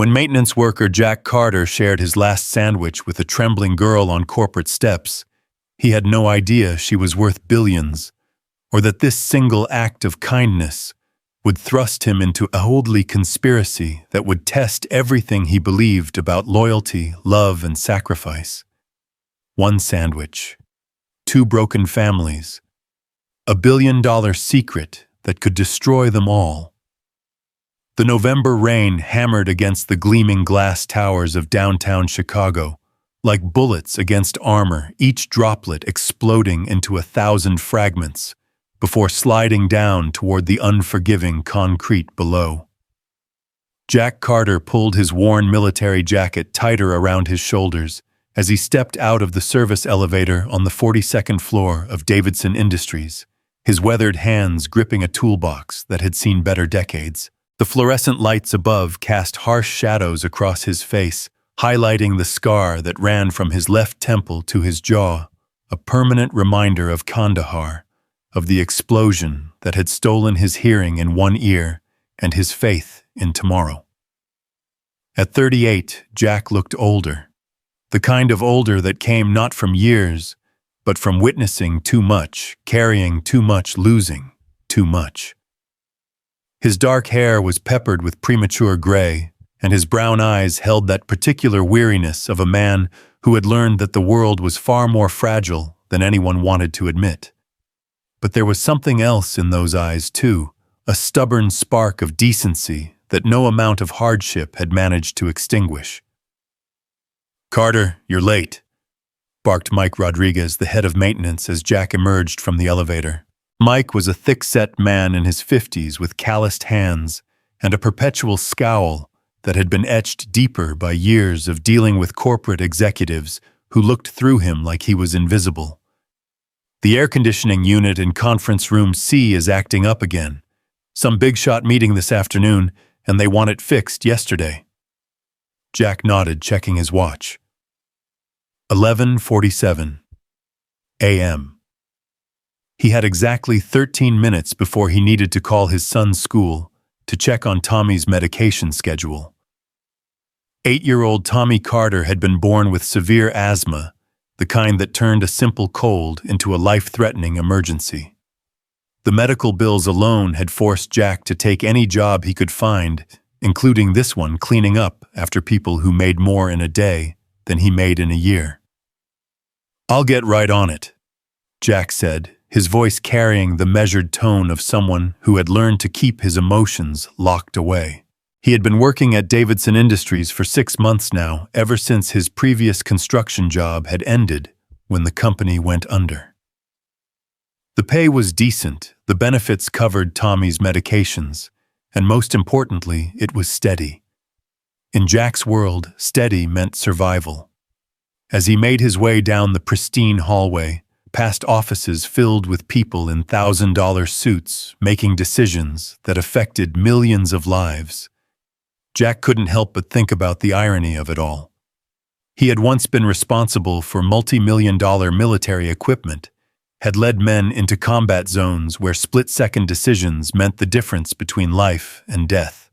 When maintenance worker Jack Carter shared his last sandwich with a trembling girl on corporate steps, he had no idea she was worth billions, or that this single act of kindness would thrust him into a holy conspiracy that would test everything he believed about loyalty, love, and sacrifice. One sandwich, two broken families, a billion-dollar secret that could destroy them all. The November rain hammered against the gleaming glass towers of downtown Chicago, like bullets against armor, each droplet exploding into 1,000 fragments before sliding down toward the unforgiving concrete below. Jack Carter pulled his worn military jacket tighter around his shoulders as he stepped out of the service elevator on the 42nd floor of Davidson Industries, his weathered hands gripping a toolbox that had seen better decades. The fluorescent lights above cast harsh shadows across his face, highlighting the scar that ran from his left temple to his jaw, a permanent reminder of Kandahar, of the explosion that had stolen his hearing in one ear and his faith in tomorrow. At 38, Jack looked older, the kind of older that came not from years, but from witnessing too much, carrying too much, losing too much. His dark hair was peppered with premature gray, and his brown eyes held that particular weariness of a man who had learned that the world was far more fragile than anyone wanted to admit. But there was something else in those eyes, too, a stubborn spark of decency that no amount of hardship had managed to extinguish. "Carter, you're late," barked Mike Rodriguez, the head of maintenance, as Jack emerged from the elevator. Mike was a thick-set man in his 50s with calloused hands and a perpetual scowl that had been etched deeper by years of dealing with corporate executives who looked through him like he was invisible. "The air conditioning unit in conference room C is acting up again. Some big-shot meeting this afternoon, and they want it fixed yesterday." Jack nodded, checking his watch. 11:47 a.m. He had exactly 13 minutes before he needed to call his son's school to check on Tommy's medication schedule. 8-year-old Tommy Carter had been born with severe asthma, the kind that turned a simple cold into a life-threatening emergency. The medical bills alone had forced Jack to take any job he could find, including this one, cleaning up after people who made more in a day than he made in a year. "I'll get right on it," Jack said, his voice carrying the measured tone of someone who had learned to keep his emotions locked away. He had been working at Davidson Industries for 6 months now, ever since his previous construction job had ended when the company went under. The pay was decent, the benefits covered Tommy's medications, and most importantly, it was steady. In Jack's world, steady meant survival. As he made his way down the pristine hallway, past offices filled with people in $1,000 suits making decisions that affected millions of lives, Jack couldn't help but think about the irony of it all. He had once been responsible for multi-million-dollar military equipment, had led men into combat zones where split-second decisions meant the difference between life and death.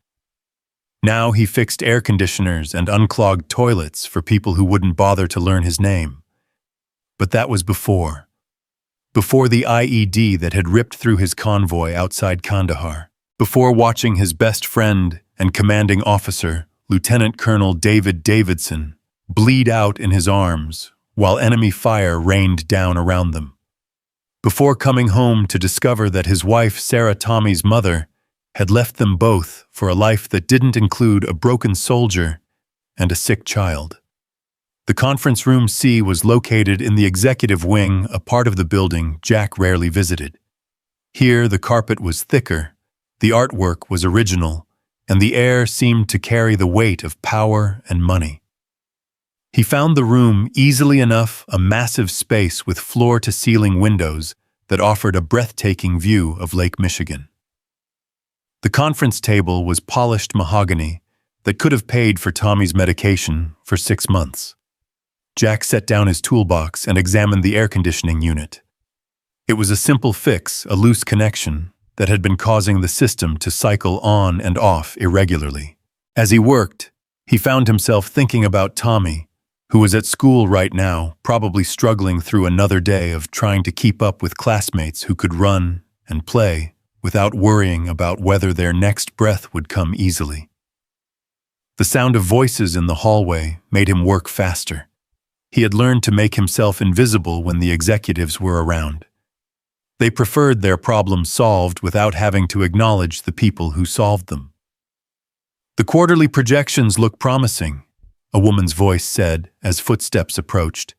Now he fixed air conditioners and unclogged toilets for people who wouldn't bother to learn his name. But that was before the IED that had ripped through his convoy outside Kandahar, before watching his best friend and commanding officer, Lieutenant Colonel David Davidson, bleed out in his arms while enemy fire rained down around them. Before coming home to discover that his wife, Sarah, Tommy's mother, had left them both for a life that didn't include a broken soldier and a sick child. The conference room C was located in the executive wing, a part of the building Jack rarely visited. Here, the carpet was thicker, the artwork was original, and the air seemed to carry the weight of power and money. He found the room easily enough, a massive space with floor-to-ceiling windows that offered a breathtaking view of Lake Michigan. The conference table was polished mahogany that could have paid for Tommy's medication for 6 months. Jack set down his toolbox and examined the air conditioning unit. It was a simple fix, a loose connection, that had been causing the system to cycle on and off irregularly. As he worked, He found himself thinking about Tommy, who was at school right now, probably struggling through another day of trying to keep up with classmates who could run and play without worrying about whether their next breath would come easily. The sound of voices in the hallway made him work faster. He had learned to make himself invisible when the executives were around. They preferred their problems solved without having to acknowledge the people who solved them. "The quarterly projections look promising," a woman's voice said as footsteps approached.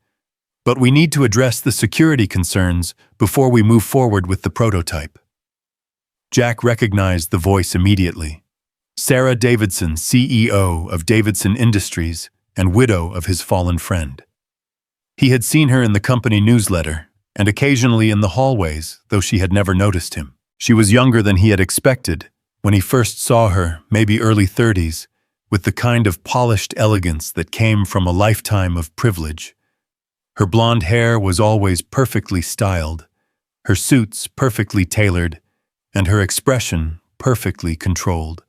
"But we need to address the security concerns before we move forward with the prototype." Jack recognized the voice immediately. Sarah Davidson, CEO of Davidson Industries and widow of his fallen friend. He had seen her in the company newsletter and occasionally in the hallways, though she had never noticed him. She was younger than he had expected when he first saw her, maybe early 30s, with the kind of polished elegance that came from a lifetime of privilege. Her blonde hair was always perfectly styled, her suits perfectly tailored, and her expression perfectly controlled.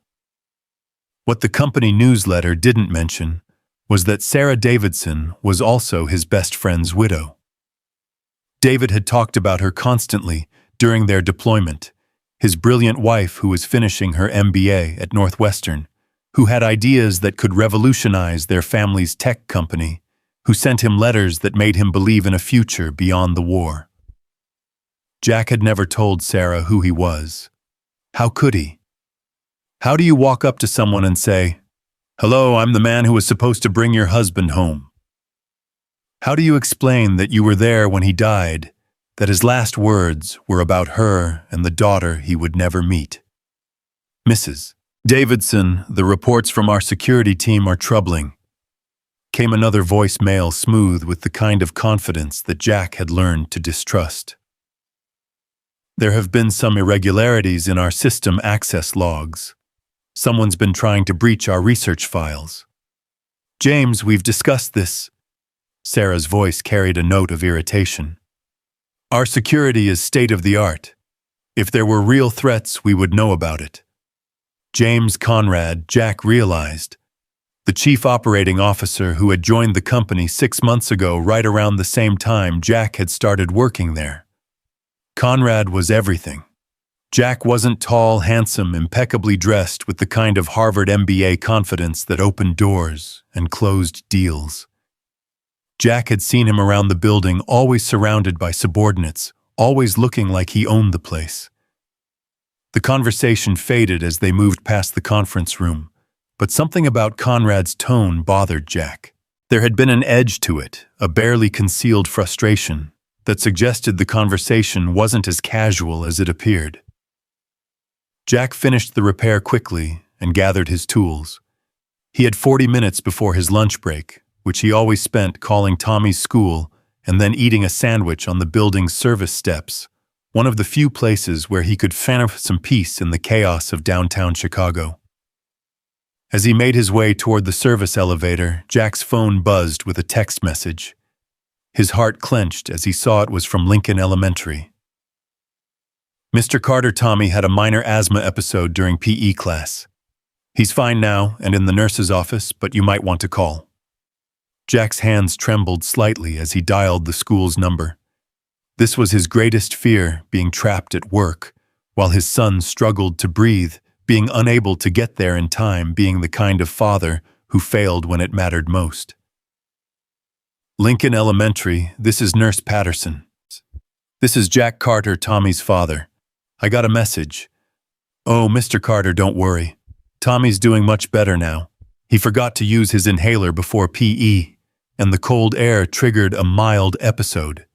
What the company newsletter didn't mention was that Sarah Davidson was also his best friend's widow. David had talked about her constantly during their deployment, his brilliant wife who was finishing her MBA at Northwestern, who had ideas that could revolutionize their family's tech company, who sent him letters that made him believe in a future beyond the war. Jack had never told Sarah who he was. How could he? How do you walk up to someone and say, "Hello, I'm the man who was supposed to bring your husband home"? How do you explain that you were there when he died, that his last words were about her and the daughter he would never meet? "Mrs. Davidson, the reports from our security team are troubling," came another voicemail smooth with the kind of confidence that Jack had learned to distrust. "There have been some irregularities in our system access logs. Someone's been trying to breach our research files." "James, we've discussed this." Sarah's voice carried a note of irritation. "Our security is state-of-the-art. If there were real threats, we would know about it." James Conrad, Jack realized, the chief operating officer who had joined the company 6 months ago, right around the same time Jack had started working there. Conrad was everything. Jack wasn't tall, handsome, impeccably dressed with the kind of Harvard MBA confidence that opened doors and closed deals. Jack had seen him around the building, always surrounded by subordinates, always looking like he owned the place. The conversation faded as they moved past the conference room, but something about Conrad's tone bothered Jack. There had been an edge to it, a barely concealed frustration, that suggested the conversation wasn't as casual as it appeared. Jack finished the repair quickly and gathered his tools. He had 40 minutes before his lunch break, which he always spent calling Tommy's school and then eating a sandwich on the building's service steps, one of the few places where he could find some peace in the chaos of downtown Chicago. As he made his way toward the service elevator, Jack's phone buzzed with a text message. His heart clenched as he saw it was from Lincoln Elementary. "Mr. Carter, Tommy had a minor asthma episode during PE class. He's fine now and in the nurse's office, but you might want to call." Jack's hands trembled slightly as he dialed the school's number. This was his greatest fear, being trapped at work, while his son struggled to breathe, being unable to get there in time, being the kind of father who failed when it mattered most. "Lincoln Elementary, this is Nurse Patterson. This is Jack Carter, Tommy's father. I got a message." "Oh, Mr. Carter, don't worry. Tommy's doing much better now. He forgot to use his inhaler before PE, and the cold air triggered a mild episode.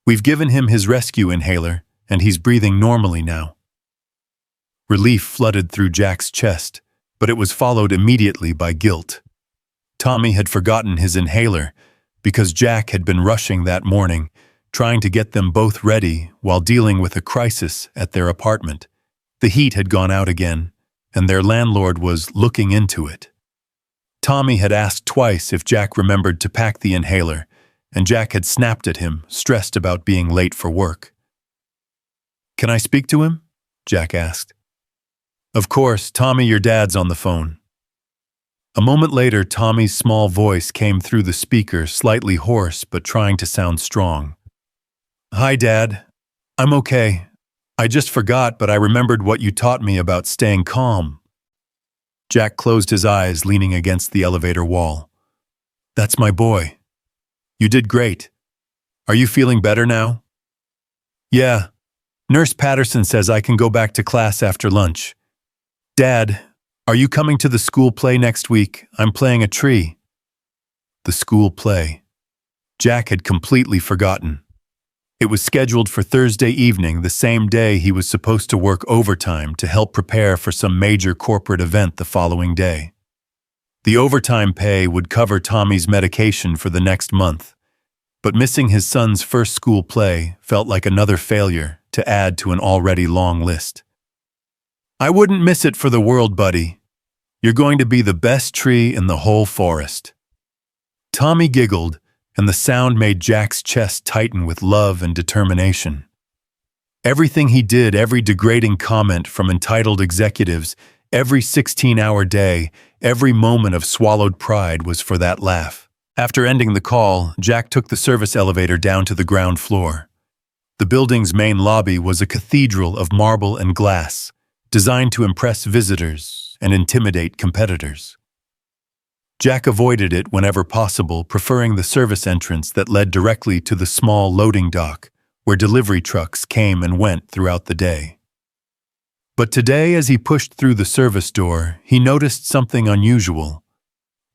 We've given him his rescue inhaler, and he's breathing normally now." Relief flooded through Jack's chest, but it was followed immediately by guilt. Tommy had forgotten his inhaler because Jack had been rushing that morning, trying to get them both ready while dealing with a crisis at their apartment. The heat had gone out again, and their landlord was looking into it. Tommy had asked twice if Jack remembered to pack the inhaler, and Jack had snapped at him, stressed about being late for work. "Can I speak to him?" Jack asked. "Of course, Tommy, your dad's on the phone." A moment later, Tommy's small voice came through the speaker, slightly hoarse but trying to sound strong. "Hi, Dad. I'm okay. I just forgot, but I remembered what you taught me about staying calm." Jack closed his eyes, leaning against the elevator wall. "That's my boy. You did great. Are you feeling better now?" "Yeah. Nurse Patterson says I can go back to class after lunch." "Dad, are you coming to the school play next week? I'm playing a tree." The school play. Jack had completely forgotten. It was scheduled for Thursday evening, the same day he was supposed to work overtime to help prepare for some major corporate event the following day. The overtime pay would cover Tommy's medication for the next month, but missing his son's first school play felt like another failure to add to an already long list. "I wouldn't miss it for the world, buddy. You're going to be the best tree in the whole forest." Tommy giggled, and the sound made Jack's chest tighten with love and determination. Everything he did, every degrading comment from entitled executives, every 16-hour day, every moment of swallowed pride was for that laugh. After ending the call, Jack took the service elevator down to the ground floor. The building's main lobby was a cathedral of marble and glass, designed to impress visitors and intimidate competitors. Jack avoided it whenever possible, preferring the service entrance that led directly to the small loading dock, where delivery trucks came and went throughout the day. But today, as he pushed through the service door, he noticed something unusual.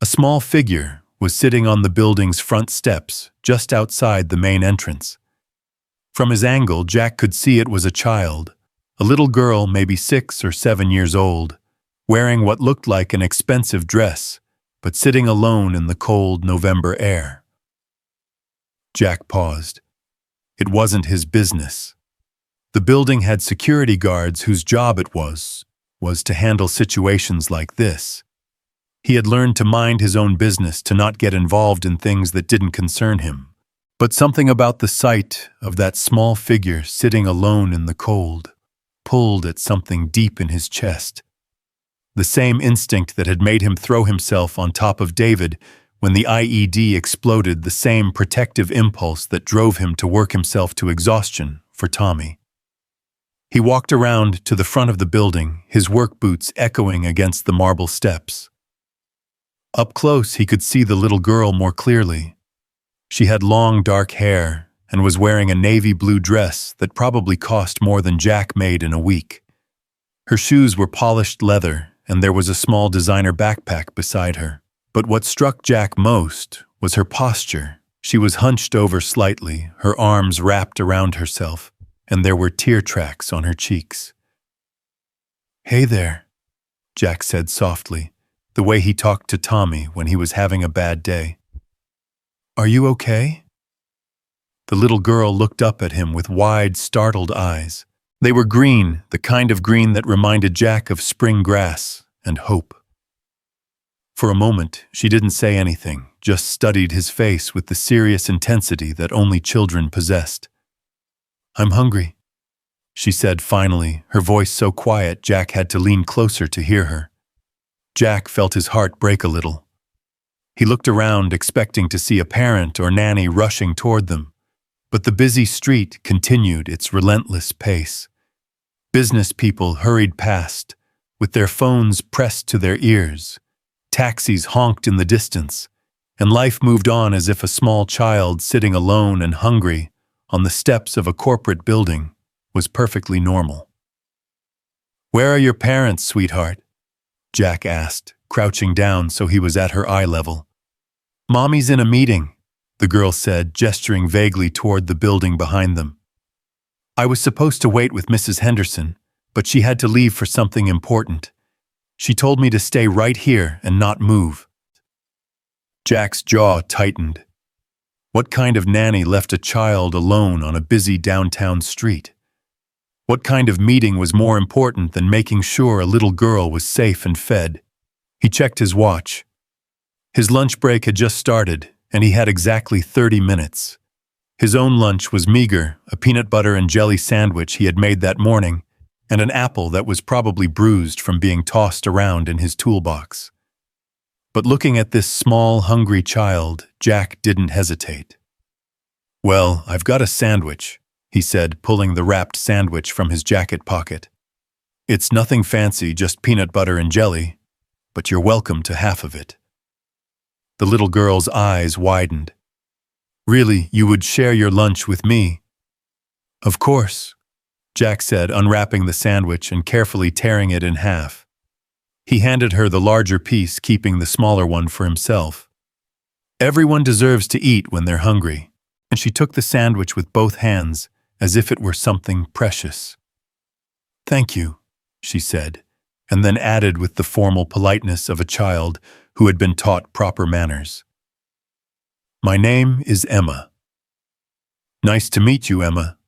A small figure was sitting on the building's front steps, just outside the main entrance. From his angle, Jack could see it was a child, a little girl maybe 6 or 7 years old, wearing what looked like an expensive dress, but sitting alone in the cold November air. Jack paused. It wasn't his business. The building had security guards whose job it was to handle situations like this. He had learned to mind his own business, to not get involved in things that didn't concern him. But something about the sight of that small figure sitting alone in the cold pulled at something deep in his chest. The same instinct that had made him throw himself on top of David when the IED exploded, the same protective impulse that drove him to work himself to exhaustion for Tommy. He walked around to the front of the building, his work boots echoing against the marble steps. Up close, he could see the little girl more clearly. She had long, dark hair and was wearing a navy blue dress that probably cost more than Jack made in a week. Her shoes were polished leather, and there was a small designer backpack beside her. But what struck Jack most was her posture. She was hunched over slightly, her arms wrapped around herself, and there were tear tracks on her cheeks. "Hey there," Jack said softly, the way he talked to Tommy when he was having a bad day. "Are you okay?" The little girl looked up at him with wide, startled eyes. They were green, the kind of green that reminded Jack of spring grass and hope. For a moment, she didn't say anything, just studied his face with the serious intensity that only children possessed. "I'm hungry," she said finally, her voice so quiet Jack had to lean closer to hear her. Jack felt his heart break a little. He looked around, expecting to see a parent or nanny rushing toward them. But the busy street continued its relentless pace. Business people hurried past, with their phones pressed to their ears. Taxis honked in the distance, and life moved on as if a small child sitting alone and hungry on the steps of a corporate building was perfectly normal. "Where are your parents, sweetheart?" Jack asked, crouching down so he was at her eye level. "Mommy's in a meeting," the girl said, gesturing vaguely toward the building behind them. "I was supposed to wait with Mrs. Henderson, but she had to leave for something important. She told me to stay right here and not move." Jack's jaw tightened. What kind of nanny left a child alone on a busy downtown street? What kind of meeting was more important than making sure a little girl was safe and fed? He checked his watch. His lunch break had just started, and he had exactly 30 minutes. His own lunch was meager, a peanut butter and jelly sandwich he had made that morning, and an apple that was probably bruised from being tossed around in his toolbox. But looking at this small, hungry child, Jack didn't hesitate. "Well, I've got a sandwich," he said, pulling the wrapped sandwich from his jacket pocket. "It's nothing fancy, just peanut butter and jelly, but you're welcome to half of it." The little girl's eyes widened. "Really, you would share your lunch with me?" "Of course," Jack said, unwrapping the sandwich and carefully tearing it in half. He handed her the larger piece, keeping the smaller one for himself. Everyone deserves to eat when they're hungry, and she took the sandwich with both hands, as if it were something precious. "Thank you," she said, and then added with the formal politeness of a child who had been taught proper manners. "My name is Emma." "Nice to meet you, Emma,"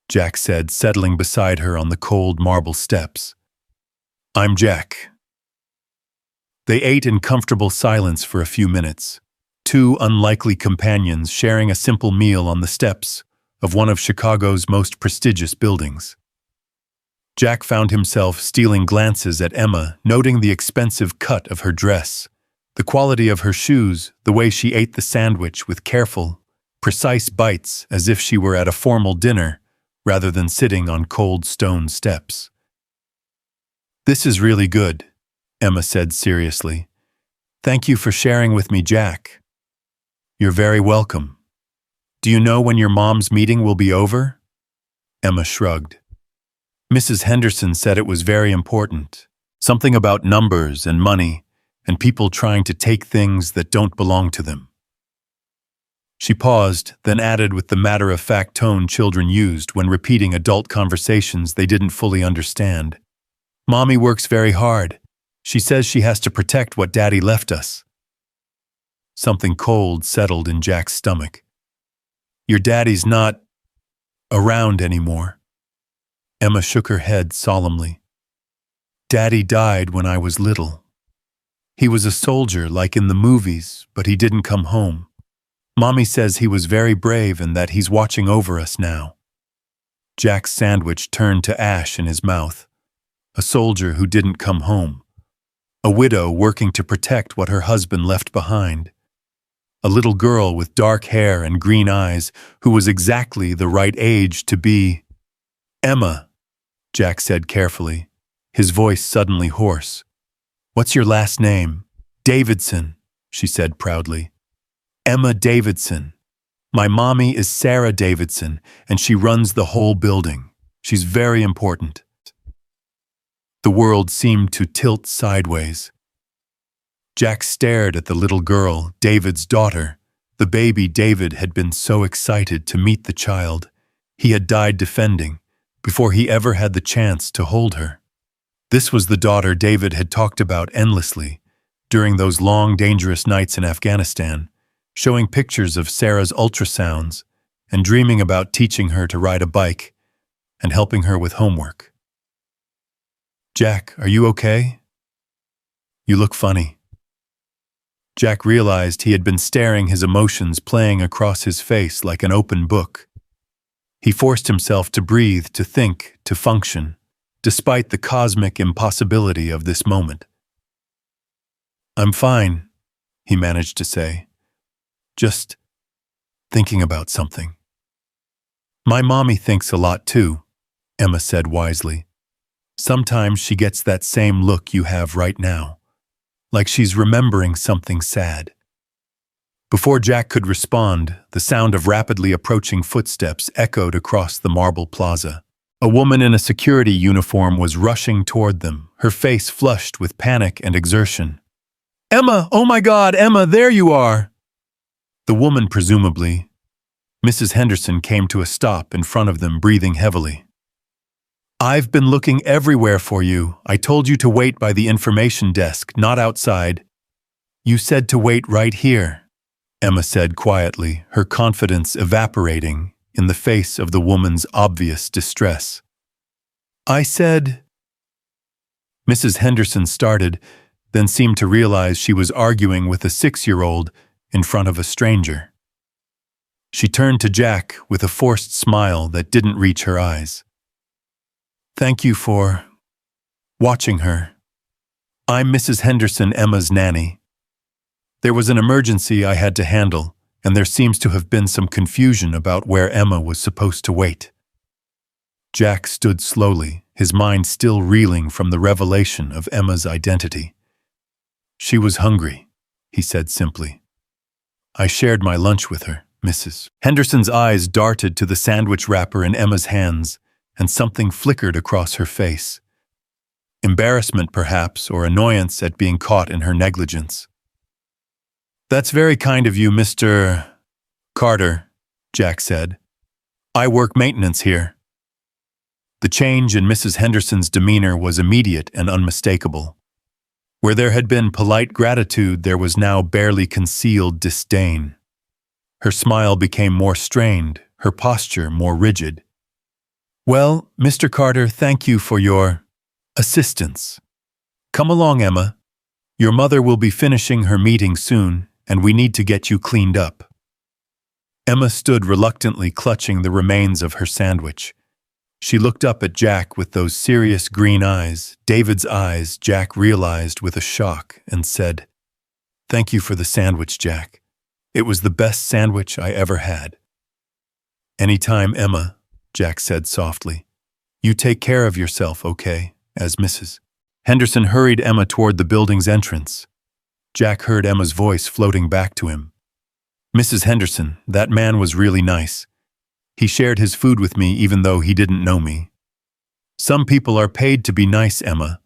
Jack said, settling beside her on the cold marble steps. "I'm Jack." They ate in comfortable silence for a few minutes, two unlikely companions sharing a simple meal on the steps of one of Chicago's most prestigious buildings. Jack found himself stealing glances at Emma, noting the expensive cut of her dress, the quality of her shoes, the way she ate the sandwich with careful, precise bites as if she were at a formal dinner rather than sitting on cold stone steps. "This is really good," Emma said seriously. "Thank you for sharing with me, Jack." "You're very welcome. Do you know when your mom's meeting will be over?" Emma shrugged. "Mrs. Henderson said it was very important. Something about numbers and money and people trying to take things that don't belong to them." She paused, then added with the matter-of-fact tone children used when repeating adult conversations they didn't fully understand. "Mommy works very hard. She says she has to protect what Daddy left us." Something cold settled in Jack's stomach. "Your daddy's not around anymore." Emma shook her head solemnly. "Daddy died when I was little. He was a soldier like in the movies, but he didn't come home. Mommy says he was very brave and that he's watching over us now." Jack's sandwich turned to ash in his mouth. A soldier who didn't come home. A widow working to protect what her husband left behind. A little girl with dark hair and green eyes who was exactly the right age to be... "Emma," Jack said carefully, his voice suddenly hoarse. "What's your last name?" "Davidson," she said proudly. "Emma Davidson. My mommy is Sarah Davidson, and she runs the whole building. She's very important." The world seemed to tilt sideways. Jack stared at the little girl, David's daughter, the baby David had been so excited to meet the child he had died defending before he ever had the chance to hold her. This was the daughter David had talked about endlessly during those long, dangerous nights in Afghanistan, showing pictures of Sarah's ultrasounds and dreaming about teaching her to ride a bike and helping her with homework. "Jack, are you okay? You look funny." Jack realized he had been staring his emotions playing across his face like an open book. He forced himself to breathe, to think, to function, despite the cosmic impossibility of this moment. "I'm fine," he managed to say. "Just thinking about something." "My mommy thinks a lot too," Emma said wisely. "Sometimes she gets that same look you have right now, like she's remembering something sad." Before Jack could respond, the sound of rapidly approaching footsteps echoed across the marble plaza. A woman in a security uniform was rushing toward them, her face flushed with panic and exertion. "Emma! Oh my God, Emma, there you are!" The woman, presumably Mrs. Henderson, came to a stop in front of them, breathing heavily. "I've been looking everywhere for you. I told you to wait by the information desk, not outside." "You said to wait right here," Emma said quietly, her confidence evaporating in the face of the woman's obvious distress. "I said..." Mrs. Henderson started, then seemed to realize she was arguing with a 6-year-old in front of a stranger. She turned to Jack with a forced smile that didn't reach her eyes. "Thank you for watching her. I'm Mrs. Henderson, Emma's nanny." There was an emergency I had to handle, and there seems to have been some confusion about where Emma was supposed to wait. Jack stood slowly, his mind still reeling from the revelation of Emma's identity. She was hungry, he said simply. I shared my lunch with her, Mrs. Henderson's eyes darted to the sandwich wrapper in Emma's hands, and something flickered across her face. Embarrassment, perhaps, or annoyance at being caught in her negligence. That's very kind of you, Mr. Carter, Jack said. I work maintenance here. The change in Mrs. Henderson's demeanor was immediate and unmistakable. Where there had been polite gratitude, there was now barely concealed disdain. Her smile became more strained, her posture more rigid. Well, Mr. Carter, thank you for your assistance. Come along, Emma. Your mother will be finishing her meeting soon, and we need to get you cleaned up. Emma stood reluctantly clutching the remains of her sandwich. She looked up at Jack with those serious green eyes, David's eyes, Jack realized with a shock, and said, Thank you for the sandwich, Jack. It was the best sandwich I ever had. Anytime, Emma, Jack said softly. You take care of yourself, okay, as Mrs. Henderson hurried Emma toward the building's entrance. Jack heard Emma's voice floating back to him. Mrs. Henderson, that man was really nice. He shared his food with me even though he didn't know me. Some people are paid to be nice, Emma.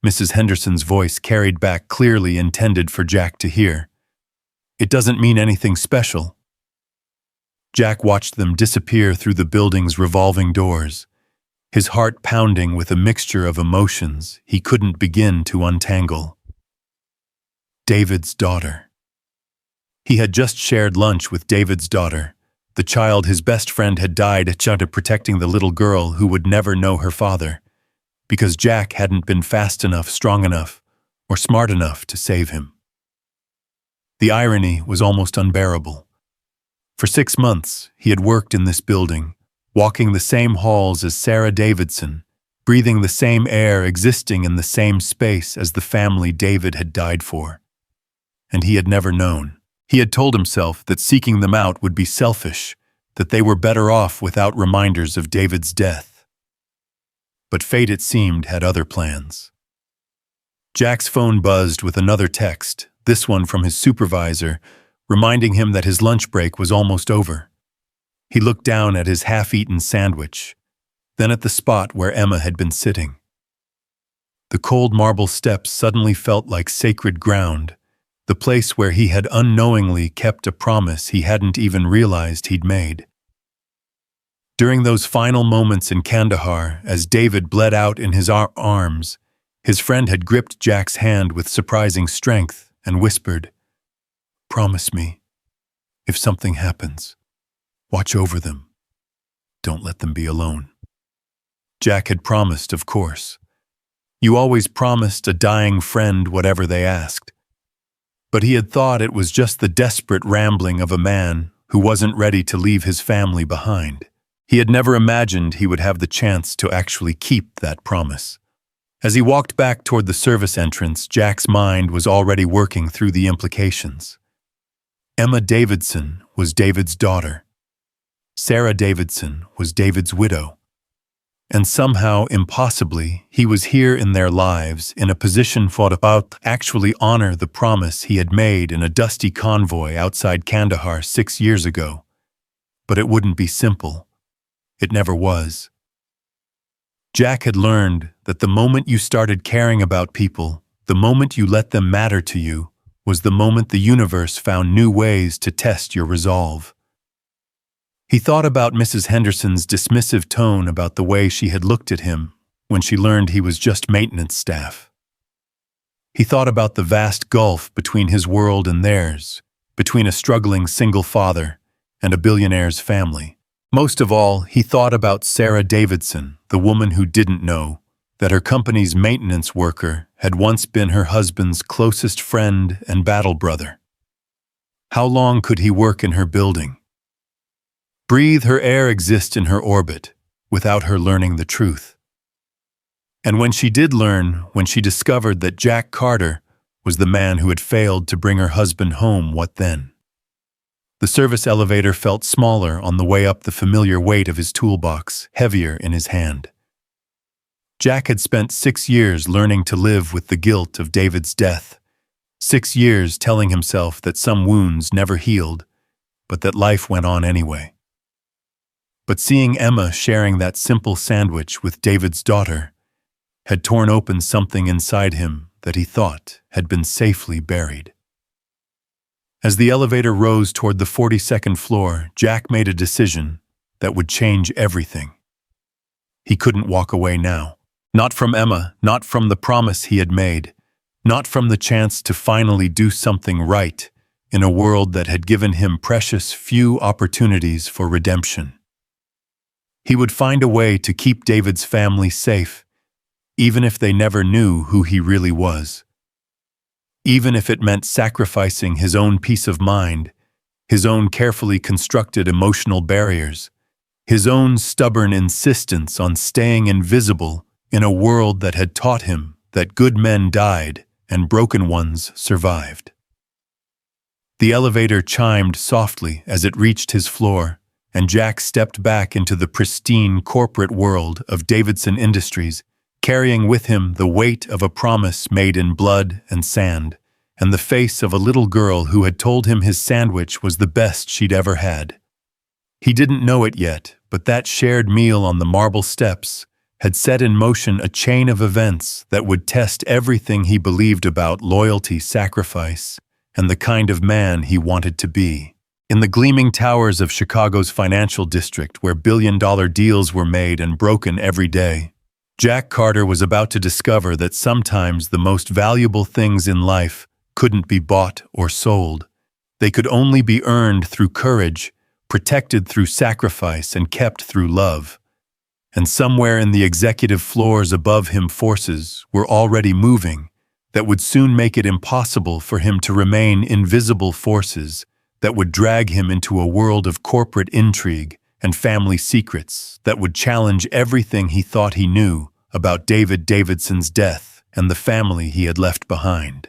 Mrs. Henderson's voice carried back clearly intended for Jack to hear. It doesn't mean anything special. Jack watched them disappear through the building's revolving doors, his heart pounding with a mixture of emotions he couldn't begin to untangle. David's daughter. He had just shared lunch with David's daughter, the child his best friend had died at protecting the little girl who would never know her father, because Jack hadn't been fast enough, strong enough, or smart enough to save him. The irony was almost unbearable. For 6 months, he had worked in this building, walking the same halls as Sarah Davidson, breathing the same air, existing in the same space as the family David had died for. And he had never known. He had told himself that seeking them out would be selfish, that they were better off without reminders of David's death. But fate, it seemed, had other plans. Jack's phone buzzed with another text, this one from his supervisor, reminding him that his lunch break was almost over. He looked down at his half-eaten sandwich, then at the spot where Emma had been sitting. The cold marble steps suddenly felt like sacred ground, the place where he had unknowingly kept a promise he hadn't even realized he'd made. During those final moments in Kandahar, as David bled out in his arms, his friend had gripped Jack's hand with surprising strength and whispered, Promise me, if something happens, watch over them. Don't let them be alone. Jack had promised, of course. You always promised a dying friend whatever they asked. But he had thought it was just the desperate rambling of a man who wasn't ready to leave his family behind. He had never imagined he would have the chance to actually keep that promise. As he walked back toward the service entrance, Jack's mind was already working through the implications. Emma Davidson was David's daughter. Sarah Davidson was David's widow. And somehow, impossibly, he was here in their lives in a position to actually honor the promise he had made in a dusty convoy outside Kandahar 6 years ago. But it wouldn't be simple. It never was. Jack had learned that the moment you started caring about people, the moment you let them matter to you, was the moment the universe found new ways to test your resolve. He thought about Mrs. Henderson's dismissive tone about the way she had looked at him when she learned he was just maintenance staff. He thought about the vast gulf between his world and theirs, between a struggling single father and a billionaire's family. Most of all, he thought about Sarah Davidson, the woman who didn't know that her company's maintenance worker had once been her husband's closest friend and battle brother. How long could he work in her building? Breathe her air, exist in her orbit, without her learning the truth. And when she did learn, when she discovered that Jack Carter was the man who had failed to bring her husband home. What then? The service elevator felt smaller on the way up, the familiar weight of his toolbox heavier in his hand. Jack had spent 6 years learning to live with the guilt of David's death. 6 years telling himself that some wounds never healed, but that life went on anyway. But seeing Emma sharing that simple sandwich with David's daughter had torn open something inside him that he thought had been safely buried. As the elevator rose toward the 42nd floor, Jack made a decision that would change everything. He couldn't walk away now. Not from Emma, not from the promise he had made, not from the chance to finally do something right in a world that had given him precious few opportunities for redemption. He would find a way to keep David's family safe, even if they never knew who he really was. Even if it meant sacrificing his own peace of mind, his own carefully constructed emotional barriers, his own stubborn insistence on staying invisible in a world that had taught him that good men died and broken ones survived. The elevator chimed softly as it reached his floor, and Jack stepped back into the pristine corporate world of Davidson Industries, carrying with him the weight of a promise made in blood and sand, and the face of a little girl who had told him his sandwich was the best she'd ever had. He didn't know it yet, but that shared meal on the marble steps had set in motion a chain of events that would test everything he believed about loyalty, sacrifice, and the kind of man he wanted to be. In the gleaming towers of Chicago's financial district, where billion-dollar deals were made and broken every day, Jack Carter was about to discover that sometimes the most valuable things in life couldn't be bought or sold. They could only be earned through courage, protected through sacrifice, and kept through love. And somewhere in the executive floors above him, forces were already moving that would soon make it impossible for him to remain invisible, forces that would drag him into a world of corporate intrigue and family secrets that would challenge everything he thought he knew about David Davidson's death and the family he had left behind.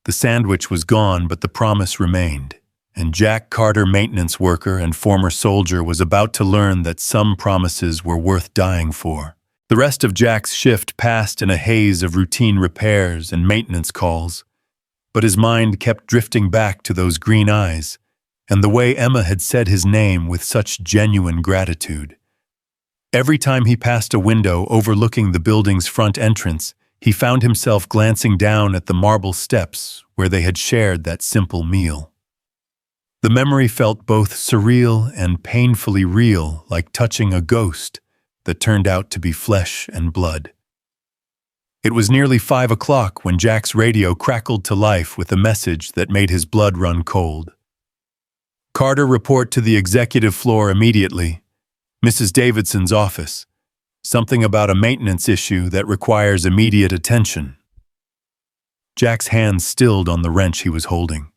The sandwich was gone, but the promise remained, and Jack Carter, maintenance worker and former soldier, was about to learn that some promises were worth dying for. The rest of Jack's shift passed in a haze of routine repairs and maintenance calls, but his mind kept drifting back to those green eyes and the way Emma had said his name with such genuine gratitude. Every time he passed a window overlooking the building's front entrance, he found himself glancing down at the marble steps where they had shared that simple meal. The memory felt both surreal and painfully real, like touching a ghost that turned out to be flesh and blood. It was nearly 5 o'clock when Jack's radio crackled to life with a message that made his blood run cold. Carter, report to the executive floor immediately. Mrs. Davidson's office. Something about a maintenance issue that requires immediate attention. Jack's hands stilled on the wrench he was holding.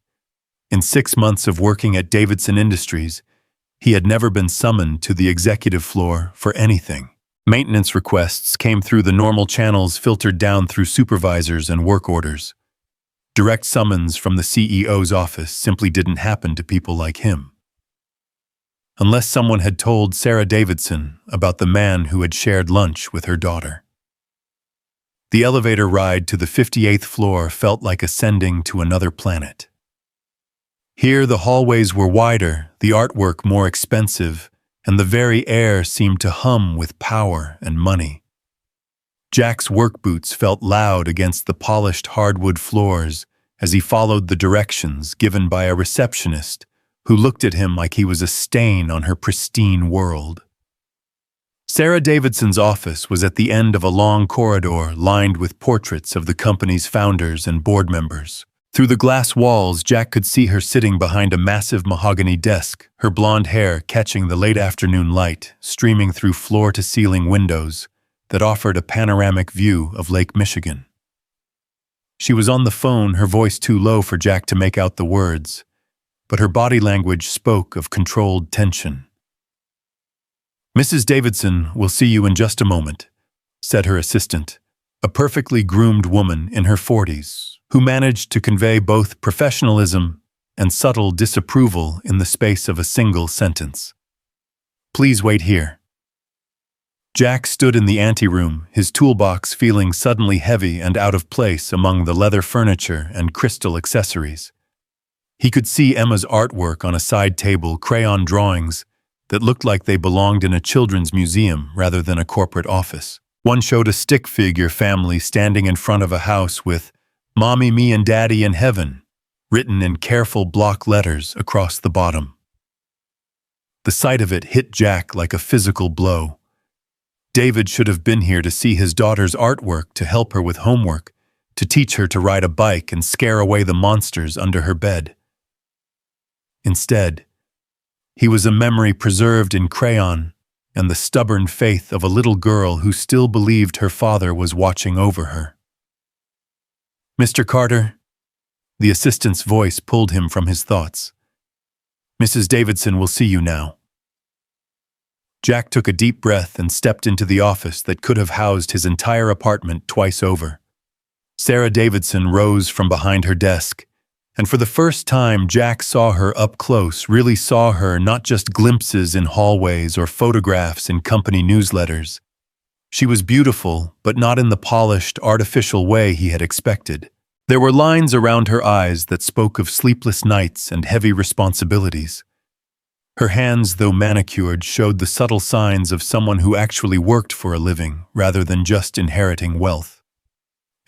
In 6 months of working at Davidson Industries, he had never been summoned to the executive floor for anything. Maintenance requests came through the normal channels filtered down through supervisors and work orders. Direct summons from the CEO's office simply didn't happen to people like him. Unless someone had told Sarah Davidson about the man who had shared lunch with her daughter. The elevator ride to the 58th floor felt like ascending to another planet. Here the hallways were wider, the artwork more expensive, and the very air seemed to hum with power and money. Jack's work boots felt loud against the polished hardwood floors as he followed the directions given by a receptionist who looked at him like he was a stain on her pristine world. Sarah Davidson's office was at the end of a long corridor lined with portraits of the company's founders and board members. Through the glass walls, Jack could see her sitting behind a massive mahogany desk, her blonde hair catching the late afternoon light streaming through floor-to-ceiling windows that offered a panoramic view of Lake Michigan. She was on the phone, her voice too low for Jack to make out the words, but her body language spoke of controlled tension. "Mrs. Davidson will see you in just a moment," said her assistant, a perfectly groomed woman in her 40s, who managed to convey both professionalism and subtle disapproval in the space of a single sentence. "Please wait here." Jack stood in the anteroom, his toolbox feeling suddenly heavy and out of place among the leather furniture and crystal accessories. He could see Emma's artwork on a side table, crayon drawings that looked like they belonged in a children's museum rather than a corporate office. One showed a stick figure family standing in front of a house with "Mommy, me and Daddy in heaven" written in careful block letters across the bottom. The sight of it hit Jack like a physical blow. David should have been here to see his daughter's artwork, to help her with homework, to teach her to ride a bike and scare away the monsters under her bed. Instead, he was a memory preserved in crayon and the stubborn faith of a little girl who still believed her father was watching over her. "Mr. Carter," the assistant's voice pulled him from his thoughts. "Mrs. Davidson will see you now." Jack took a deep breath and stepped into the office that could have housed his entire apartment twice over. Sarah Davidson rose from behind her desk, and for the first time Jack saw her up close, really saw her, not just glimpses in hallways or photographs in company newsletters. She was beautiful, but not in the polished, artificial way he had expected. There were lines around her eyes that spoke of sleepless nights and heavy responsibilities. Her hands, though manicured, showed the subtle signs of someone who actually worked for a living rather than just inheriting wealth.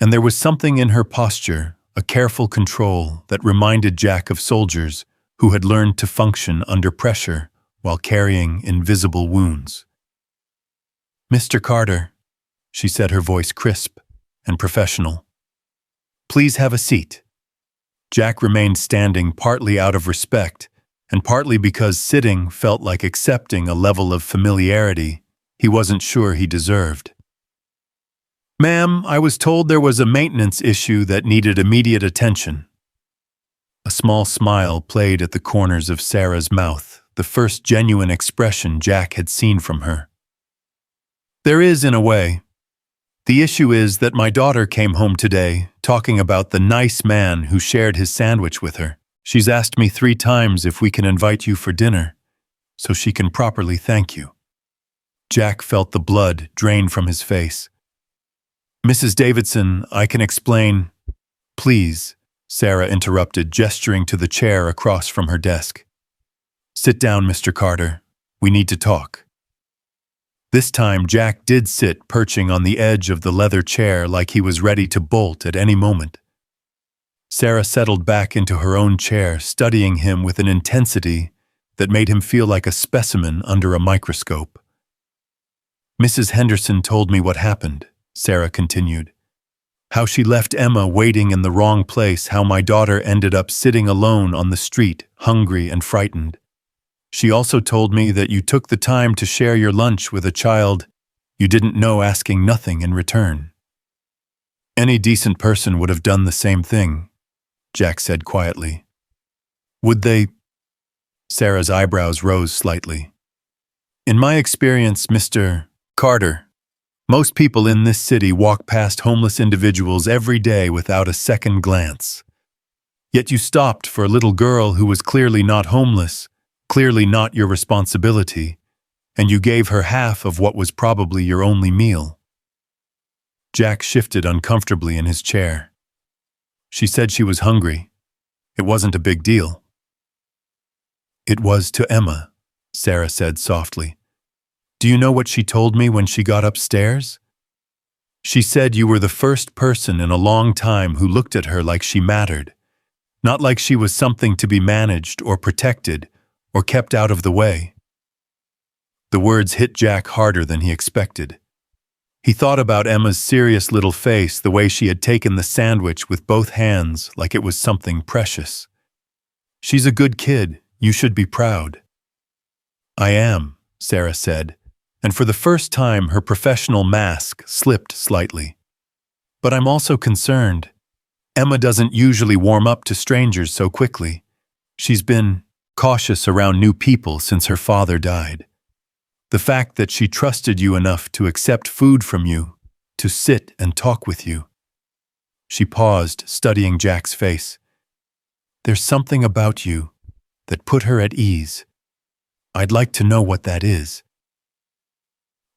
And there was something in her posture, a careful control, that reminded Jack of soldiers who had learned to function under pressure while carrying invisible wounds. "Mr. Carter," she said, her voice crisp and professional. "Please have a seat." Jack remained standing, partly out of respect, and partly because sitting felt like accepting a level of familiarity he wasn't sure he deserved. "Ma'am, I was told there was a maintenance issue that needed immediate attention." A small smile played at the corners of Sarah's mouth, the first genuine expression Jack had seen from her. "There is, in a way. The issue is that my daughter came home today talking about the nice man who shared his sandwich with her. She's asked me 3 times if we can invite you for dinner, so she can properly thank you." Jack felt the blood drain from his face. "Mrs. Davidson, I can explain." "Please," Sarah interrupted, gesturing to the chair across from her desk. "Sit down, Mr. Carter. We need to talk." This time Jack did sit, perching on the edge of the leather chair like he was ready to bolt at any moment. Sarah settled back into her own chair, studying him with an intensity that made him feel like a specimen under a microscope. "Mrs. Henderson told me what happened," Sarah continued. "How she left Emma waiting in the wrong place, how my daughter ended up sitting alone on the street, hungry and frightened. She also told me that you took the time to share your lunch with a child you didn't know, asking nothing in return." "Any decent person would have done the same thing," Jack said quietly. "Would they?" Sarah's eyebrows rose slightly. "In my experience, Mr. Carter, most people in this city walk past homeless individuals every day without a second glance. Yet you stopped for a little girl who was clearly not homeless, clearly not your responsibility, and you gave her half of what was probably your only meal." Jack shifted uncomfortably in his chair. "She said she was hungry. It wasn't a big deal." "It was to Emma," Sarah said softly. "Do you know what she told me when she got upstairs? She said you were the first person in a long time who looked at her like she mattered, not like she was something to be managed or protected or kept out of the way." The words hit Jack harder than he expected. He thought about Emma's serious little face, the way she had taken the sandwich with both hands like it was something precious. "She's a good kid. You should be proud." "I am," Sarah said, and for the first time her professional mask slipped slightly. "But I'm also concerned. Emma doesn't usually warm up to strangers so quickly. She's been cautious around new people since her father died. The fact that she trusted you enough to accept food from you, to sit and talk with you. She paused, studying Jack's face. There's something about you that put her at ease. I'd like to know what that is.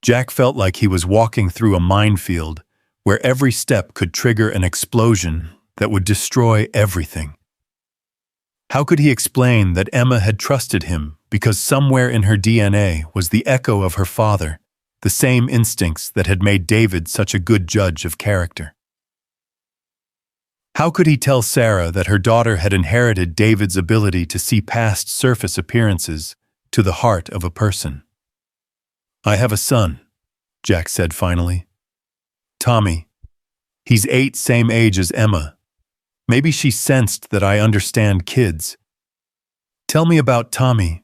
Jack felt like he was walking through a minefield where every step could trigger an explosion that would destroy everything. How could he explain that Emma had trusted him because somewhere in her DNA was the echo of her father, the same instincts that had made David such a good judge of character? How could he tell Sarah that her daughter had inherited David's ability to see past surface appearances to the heart of a person? I have a son, Jack said finally. Tommy. He's 8, same age as Emma. Maybe she sensed that I understand kids. Tell me about Tommy,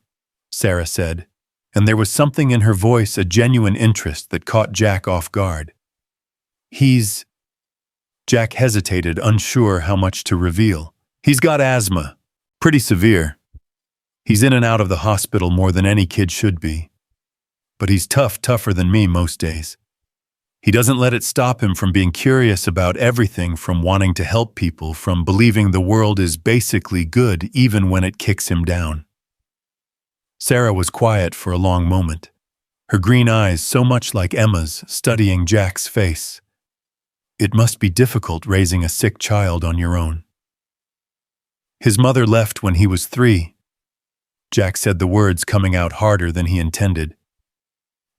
Sarah said, and there was something in her voice, a genuine interest that caught Jack off guard. Jack hesitated, unsure how much to reveal. He's got asthma. Pretty severe. He's in and out of the hospital more than any kid should be. But he's tougher than me most days. He doesn't let it stop him from being curious about everything, from wanting to help people, from believing the world is basically good even when it kicks him down. Sarah was quiet for a long moment, her green eyes so much like Emma's, studying Jack's face. It must be difficult raising a sick child on your own. His mother left when he was 3. Jack said, the words coming out harder than he intended.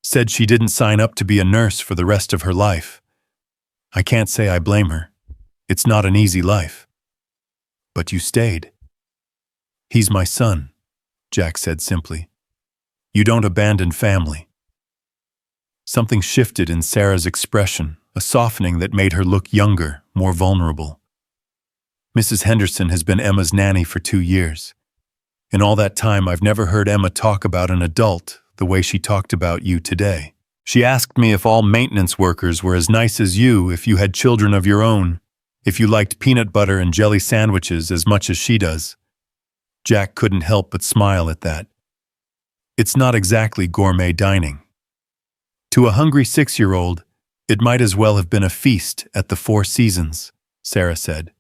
Said she didn't sign up to be a nurse for the rest of her life. I can't say I blame her. It's not an easy life. But you stayed. He's my son, Jack said simply. You don't abandon family. Something shifted in Sarah's expression, a softening that made her look younger, more vulnerable. Mrs. Henderson has been Emma's nanny for 2 years. In all that time, I've never heard Emma talk about an adult the way she talked about you today. She asked me if all maintenance workers were as nice as you, if you had children of your own, if you liked peanut butter and jelly sandwiches as much as she does. Jack couldn't help but smile at that. It's not exactly gourmet dining. To a hungry 6-year-old, it might as well have been a feast at the 4 Seasons, Sarah said.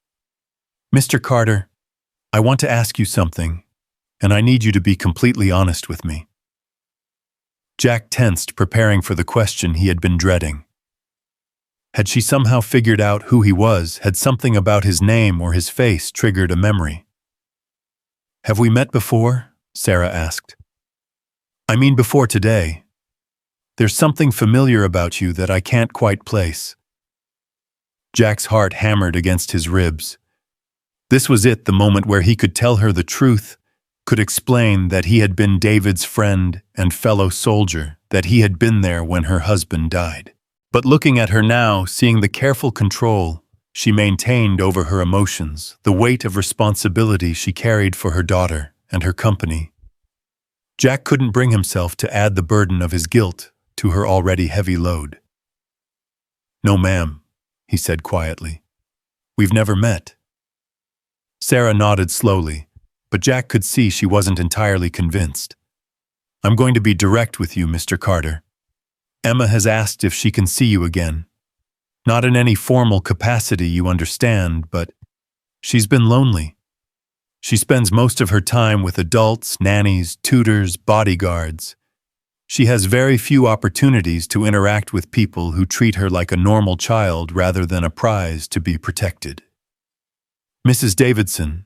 Mr. Carter, I want to ask you something, and I need you to be completely honest with me. Jack tensed, preparing for the question he had been dreading. Had she somehow figured out who he was? Had something about his name or his face triggered a memory? Have we met before? Sarah asked. I mean before today. There's something familiar about you that I can't quite place. Jack's heart hammered against his ribs. This was it, the moment where he could tell her the truth, could explain that he had been David's friend and fellow soldier, that he had been there when her husband died. But looking at her now, seeing the careful control she maintained over her emotions, the weight of responsibility she carried for her daughter and her company, Jack couldn't bring himself to add the burden of his guilt to her already heavy load. No, ma'am, he said quietly. We've never met. Sarah nodded slowly, but Jack could see she wasn't entirely convinced. I'm going to be direct with you, Mr. Carter. Emma has asked if she can see you again. Not in any formal capacity, you understand, but she's been lonely. She spends most of her time with adults, nannies, tutors, bodyguards. She has very few opportunities to interact with people who treat her like a normal child rather than a prize to be protected. Mrs. Davidson,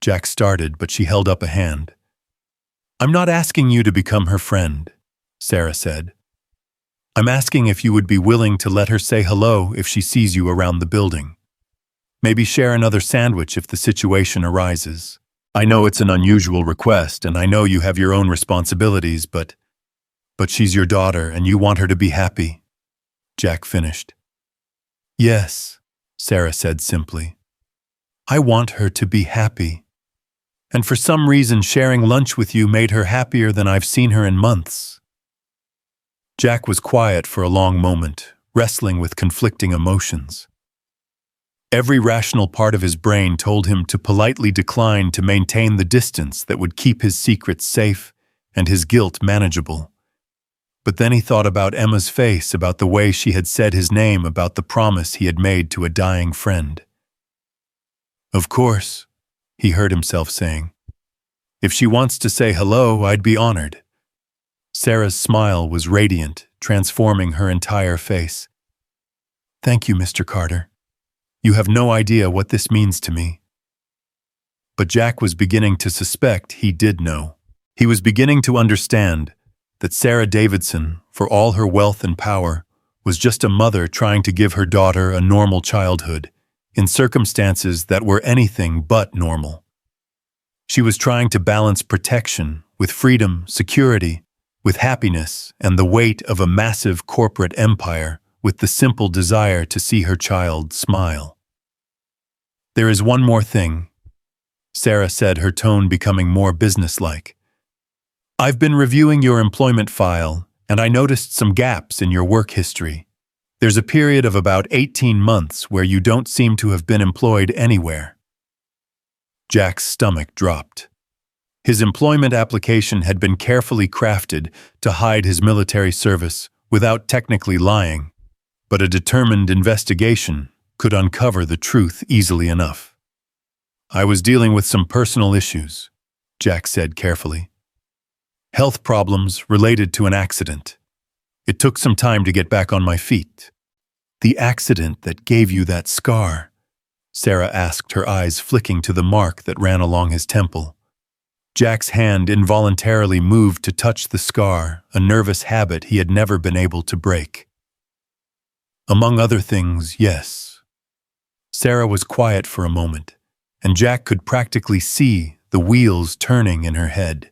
Jack started, but she held up a hand. I'm not asking you to become her friend, Sarah said. I'm asking if you would be willing to let her say hello if she sees you around the building. Maybe share another sandwich if the situation arises. I know it's an unusual request, and I know you have your own responsibilities, but she's your daughter, and you want her to be happy, Jack finished. Yes, Sarah said simply. I want her to be happy. And for some reason, sharing lunch with you made her happier than I've seen her in months. Jack was quiet for a long moment, wrestling with conflicting emotions. Every rational part of his brain told him to politely decline to maintain the distance that would keep his secrets safe and his guilt manageable. But then he thought about Emma's face, about the way she had said his name, about the promise he had made to a dying friend. "Of course," he heard himself saying. "If she wants to say hello, I'd be honored." Sarah's smile was radiant, transforming her entire face. "Thank you, Mr. Carter. You have no idea what this means to me." But Jack was beginning to suspect he did know. He was beginning to understand that Sarah Davidson, for all her wealth and power, was just a mother trying to give her daughter a normal childhood, in circumstances that were anything but normal. She was trying to balance protection with freedom, security, with happiness, and the weight of a massive corporate empire with the simple desire to see her child smile. "There is one more thing," Sarah said, her tone becoming more businesslike. "I've been reviewing your employment file, and I noticed some gaps in your work history. There's a period of about 18 months where you don't seem to have been employed anywhere." Jack's stomach dropped. His employment application had been carefully crafted to hide his military service without technically lying, but a determined investigation could uncover the truth easily enough. "I was dealing with some personal issues," Jack said carefully. "Health problems related to an accident. It took some time to get back on my feet." "The accident that gave you that scar?" Sarah asked, her eyes flicking to the mark that ran along his temple. Jack's hand involuntarily moved to touch the scar, a nervous habit he had never been able to break. "Among other things, yes." Sarah was quiet for a moment, and Jack could practically see the wheels turning in her head.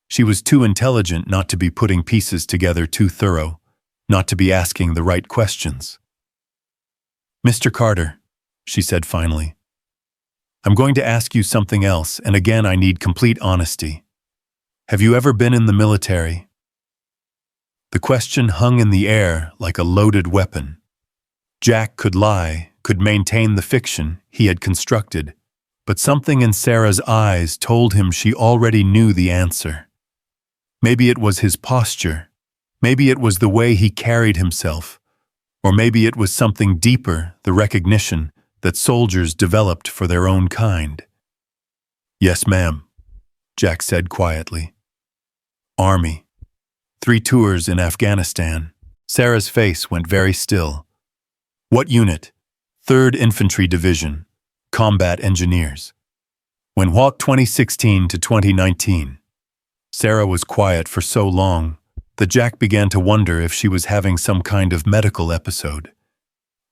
She was too intelligent not to be putting pieces together too thorough, not to be asking the right questions. "Mr. Carter," she said finally, "I'm going to ask you something else, and again I need complete honesty. Have you ever been in the military?" The question hung in the air like a loaded weapon. Jack could lie, could maintain the fiction he had constructed, but something in Sarah's eyes told him she already knew the answer. Maybe it was his posture, maybe it was the way he carried himself, or maybe it was something deeper, the recognition that soldiers developed for their own kind. "Yes, ma'am," Jack said quietly. "Army. 3 tours in Afghanistan." Sarah's face went very still. "What unit?" "3rd Infantry Division, Combat Engineers." "When what, 2016 to 2019? Sarah was quiet for so long that Jack began to wonder if she was having some kind of medical episode.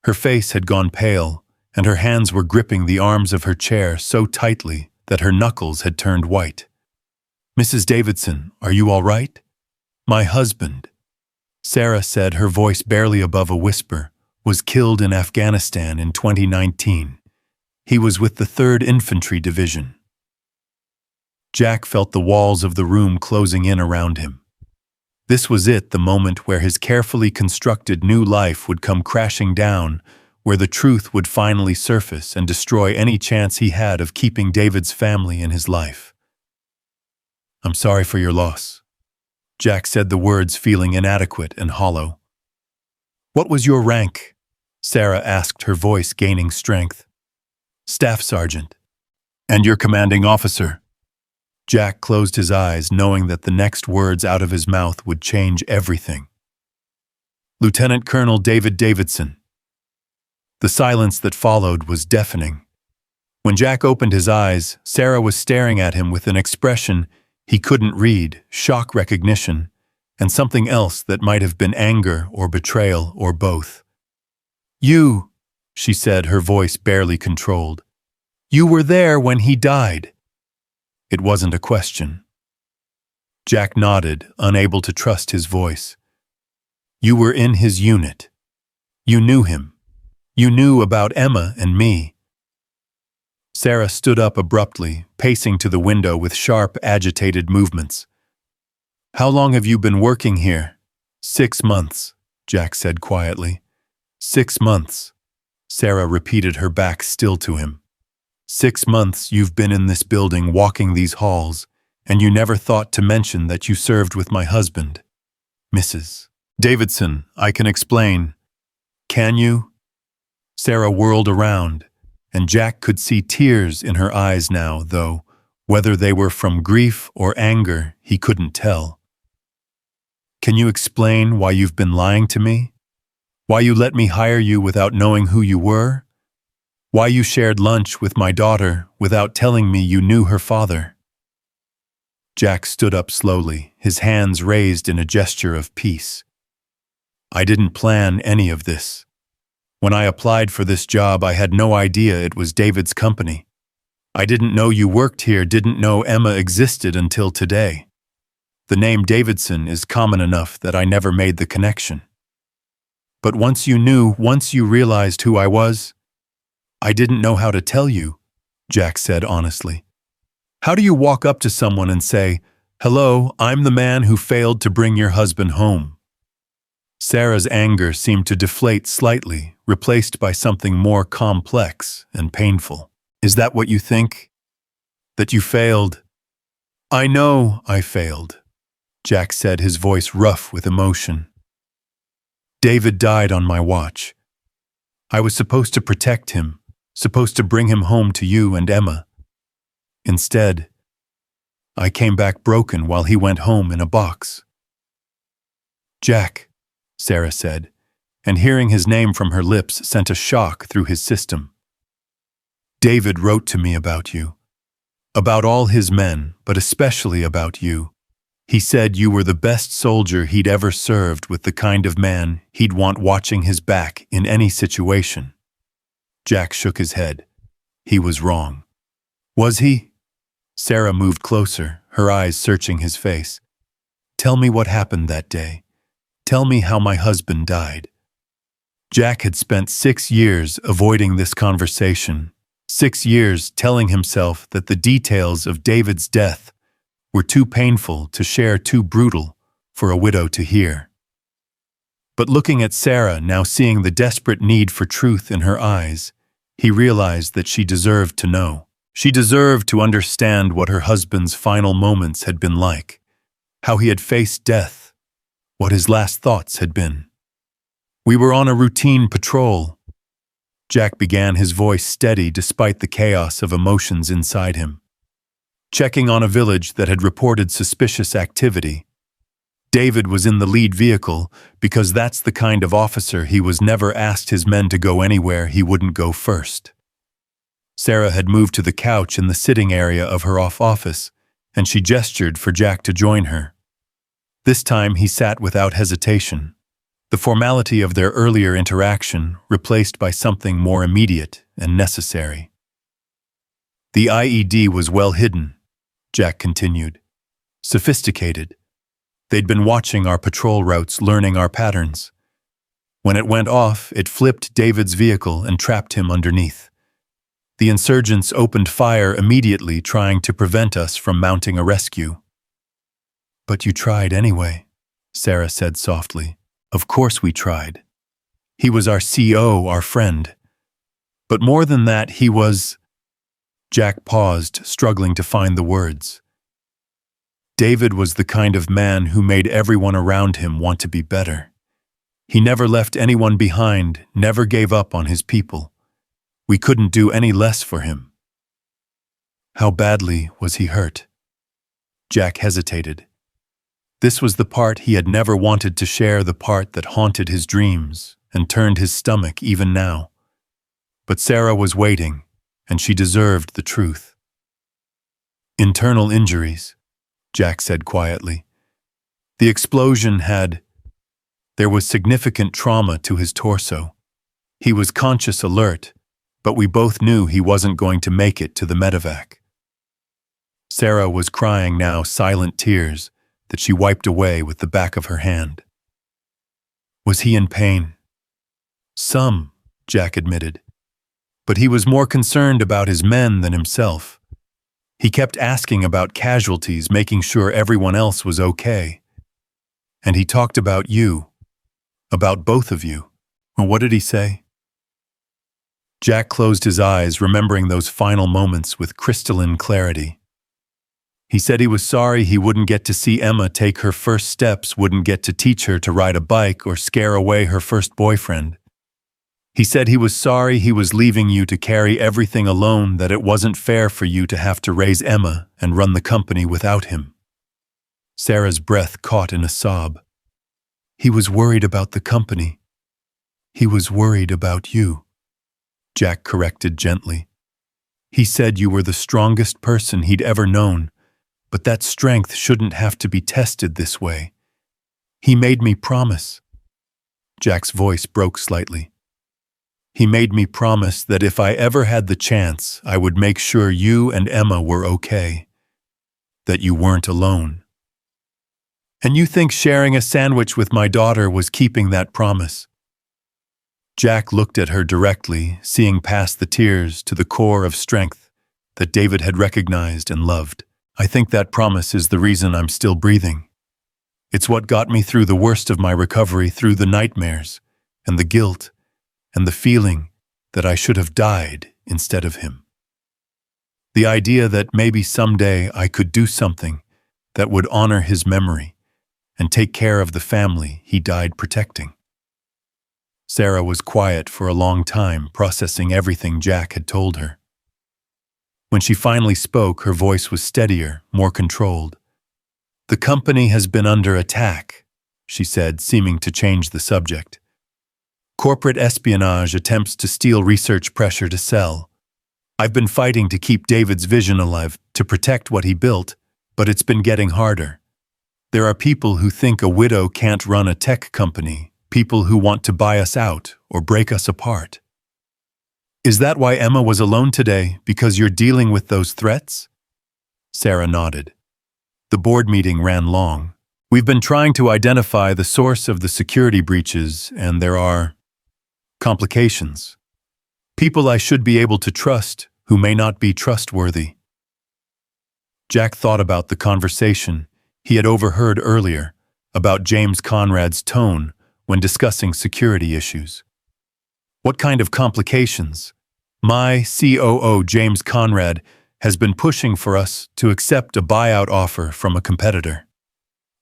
Her face had gone pale, and her hands were gripping the arms of her chair so tightly that her knuckles had turned white. "Mrs. Davidson, are you all right?" "My husband," Sarah said, her voice barely above a whisper, "was killed in Afghanistan in 2019. He was with the 3rd Infantry Division." Jack felt the walls of the room closing in around him. This was it, the moment where his carefully constructed new life would come crashing down, where the truth would finally surface and destroy any chance he had of keeping David's family in his life. "I'm sorry for your loss," Jack said, the words feeling inadequate and hollow. "What was your rank?" Sarah asked, her voice gaining strength. "Staff Sergeant." "And your commanding officer?" Jack closed his eyes, knowing that the next words out of his mouth would change everything. "Lieutenant Colonel David Davidson." The silence that followed was deafening. When Jack opened his eyes, Sarah was staring at him with an expression he couldn't read, shock, recognition, and something else that might have been anger or betrayal or both. "You," she said, her voice barely controlled. "You were there when he died." It wasn't a question. Jack nodded, unable to trust his voice. "You were in his unit. You knew him. You knew about Emma and me." Sarah stood up abruptly, pacing to the window with sharp, agitated movements. "How long have you been working here?" "6 months, Jack said quietly. 6 months. Sarah repeated, her back still to him. 6 months you've been in this building, walking these halls, and you never thought to mention that you served with my husband. Mrs. Davidson, I can explain. Can you? Sarah whirled around, and Jack could see tears in her eyes now, though whether they were from grief or anger, he couldn't tell. Can you explain why you've been lying to me? Why you let me hire you without knowing who you were? Why you shared lunch with my daughter without telling me you knew her father? Jack stood up slowly, his hands raised in a gesture of peace. I didn't plan any of this. When I applied for this job, I had no idea it was David's company. I didn't know you worked here, didn't know Emma existed until today. The name Davidson is common enough that I never made the connection. But once you knew, once you realized who I was, I didn't know how to tell you, Jack said honestly. How do you walk up to someone and say, "Hello, I'm the man who failed to bring your husband home"? Sarah's anger seemed to deflate slightly, replaced by something more complex and painful. Is that what you think? That you failed? I know I failed, Jack said, his voice rough with emotion. David died on my watch. I was supposed to protect him, supposed to bring him home to you and Emma. Instead, I came back broken while he went home in a box. Jack, Sarah said, and hearing his name from her lips sent a shock through his system. David wrote to me about you, about all his men, but especially about you. He said you were the best soldier he'd ever served, with the kind of man he'd want watching his back in any situation. Jack shook his head. He was wrong. Was he? Sarah moved closer, her eyes searching his face. Tell me what happened that day. Tell me how my husband died. Jack had spent 6 years avoiding this conversation, 6 years telling himself that the details of David's death were too painful to share, too brutal for a widow to hear. But looking at Sarah, now seeing the desperate need for truth in her eyes, he realized that she deserved to know. She deserved to understand what her husband's final moments had been like, how he had faced death, what his last thoughts had been. We were on a routine patrol. Jack began, his voice steady despite the chaos of emotions inside him. Checking on a village that had reported suspicious activity. David was in the lead vehicle because that's the kind of officer he was. Never asked his men to go anywhere he wouldn't go first. Sarah had moved to the couch in the sitting area of her office, and she gestured for Jack to join her. This time he sat without hesitation, the formality of their earlier interaction replaced by something more immediate and necessary. The IED was well hidden, Jack continued. Sophisticated. They'd been watching our patrol routes, learning our patterns. When it went off, it flipped David's vehicle and trapped him underneath. The insurgents opened fire immediately, trying to prevent us from mounting a rescue. But you tried anyway, Sarah said softly. Of course we tried. He was our CO, our friend. But more than that, he was... Jack paused, struggling to find the words. David was the kind of man who made everyone around him want to be better. He never left anyone behind, never gave up on his people. We couldn't do any less for him. How badly was he hurt? Jack hesitated. This was the part he had never wanted to share, the part that haunted his dreams and turned his stomach even now. But Sarah was waiting, and she deserved the truth. Internal injuries, Jack said quietly. The explosion had... There was significant trauma to his torso. He was conscious, alert, but we both knew he wasn't going to make it to the medevac. Sarah was crying now, silent tears that she wiped away with the back of her hand. Was he in pain? Some, Jack admitted. But he was more concerned about his men than himself. He kept asking about casualties, making sure everyone else was okay. And he talked about you, about both of you. Well, what did he say? Jack closed his eyes, remembering those final moments with crystalline clarity. He said he was sorry he wouldn't get to see Emma take her first steps, wouldn't get to teach her to ride a bike or scare away her first boyfriend. He said he was sorry he was leaving you to carry everything alone, that it wasn't fair for you to have to raise Emma and run the company without him. Sarah's breath caught in a sob. He was worried about the company. He was worried about you, Jack corrected gently. He said you were the strongest person he'd ever known, but that strength shouldn't have to be tested this way. He made me promise. Jack's voice broke slightly. He made me promise that if I ever had the chance, I would make sure you and Emma were okay, that you weren't alone. And you think sharing a sandwich with my daughter was keeping that promise? Jack looked at her directly, seeing past the tears to the core of strength that David had recognized and loved. I think that promise is the reason I'm still breathing. It's what got me through the worst of my recovery, through the nightmares and the guilt and the feeling that I should have died instead of him. The idea that maybe someday I could do something that would honor his memory and take care of the family he died protecting. Sarah was quiet for a long time, processing everything Jack had told her. When she finally spoke, her voice was steadier, more controlled. The company has been under attack, she said, seeming to change the subject. Corporate espionage attempts to steal research, pressure to sell. I've been fighting to keep David's vision alive, to protect what he built, but it's been getting harder. There are people who think a widow can't run a tech company, people who want to buy us out or break us apart. Is that why Emma was alone today, because you're dealing with those threats? Sarah nodded. The board meeting ran long. We've been trying to identify the source of the security breaches, and there are complications. People I should be able to trust who may not be trustworthy. Jack thought about the conversation he had overheard earlier about James Conrad's tone when discussing security issues. What kind of complications? My COO, James Conrad, has been pushing for us to accept a buyout offer from a competitor.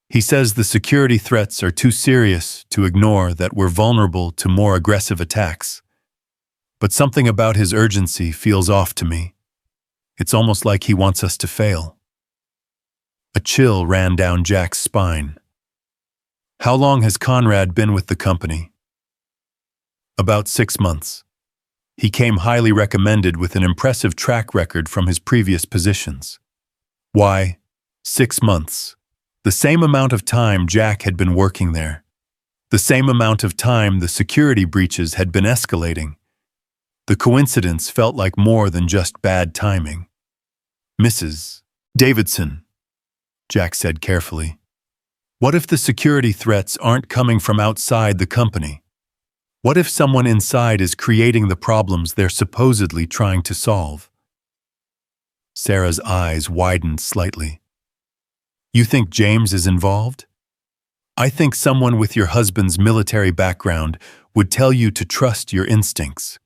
He says the security threats are too serious to ignore, that we're vulnerable to more aggressive attacks. But something about his urgency feels off to me. It's almost like he wants us to fail. A chill ran down Jack's spine. How long has Conrad been with the company? About 6 months. He came highly recommended with an impressive track record from his previous positions. Why, 6 months? The same amount of time Jack had been working there. The same amount of time the security breaches had been escalating. The coincidence felt like more than just bad timing. Mrs. Davidson, Jack said carefully. What if the security threats aren't coming from outside the company? What if someone inside is creating the problems they're supposedly trying to solve? Sarah's eyes widened slightly. You think James is involved? I think someone with your husband's military background would tell you to trust your instincts.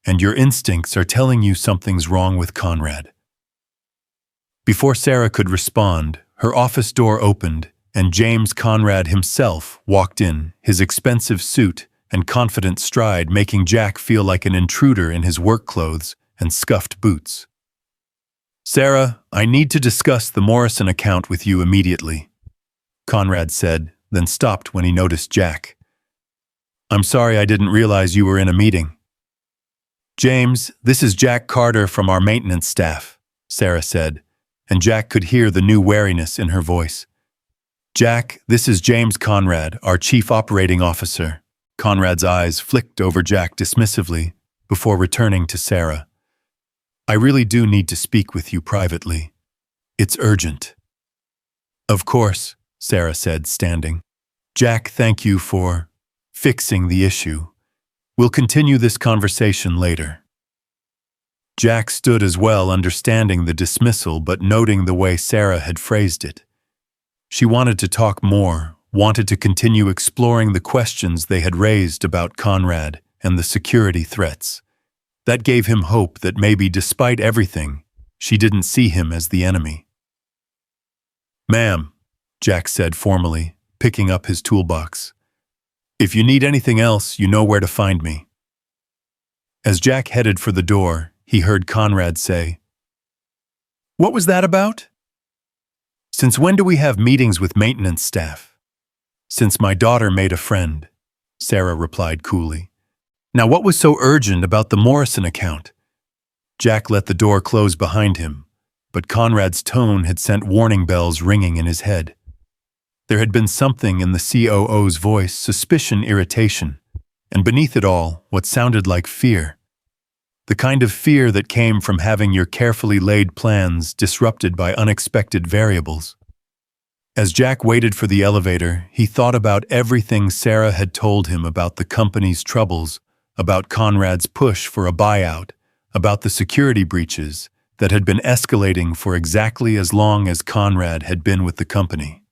And your instincts are telling you something's wrong with Conrad. Before Sarah could respond, her office door opened and James Conrad himself walked in, his expensive suit and confident stride making Jack feel like an intruder in his work clothes and scuffed boots. Sarah, I need to discuss the Morrison account with you immediately, Conrad said, then stopped when he noticed Jack. I'm sorry, I didn't realize you were in a meeting. James, this is Jack Carter from our maintenance staff, Sarah said, and Jack could hear the new wariness in her voice. Jack, this is James Conrad, our chief operating officer. Conrad's eyes flicked over Jack dismissively before returning to Sarah. I really do need to speak with you privately. It's urgent. Of course, Sarah said, standing. Jack, thank you for fixing the issue. We'll continue this conversation later. Jack stood as well, understanding the dismissal but noting the way Sarah had phrased it. She wanted to talk more, wanted to continue exploring the questions they had raised about Conrad and the security threats. That gave him hope that maybe despite everything, she didn't see him as the enemy. Ma'am, Jack said formally, picking up his toolbox. If you need anything else, you know where to find me. As Jack headed for the door, he heard Conrad say, "What was that about?" "Since when do we have meetings with maintenance staff?" "Since my daughter made a friend," Sarah replied coolly. "Now what was so urgent about the Morrison account?" Jack let the door close behind him, but Conrad's tone had sent warning bells ringing in his head. There had been something in the COO's voice, suspicion, irritation, and beneath it all, what sounded like fear. The kind of fear that came from having your carefully laid plans disrupted by unexpected variables. As Jack waited for the elevator, he thought about everything Sarah had told him about the company's troubles, about Conrad's push for a buyout, about the security breaches that had been escalating for exactly as long as Conrad had been with the company.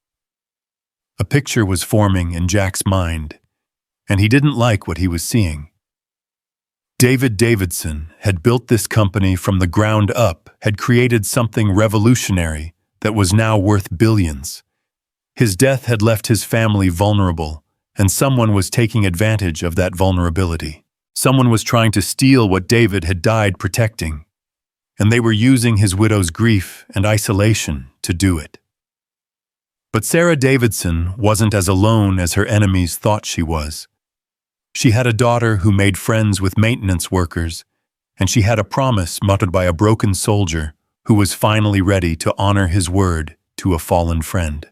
A picture was forming in Jack's mind, and he didn't like what he was seeing. David Davidson had built this company from the ground up, had created something revolutionary that was now worth billions. His death had left his family vulnerable, and someone was taking advantage of that vulnerability. Someone was trying to steal what David had died protecting, and they were using his widow's grief and isolation to do it. But Sarah Davidson wasn't as alone as her enemies thought she was. She had a daughter who made friends with maintenance workers, and she had a promise muttered by a broken soldier who was finally ready to honor his word to a fallen friend.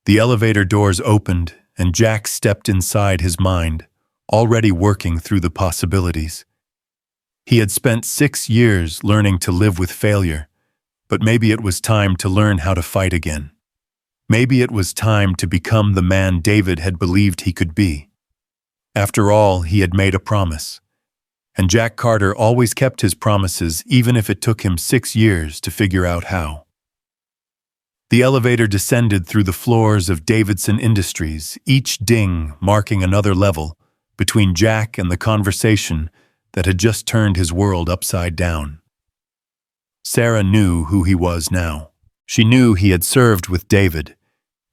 The elevator doors opened, and Jack stepped inside his mind, already working through the possibilities. He had spent 6 years learning to live with failure, but maybe it was time to learn how to fight again. Maybe it was time to become the man David had believed he could be. After all, he had made a promise, and Jack Carter always kept his promises even if it took him 6 years to figure out how. The elevator descended through the floors of Davidson Industries, each ding marking another level between Jack and the conversation that had just turned his world upside down. Sarah knew who he was now. She knew he had served with David,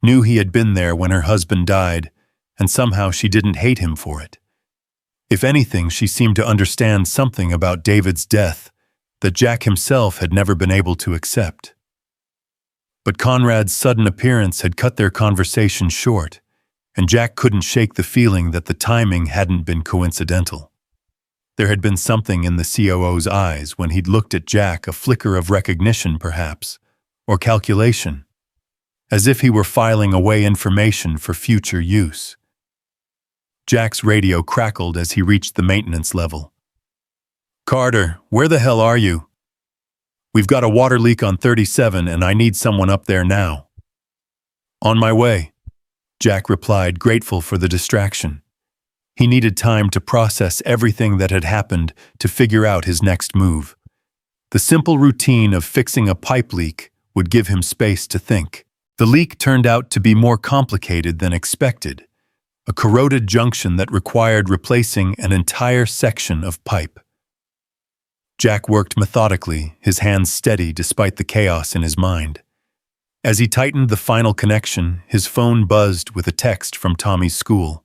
knew he had been there when her husband died, and somehow she didn't hate him for it. If anything, she seemed to understand something about David's death that Jack himself had never been able to accept. But Conrad's sudden appearance had cut their conversation short, and Jack couldn't shake the feeling that the timing hadn't been coincidental. There had been something in the COO's eyes when he'd looked at Jack, a flicker of recognition perhaps, or calculation, as if he were filing away information for future use. Jack's radio crackled as he reached the maintenance level. "Carter, where the hell are you? We've got a water leak on 37 and I need someone up there now." "On my way," Jack replied, grateful for the distraction. He needed time to process everything that had happened to figure out his next move. The simple routine of fixing a pipe leak would give him space to think. The leak turned out to be more complicated than expected, a corroded junction that required replacing an entire section of pipe. Jack worked methodically, his hands steady despite the chaos in his mind. As he tightened the final connection, his phone buzzed with a text from Tommy's school.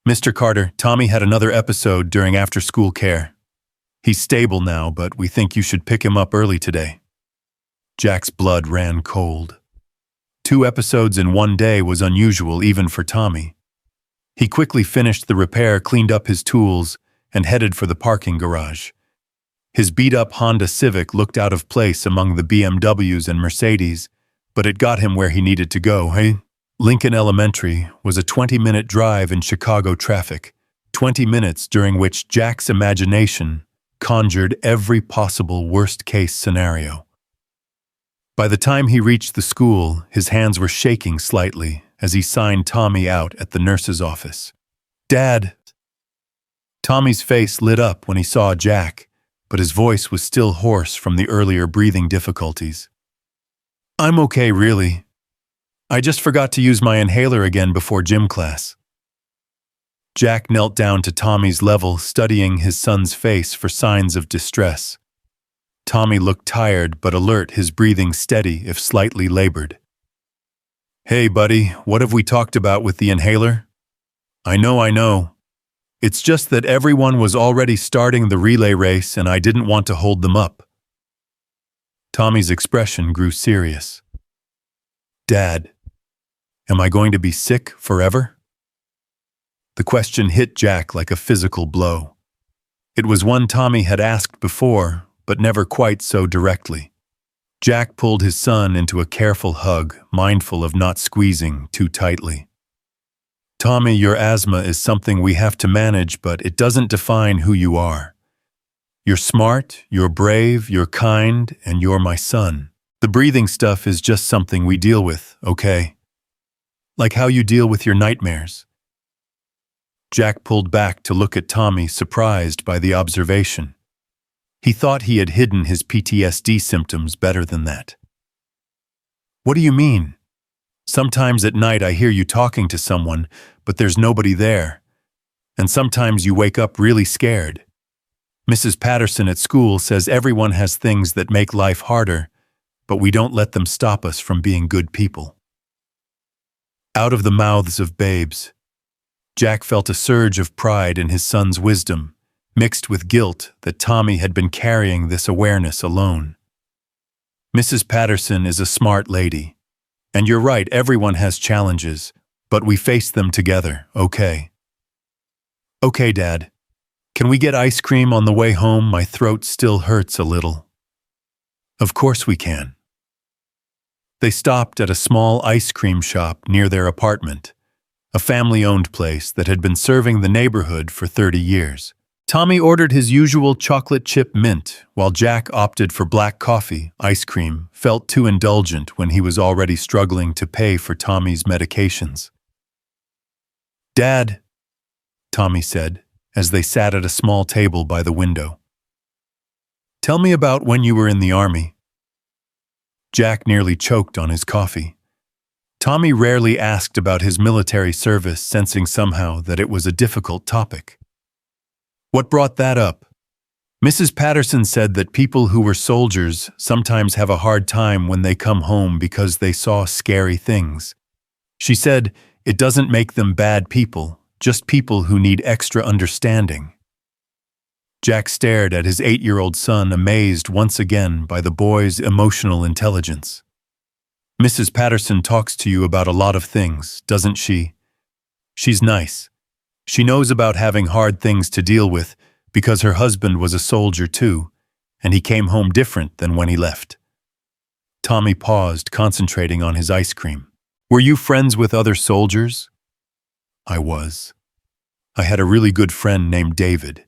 "Mr. Carter, Tommy had another episode during after-school care. He's stable now, but we think you should pick him up early today." Jack's blood ran cold. 2 episodes in one day was unusual even for Tommy. He quickly finished the repair, cleaned up his tools, and headed for the parking garage. His beat-up Honda Civic looked out of place among the BMWs and Mercedes, but it got him where he needed to go. Lincoln Elementary was a 20-minute drive in Chicago traffic, 20 minutes during which Jack's imagination conjured every possible worst-case scenario. By the time he reached the school, his hands were shaking slightly as he signed Tommy out at the nurse's office. "Dad!" Tommy's face lit up when he saw Jack, but his voice was still hoarse from the earlier breathing difficulties. "I'm okay, really. I just forgot to use my inhaler again before gym class." Jack knelt down to Tommy's level, studying his son's face for signs of distress. Tommy looked tired but alert, his breathing steady if slightly labored. "Hey, buddy, what have we talked about with the inhaler?" I know. It's just that everyone was already starting the relay race and I didn't want to hold them up." Tommy's expression grew serious. "Dad, am I going to be sick forever?" The question hit Jack like a physical blow. It was one Tommy had asked before, but never quite so directly. Jack pulled his son into a careful hug, mindful of not squeezing too tightly. "Tommy, your asthma is something we have to manage, but it doesn't define who you are. You're smart, you're brave, you're kind, and you're my son. The breathing stuff is just something we deal with, okay? Like how you deal with your nightmares." Jack pulled back to look at Tommy, surprised by the observation. He thought he had hidden his PTSD symptoms better than that. "What do you mean? Sometimes at night I hear you talking to someone, but there's nobody there. And sometimes you wake up really scared. Mrs. Patterson at school says everyone has things that make life harder, but we don't let them stop us from being good people." Out of the mouths of babes, Jack felt a surge of pride in his son's wisdom, mixed with guilt that Tommy had been carrying this awareness alone. "Mrs. Patterson is a smart lady. And you're right, everyone has challenges, but we face them together, okay?" "Okay, Dad. Can we get ice cream on the way home? My throat still hurts a little." "Of course we can." They stopped at a small ice cream shop near their apartment, a family-owned place that had been serving the neighborhood for 30 years. Tommy ordered his usual chocolate chip mint, while Jack opted for black coffee. Ice cream felt too indulgent when he was already struggling to pay for Tommy's medications. "Dad," Tommy said, as they sat at a small table by the window. "Tell me about when you were in the army." Jack nearly choked on his coffee. Tommy rarely asked about his military service, sensing somehow that it was a difficult topic. "What brought that up?" "Mrs. Patterson said that people who were soldiers sometimes have a hard time when they come home because they saw scary things. She said it doesn't make them bad people, just people who need extra understanding." Jack stared at his 8-year-old son, amazed once again by the boy's emotional intelligence. "Mrs. Patterson talks to you about a lot of things, doesn't she? She's nice. She knows about having hard things to deal with because her husband was a soldier too, and he came home different than when he left." Tommy paused, concentrating on his ice cream. "Were you friends with other soldiers?" "I was. I had a really good friend named David.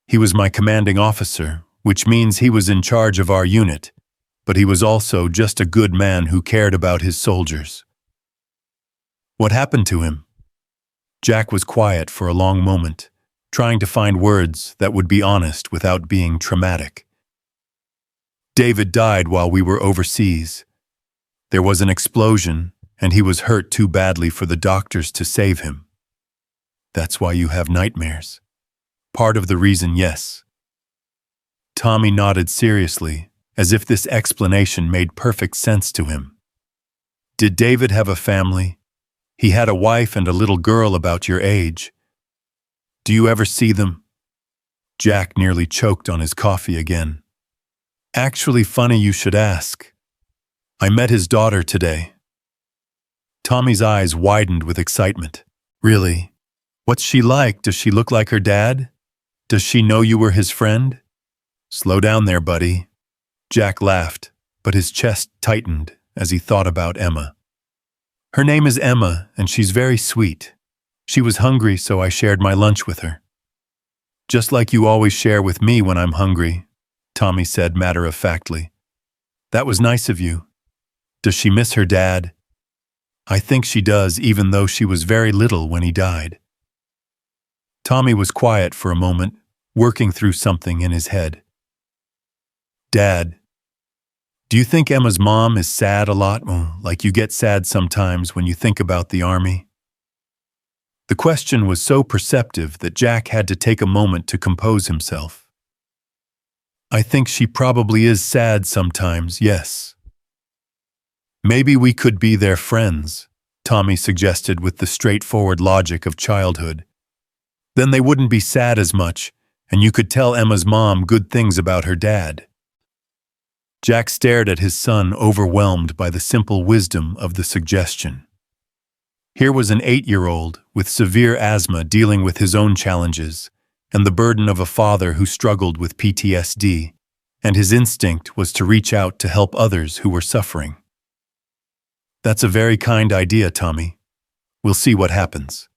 He was my commanding officer, which means he was in charge of our unit, but he was also just a good man who cared about his soldiers." "What happened to him?" Jack was quiet for a long moment, trying to find words that would be honest without being traumatic. "David died while we were overseas. There was an explosion, and he was hurt too badly for the doctors to save him." "That's why you have nightmares." "Part of the reason, yes." Tommy nodded seriously, as if this explanation made perfect sense to him. "Did David have a family? He had a wife and a little girl about your age. Do you ever see them?" Jack nearly choked on his coffee again. "Actually, funny you should ask. I met his daughter today." Tommy's eyes widened with excitement. "Really? What's she like? Does she look like her dad? Does she know you were his friend?" "Slow down there, buddy." Jack laughed, but his chest tightened as he thought about Emma. "Her name is Emma, and she's very sweet. She was hungry, so I shared my lunch with her." "Just like you always share with me when I'm hungry," Tommy said matter-of-factly. "That was nice of you. Does she miss her dad?" "I think she does, even though she was very little when he died." Tommy was quiet for a moment, working through something in his head. "Dad, do you think Emma's mom is sad a lot, like you get sad sometimes when you think about the army?" The question was so perceptive that Jack had to take a moment to compose himself. I think she probably is sad sometimes, yes. Maybe we could be their friends, Tommy suggested with the straightforward logic of childhood. Then they wouldn't be sad as much, and you could tell Emma's mom good things about her dad. Jack stared at his son, overwhelmed by the simple wisdom of the suggestion. Here was an 8-year-old with severe asthma dealing with his own challenges, and the burden of a father who struggled with PTSD, and his instinct was to reach out to help others who were suffering. That's a very kind idea, Tommy. We'll see what happens.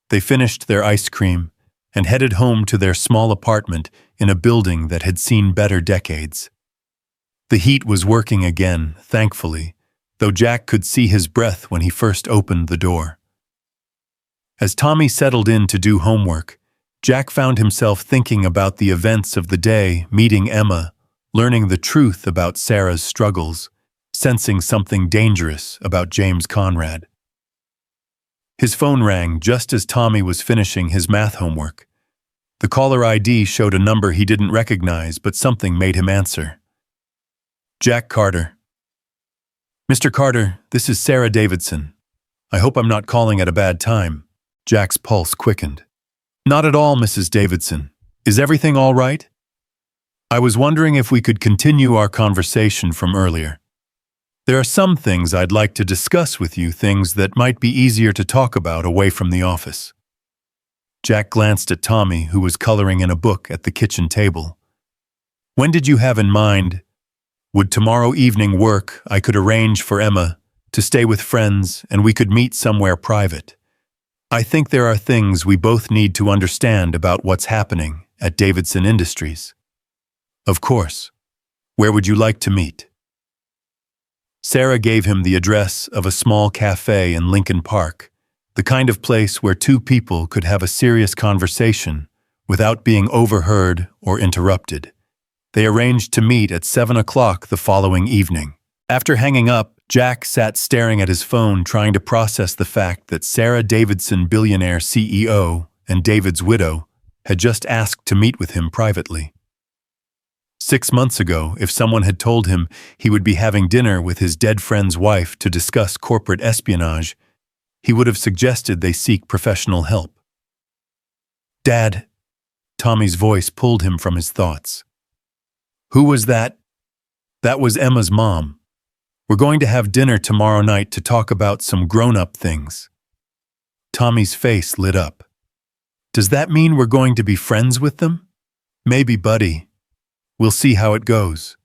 They finished their ice cream and headed home to their small apartment in a building that had seen better decades. The heat was working again, thankfully, though Jack could see his breath when he first opened the door. As Tommy settled in to do homework, Jack found himself thinking about the events of the day, meeting Emma, learning the truth about Sarah's struggles, sensing something dangerous about James Conrad. His phone rang just as Tommy was finishing his math homework. The caller ID showed a number he didn't recognize, but something made him answer. Jack Carter. Mr. Carter, this is Sarah Davidson. I hope I'm not calling at a bad time. Jack's pulse quickened. Not at all, Mrs. Davidson. Is everything all right? I was wondering if we could continue our conversation from earlier. There are some things I'd like to discuss with you, things that might be easier to talk about away from the office. Jack glanced at Tommy, who was coloring in a book at the kitchen table. When did you have in mind? Would tomorrow evening work? I could arrange for Emma to stay with friends and we could meet somewhere private. I think there are things we both need to understand about what's happening at Davidson Industries. Of course. Where would you like to meet? Sarah gave him the address of a small cafe in Lincoln Park, the kind of place where two people could have a serious conversation without being overheard or interrupted. They arranged to meet at 7 o'clock the following evening. After hanging up, Jack sat staring at his phone, trying to process the fact that Sarah Davidson, Billionaire CEO, and David's widow, had just asked to meet with him privately. 6 months ago, if someone had told him he would be having dinner with his dead friend's wife to discuss corporate espionage, he would have suggested they seek professional help. Dad, Tommy's voice pulled him from his thoughts. Who was that? That was Emma's mom. We're going to have dinner tomorrow night to talk about some grown-up things. Tommy's face lit up. Does that mean we're going to be friends with them? Maybe, buddy. We'll see how it goes.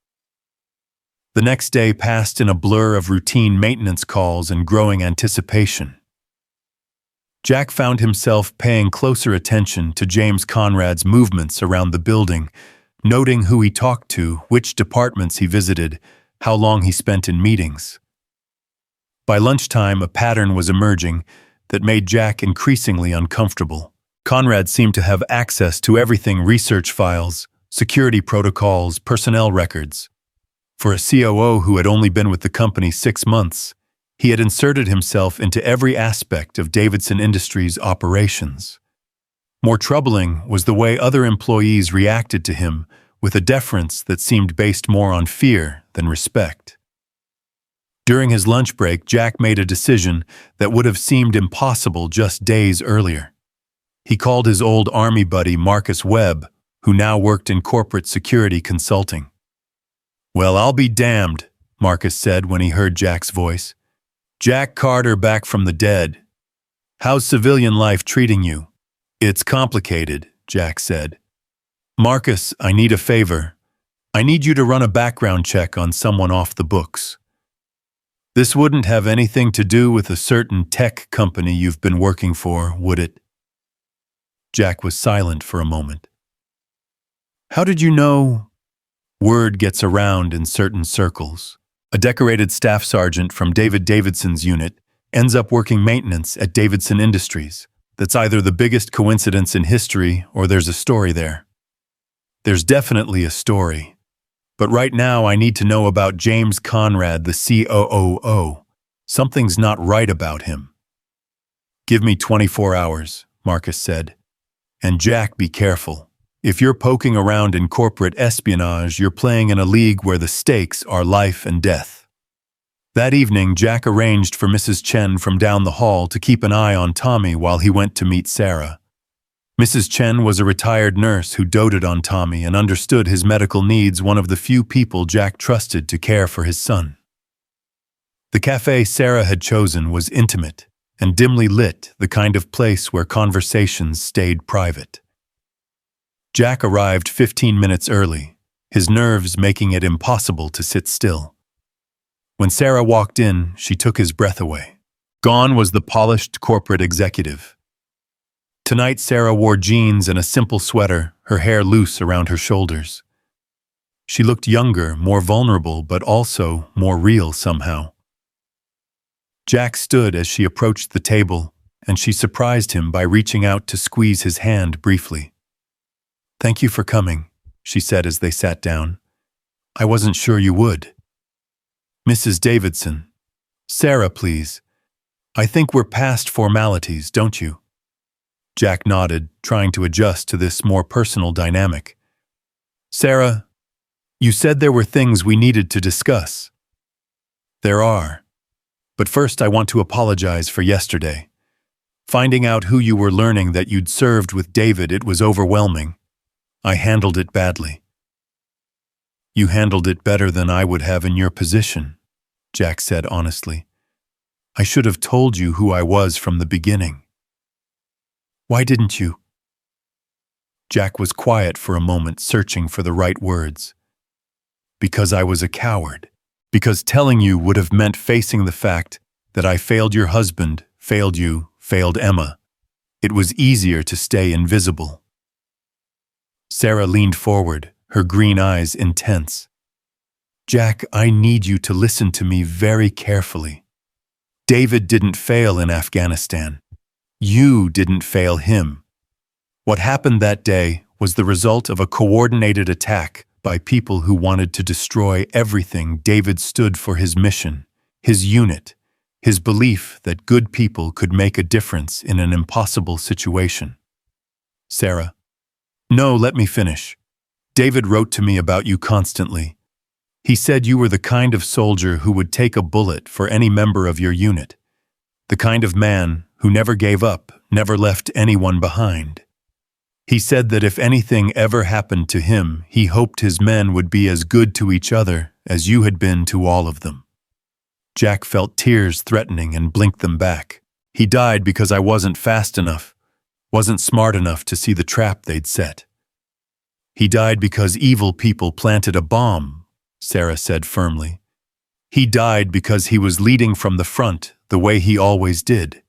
The next day passed in a blur of routine maintenance calls and growing anticipation. Jack found himself paying closer attention to James Conrad's movements around the building, noting who he talked to, which departments he visited, how long he spent in meetings. By lunchtime, a pattern was emerging that made Jack increasingly uncomfortable. Conrad seemed to have access to everything: research files, security protocols, personnel records. For a COO who had only been with the company 6 months, he had inserted himself into every aspect of Davidson Industries' operations. More troubling was the way other employees reacted to him, with a deference that seemed based more on fear than respect. During his lunch break, Jack made a decision that would have seemed impossible just days earlier. He called his old Army buddy Marcus Webb, who now worked in corporate security consulting. Well, I'll be damned, Marcus said when he heard Jack's voice. Jack Carter back from the dead. How's civilian life treating you? It's complicated, Jack said. Marcus, I need a favor. I need you to run a background check on someone off the books. This wouldn't have anything to do with a certain tech company you've been working for, would it? Jack was silent for a moment. How did you know? Word gets around in certain circles. A decorated staff sergeant from David Davidson's unit ends up working maintenance at Davidson Industries. That's either the biggest coincidence in history or there's a story there. There's definitely a story. But right now I need to know about James Conrad, the COO. Something's not right about him. Give me 24 hours, Marcus said. And Jack, be careful. If you're poking around in corporate espionage, you're playing in a league where the stakes are life and death. That evening, Jack arranged for Mrs. Chen from down the hall to keep an eye on Tommy while he went to meet Sarah. Mrs. Chen was a retired nurse who doted on Tommy and understood his medical needs, one of the few people Jack trusted to care for his son. The cafe Sarah had chosen was intimate and dimly lit, the kind of place where conversations stayed private. Jack arrived 15 minutes early, his nerves making it impossible to sit still. When Sarah walked in, she took his breath away. Gone was the polished corporate executive. Tonight, Sarah wore jeans and a simple sweater, her hair loose around her shoulders. She looked younger, more vulnerable, but also more real somehow. Jack stood as she approached the table, and she surprised him by reaching out to squeeze his hand briefly. "Thank you for coming," she said as they sat down. "I wasn't sure you would." "Mrs. Davidson." "Sarah, please. I think we're past formalities, don't you?" Jack nodded, trying to adjust to this more personal dynamic. "Sarah, you said there were things we needed to discuss." "There are. But first I want to apologize for yesterday. Finding out who you were, learning that you'd served with David, it was overwhelming. I handled it badly." "You handled it better than I would have in your position," Jack said honestly. "I should have told you who I was from the beginning." "Why didn't you?" Jack was quiet for a moment, searching for the right words. "Because I was a coward. Because telling you would have meant facing the fact that I failed your husband, failed you, failed Emma. It was easier to stay invisible." Sarah leaned forward, her green eyes intense. "Jack, I need you to listen to me very carefully. David didn't fail in Afghanistan. You didn't fail him. What happened that day was the result of a coordinated attack by people who wanted to destroy everything David stood for: his mission, his unit, his belief that good people could make a difference in an impossible situation." "Sarah." "No, let me finish. David wrote to me about you constantly. He said you were the kind of soldier who would take a bullet for any member of your unit. The kind of man who never gave up, never left anyone behind. He said that if anything ever happened to him, he hoped his men would be as good to each other as you had been to all of them." Jack felt tears threatening and blinked them back. "He died because I wasn't fast enough, wasn't smart enough to see the trap they'd set." "He died because evil people planted a bomb," Sarah said firmly. "He died because he was leading from the front the way he always did.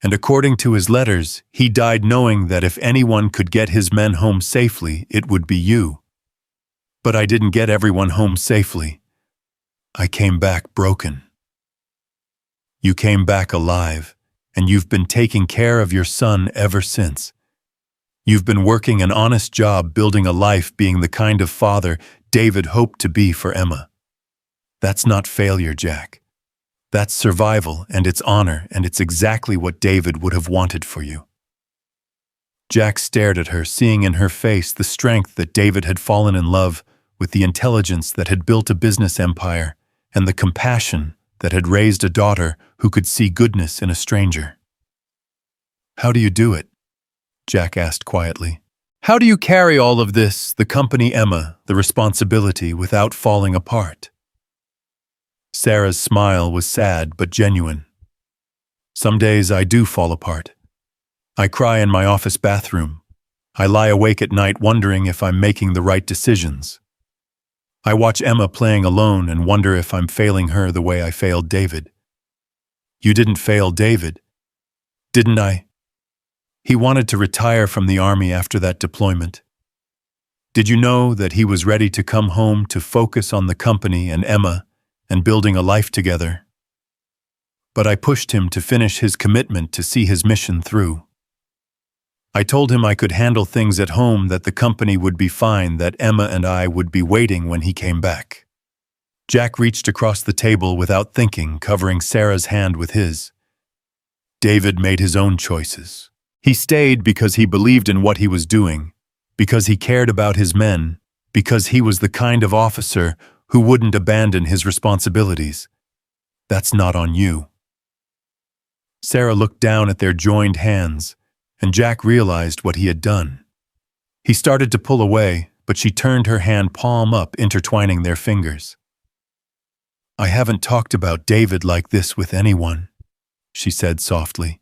And according to his letters, he died knowing that if anyone could get his men home safely, it would be you. But I didn't get everyone home safely. I came back broken. You came back alive, and you've been taking care of your son ever since. You've been working an honest job, building a life, being the kind of father David hoped to be for Emma. That's not failure, Jack. That's survival, and it's honor, and it's exactly what David would have wanted for you." Jack stared at her, seeing in her face the strength that David had fallen in love with, the intelligence that had built a business empire, and the compassion that had raised a daughter who could see goodness in a stranger. "How do you do it?" Jack asked quietly. "How do you carry all of this, the company, Emma, the responsibility, without falling apart?" Sarah's smile was sad but genuine. "Some days I do fall apart. I cry in my office bathroom. I lie awake at night wondering if I'm making the right decisions. I watch Emma playing alone and wonder if I'm failing her the way I failed David." "You didn't fail David." "Didn't I? He wanted to retire from the army after that deployment. Did you know that he was ready to come home to focus on the company and Emma and building a life together? But I pushed him to finish his commitment to see his mission through. I told him I could handle things at home, that the company would be fine, that Emma and I would be waiting when he came back." Jack reached across the table without thinking, covering Sarah's hand with his. "David made his own choices. He stayed because he believed in what he was doing, because he cared about his men, because he was the kind of officer who wouldn't abandon his responsibilities. That's not on you. Sarah looked down at their joined hands, and Jack realized what he had done. He started to pull away, but she turned her hand palm up, intertwining their fingers. "I haven't talked about David like this with anyone," she said softly.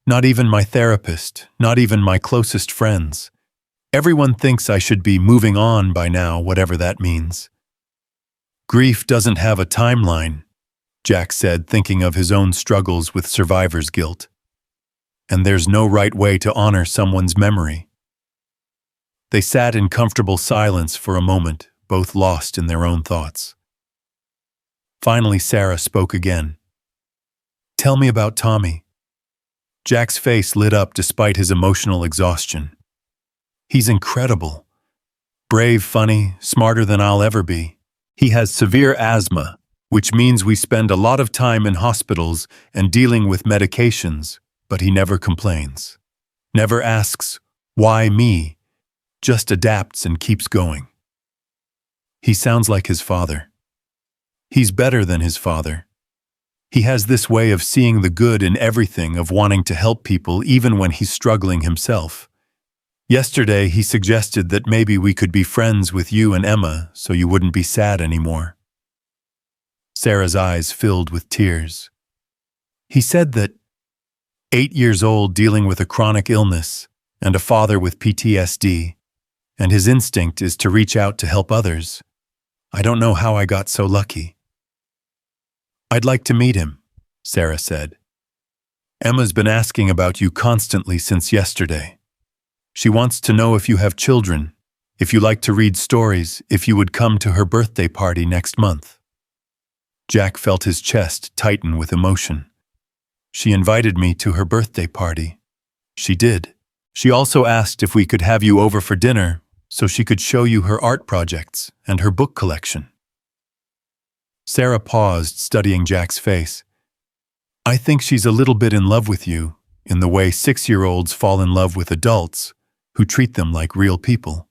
"Not even my therapist, not even my closest friends. Everyone thinks I should be moving on by now, whatever that means." "Grief doesn't have a timeline," Jack said, thinking of his own struggles with survivor's guilt. "And there's no right way to honor someone's memory." They sat in comfortable silence for a moment, both lost in their own thoughts. Finally, Sarah spoke again. "Tell me about Tommy." Jack's face lit up despite his emotional exhaustion. "He's incredible. Brave, funny, smarter than I'll ever be. He has severe asthma, which means we spend a lot of time in hospitals and dealing with medications, but he never complains. Never asks, 'Why me?' Just adapts and keeps going. He sounds like his father. He's better than his father. He has this way of seeing the good in everything, of wanting to help people even when he's struggling himself. Yesterday, he suggested that maybe we could be friends with you and Emma so you wouldn't be sad anymore." Sarah's eyes filled with tears. "He said that 8 years old, dealing with a chronic illness, and a father with PTSD, and his instinct is to reach out to help others. I don't know how I got so lucky." "I'd like to meet him," Sarah said. "Emma's been asking about you constantly since yesterday. She wants to know if you have children, if you like to read stories, if you would come to her birthday party next month." Jack felt his chest tighten with emotion. "She invited me to her birthday party." "She did. She also asked if we could have you over for dinner so she could show you her art projects and her book collection." Sarah paused, studying Jack's face. "I think she's a little bit in love with you, in the way 6-year-olds fall in love with adults who treat them like real people."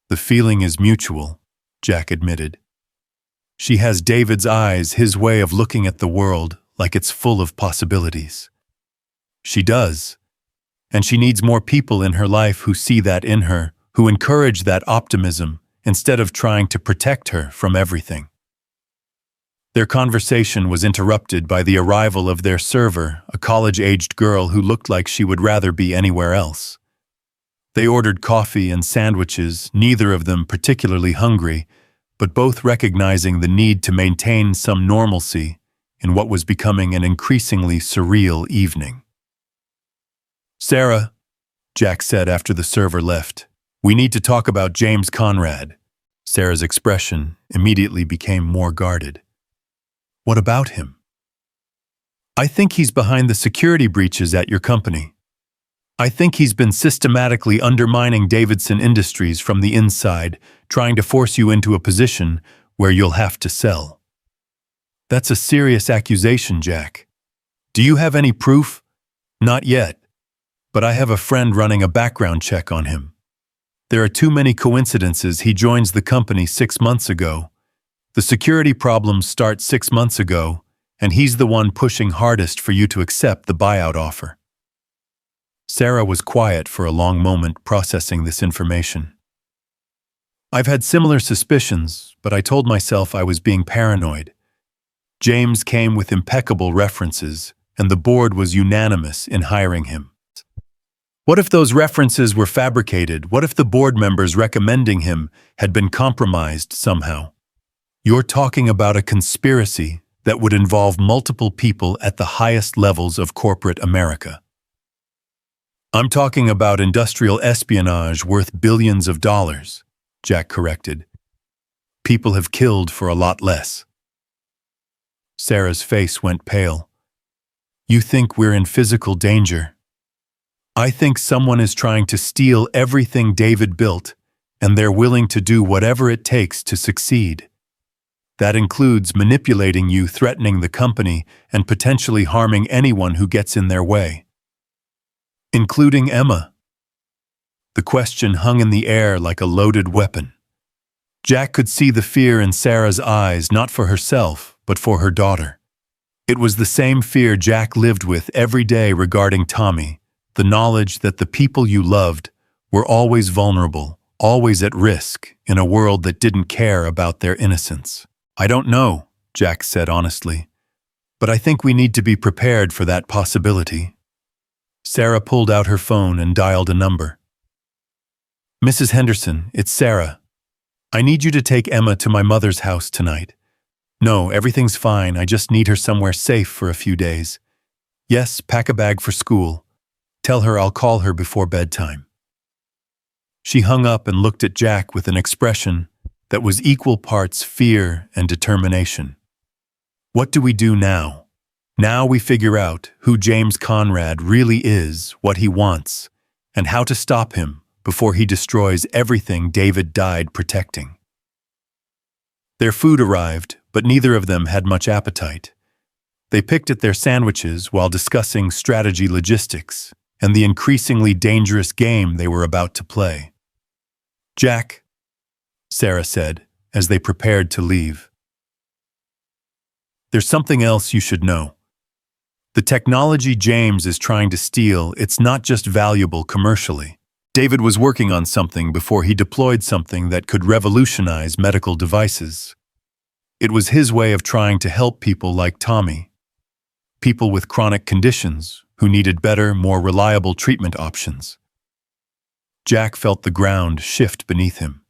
"The feeling is mutual," Jack admitted. "She has David's eyes, his way of looking at the world, like it's full of possibilities." "She does. And she needs more people in her life who see that in her, who encourage that optimism, instead of trying to protect her from everything." Their conversation was interrupted by the arrival of their server, a college-aged girl who looked like she would rather be anywhere else. They ordered coffee and sandwiches, neither of them particularly hungry, but both recognizing the need to maintain some normalcy in what was becoming an increasingly surreal evening. "Sarah," Jack said after the server left, "we need to talk about James Conrad." Sarah's expression immediately became more guarded. "What about him?" "I think he's behind the security breaches at your company. I think he's been systematically undermining Davidson Industries from the inside, trying to force you into a position where you'll have to sell." "That's a serious accusation, Jack. Do you have any proof?" "Not yet, but I have a friend running a background check on him. There are too many coincidences. He joins the company 6 months ago. The security problems start 6 months ago, and he's the one pushing hardest for you to accept the buyout offer." Sarah was quiet for a long moment, processing this information. "I've had similar suspicions, but I told myself I was being paranoid. James came with impeccable references, and the board was unanimous in hiring him. What if those references were fabricated? What if the board members recommending him had been compromised somehow? You're talking about a conspiracy that would involve multiple people at the highest levels of corporate America." "I'm talking about industrial espionage worth billions of dollars," Jack corrected. "People have killed for a lot less." Sarah's face went pale. "You think we're in physical danger? I think someone is trying to steal everything David built, and they're willing to do whatever it takes to succeed. That includes manipulating you, threatening the company, and potentially harming anyone who gets in their way. Including Emma." The question hung in the air like a loaded weapon. Jack could see the fear in Sarah's eyes, not for herself, but for her daughter. It was the same fear Jack lived with every day regarding Tommy, the knowledge that the people you loved were always vulnerable, always at risk, in a world that didn't care about their innocence. "I don't know," Jack said honestly, "but I think we need to be prepared for that possibility." Sarah pulled out her phone and dialed a number. "Mrs. Henderson, it's Sarah. I need you to take Emma to my mother's house tonight. No, everything's fine. I just need her somewhere safe for a few days. Yes, pack a bag for school. Tell her I'll call her before bedtime." She hung up and looked at Jack with an expression that was equal parts fear and determination. What do we do now? Now we figure out who James Conrad really is, what he wants, and how to stop him before he destroys everything David died protecting. Their food arrived, but neither of them had much appetite. They picked at their sandwiches while discussing strategy logistics and the increasingly dangerous game they were about to play. "Jack," Sarah said as they prepared to leave, "there's something else you should know. The technology James is trying to steal, it's not just valuable commercially. David was working on something before he deployed something that could revolutionize medical devices. It was his way of trying to help people like Tommy, people with chronic conditions who needed better, more reliable treatment options." Jack felt the ground shift beneath him.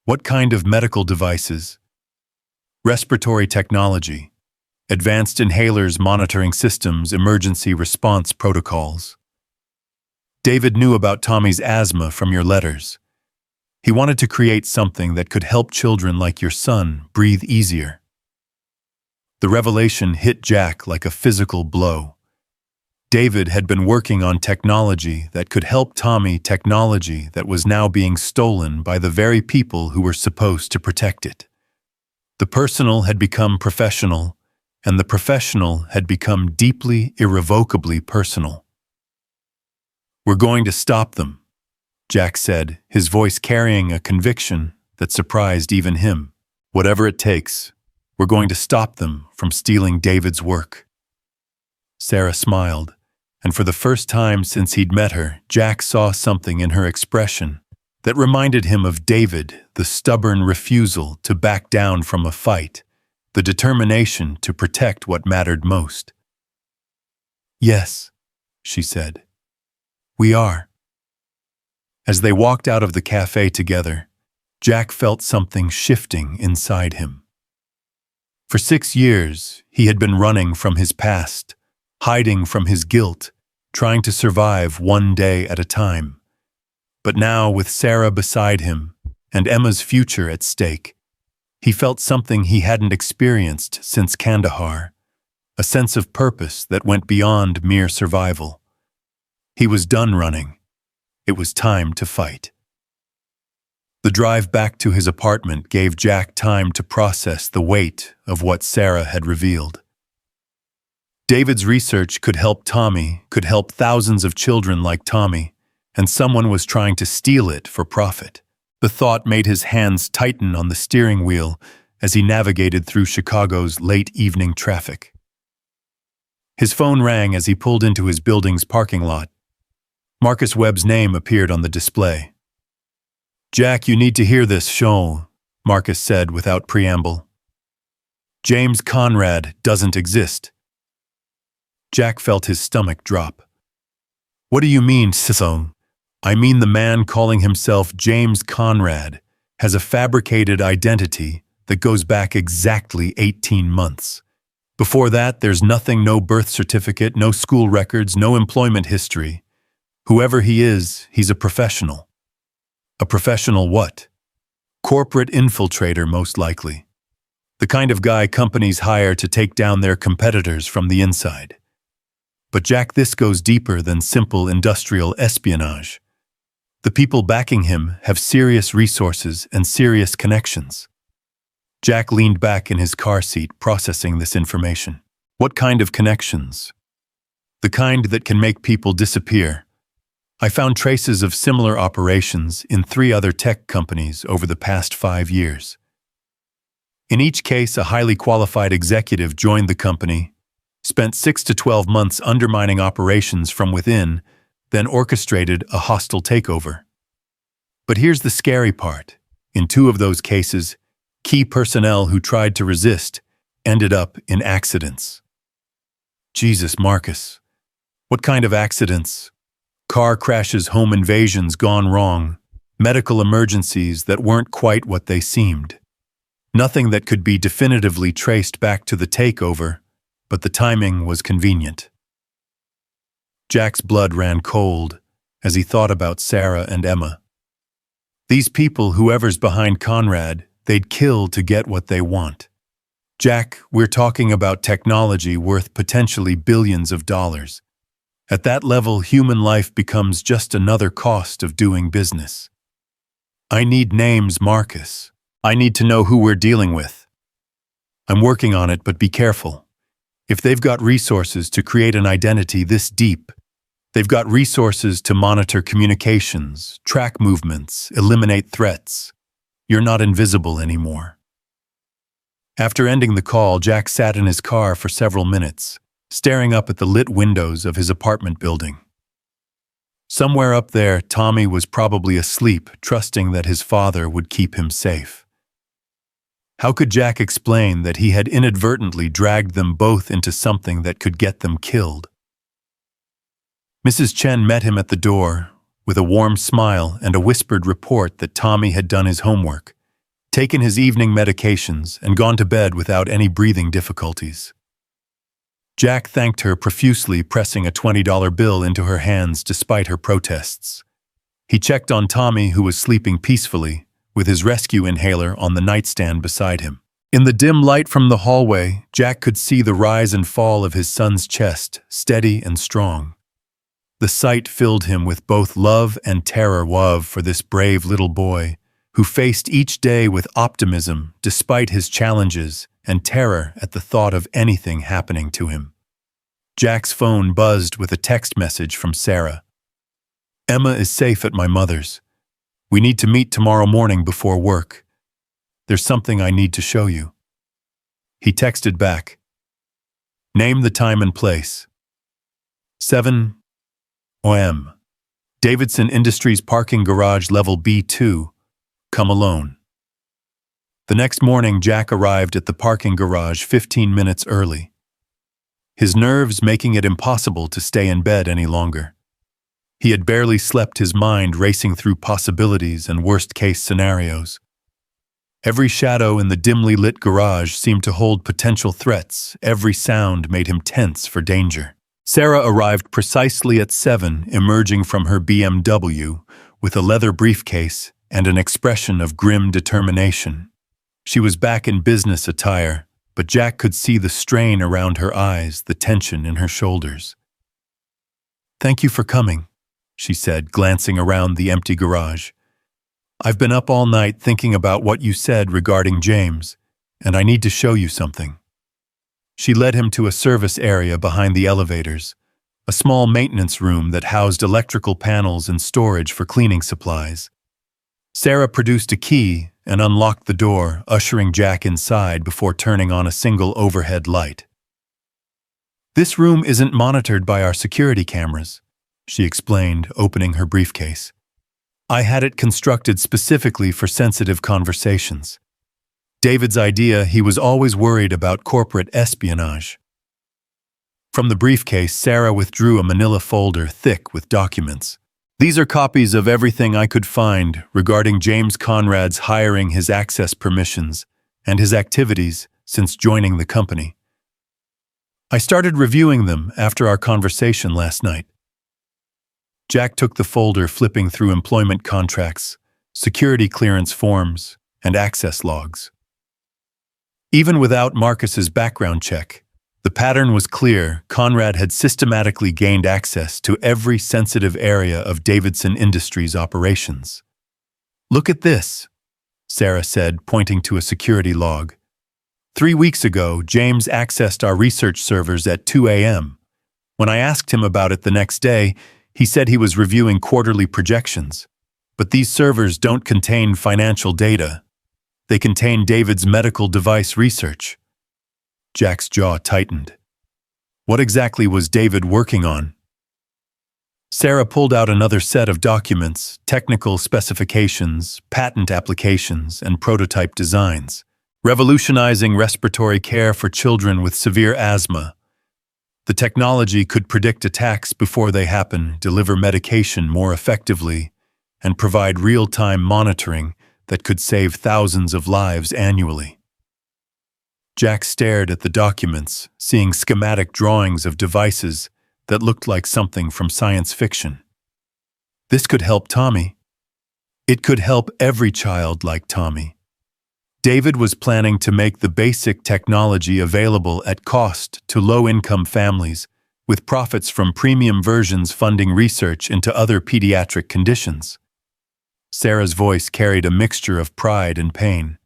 What kind of medical devices? Respiratory technology, advanced inhalers, monitoring systems, emergency response protocols. David knew about Tommy's asthma from your letters. He wanted to create something that could help children like your son breathe easier. The revelation hit Jack like a physical blow. David had been working on technology that could help Tommy, technology that was now being stolen by the very people who were supposed to protect it. The personal had become professional, and the professional had become deeply, irrevocably personal. "We're going to stop them," Jack said, his voice carrying a conviction that surprised even him. "Whatever it takes, we're going to stop them from stealing David's work." Sarah smiled, and for the first time since he'd met her, Jack saw something in her expression that reminded him of David, the stubborn refusal to back down from a fight, the determination to protect what mattered most. "Yes," she said. "We are." As they walked out of the cafe together, Jack felt something shifting inside him. For 6 years, he had been running from his past, hiding from his guilt, trying to survive one day at a time. But now, with Sarah beside him and Emma's future at stake, he felt something he hadn't experienced since Kandahar, a sense of purpose that went beyond mere survival. He was done running. It was time to fight. The drive back to his apartment gave Jack time to process the weight of what Sarah had revealed. David's research could help Tommy, could help thousands of children like Tommy, and someone was trying to steal it for profit. The thought made his hands tighten on the steering wheel as he navigated through Chicago's late evening traffic. His phone rang as he pulled into his building's parking lot. Marcus Webb's name appeared on the display. "Jack, you need to hear this, show," Marcus said without preamble. "James Conrad doesn't exist." Jack felt his stomach drop. "What do you mean, Sissong?" "I mean the man calling himself James Conrad has a fabricated identity that goes back exactly 18 months. Before that, there's nothing, no birth certificate, no school records, no employment history. Whoever he is, he's a professional." "A professional what?" "Corporate infiltrator, most likely. The kind of guy companies hire to take down their competitors from the inside. But Jack, this goes deeper than simple industrial espionage. The people backing him have serious resources and serious connections." Jack leaned back in his car seat, processing this information. "What kind of connections?" "The kind that can make people disappear. I found traces of similar operations in 3 other tech companies over the past 5 years. In each case, a highly qualified executive joined the company, spent 6 to 12 months undermining operations from within, then orchestrated a hostile takeover. But here's the scary part. In 2 of those cases, key personnel who tried to resist ended up in accidents. Jesus, Marcus. What kind of accidents? Car crashes, home invasions gone wrong, medical emergencies that weren't quite what they seemed. Nothing that could be definitively traced back to the takeover, but the timing was convenient. Jack's blood ran cold as he thought about Sarah and Emma. These people, whoever's behind Conrad, they'd kill to get what they want. Jack, we're talking about technology worth potentially billions of dollars. At that level, human life becomes just another cost of doing business. I need names, Marcus. I need to know who we're dealing with. I'm working on it, but be careful. If they've got resources to create an identity this deep, they've got resources to monitor communications, track movements, eliminate threats. You're not invisible anymore. After ending the call, Jack sat in his car for several minutes, staring up at the lit windows of his apartment building. Somewhere up there, Tommy was probably asleep, trusting that his father would keep him safe. How could Jack explain that he had inadvertently dragged them both into something that could get them killed? Mrs. Chen met him at the door with a warm smile and a whispered report that Tommy had done his homework, taken his evening medications, and gone to bed without any breathing difficulties. Jack thanked her profusely, pressing a $20 bill into her hands despite her protests. He checked on Tommy, who was sleeping peacefully, with his rescue inhaler on the nightstand beside him. In the dim light from the hallway, Jack could see the rise and fall of his son's chest, steady and strong. The sight filled him with both love and terror. Love for this brave little boy, who faced each day with optimism despite his challenges, and terror at the thought of anything happening to him. Jack's phone buzzed with a text message from Sarah. Emma is safe at my mother's. We need to meet tomorrow morning before work. There's something I need to show you. He texted back. Name the time and place. 7 o.m. Davidson Industries parking garage level B2. Come alone. The next morning, Jack arrived at the parking garage 15 minutes early, his nerves making it impossible to stay in bed any longer. He had barely slept, his mind racing through possibilities and worst-case scenarios. Every shadow in the dimly lit garage seemed to hold potential threats. Every sound made him tense for danger. Sarah arrived precisely at 7, emerging from her BMW with a leather briefcase and an expression of grim determination. She was back in business attire, but Jack could see the strain around her eyes, the tension in her shoulders. Thank you for coming, she said, glancing around the empty garage. I've been up all night thinking about what you said regarding James, and I need to show you something. She led him to a service area behind the elevators, a small maintenance room that housed electrical panels and storage for cleaning supplies. Sarah produced a key and unlocked the door, ushering Jack inside before turning on a single overhead light. This room isn't monitored by our security cameras, she explained, opening her briefcase. I had it constructed specifically for sensitive conversations. David's idea, he was always worried about corporate espionage. From the briefcase, Sarah withdrew a manila folder thick with documents. These are copies of everything I could find regarding James Conrad's hiring, his access permissions, and his activities since joining the company. I started reviewing them after our conversation last night. Jack took the folder, flipping through employment contracts, security clearance forms, and access logs. Even without Marcus's background check, the pattern was clear. Conrad had systematically gained access to every sensitive area of Davidson Industries' operations. Look at this, Sarah said, pointing to a security log. 3 weeks ago, James accessed our research servers at 2 a.m. When I asked him about it the next day, He said he was reviewing quarterly projections. But these servers don't contain financial data. They contain David's medical device research. Jack's jaw tightened. What exactly was David working on? Sarah pulled out another set of documents, technical specifications, patent applications, and prototype designs, revolutionizing respiratory care for children with severe asthma. The technology could predict attacks before they happen, deliver medication more effectively, and provide real-time monitoring that could save thousands of lives annually. Jack stared at the documents, seeing schematic drawings of devices that looked like something from science fiction. This could help Tommy. It could help every child like Tommy. David was planning to make the basic technology available at cost to low-income families, with profits from premium versions funding research into other pediatric conditions. Sarah's voice carried a mixture of pride and pain.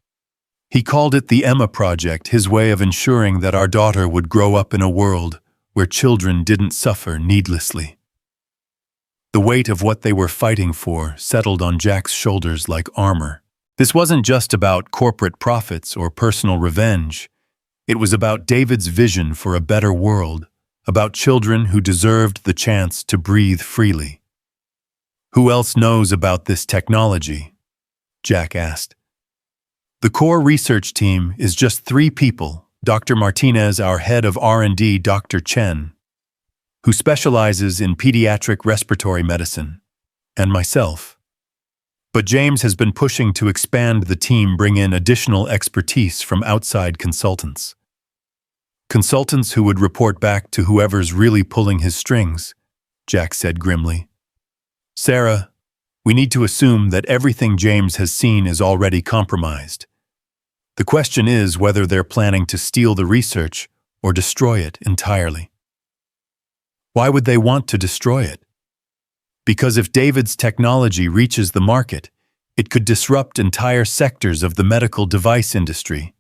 He called it the Emma Project, his way of ensuring that our daughter would grow up in a world where children didn't suffer needlessly. The weight of what they were fighting for settled on Jack's shoulders like armor. This wasn't just about corporate profits or personal revenge. It was about David's vision for a better world, about children who deserved the chance to breathe freely. Who else knows about this technology? Jack asked. The core research team is just 3 people, Dr. Martinez, our head of R&D, Dr. Chen, who specializes in pediatric respiratory medicine, and myself. But James has been pushing to expand the team, bring in additional expertise from outside consultants. Consultants who would report back to whoever's really pulling his strings, Jack said grimly. Sarah, we need to assume that everything James has seen is already compromised. The question is whether they're planning to steal the research or destroy it entirely. Why would they want to destroy it? Because if David's technology reaches the market, it could disrupt entire sectors of the medical device industry.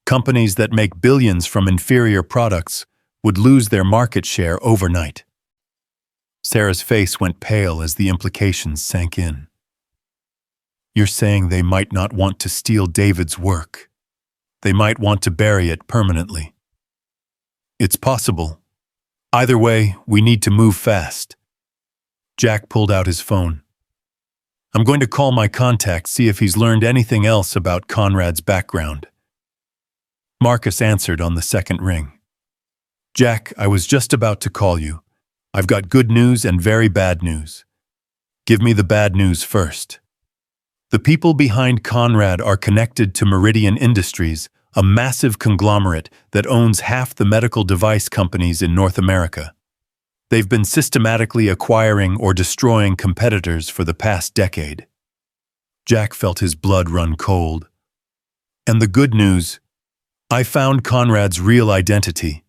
Companies that make billions from inferior products would lose their market share overnight. Sarah's face went pale as the implications sank in. You're saying they might not want to steal David's work. They might want to bury it permanently. It's possible. Either way, we need to move fast. Jack pulled out his phone. I'm going to call my contact, see if he's learned anything else about Conrad's background. Marcus answered on the second ring. Jack, I was just about to call you. I've got good news and very bad news. Give me the bad news first. The people behind Conrad are connected to Meridian Industries, a massive conglomerate that owns half the medical device companies in North America. They've been systematically acquiring or destroying competitors for the past decade. Jack felt his blood run cold. And the good news, I found Conrad's real identity.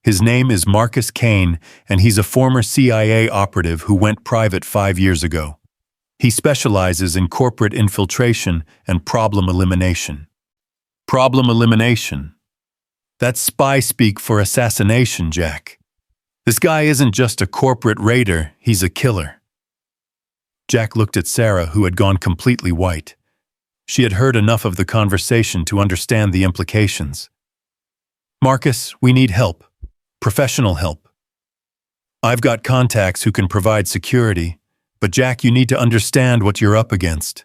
His name is Marcus Kane, and he's a former CIA operative who went private 5 years ago. He specializes in corporate infiltration and problem elimination. Problem elimination. That's spy speak for assassination, Jack. This guy isn't just a corporate raider, he's a killer. Jack looked at Sarah, who had gone completely white. She had heard enough of the conversation to understand the implications. Marcus, we need help. Professional help. I've got contacts who can provide security, but Jack, you need to understand what you're up against.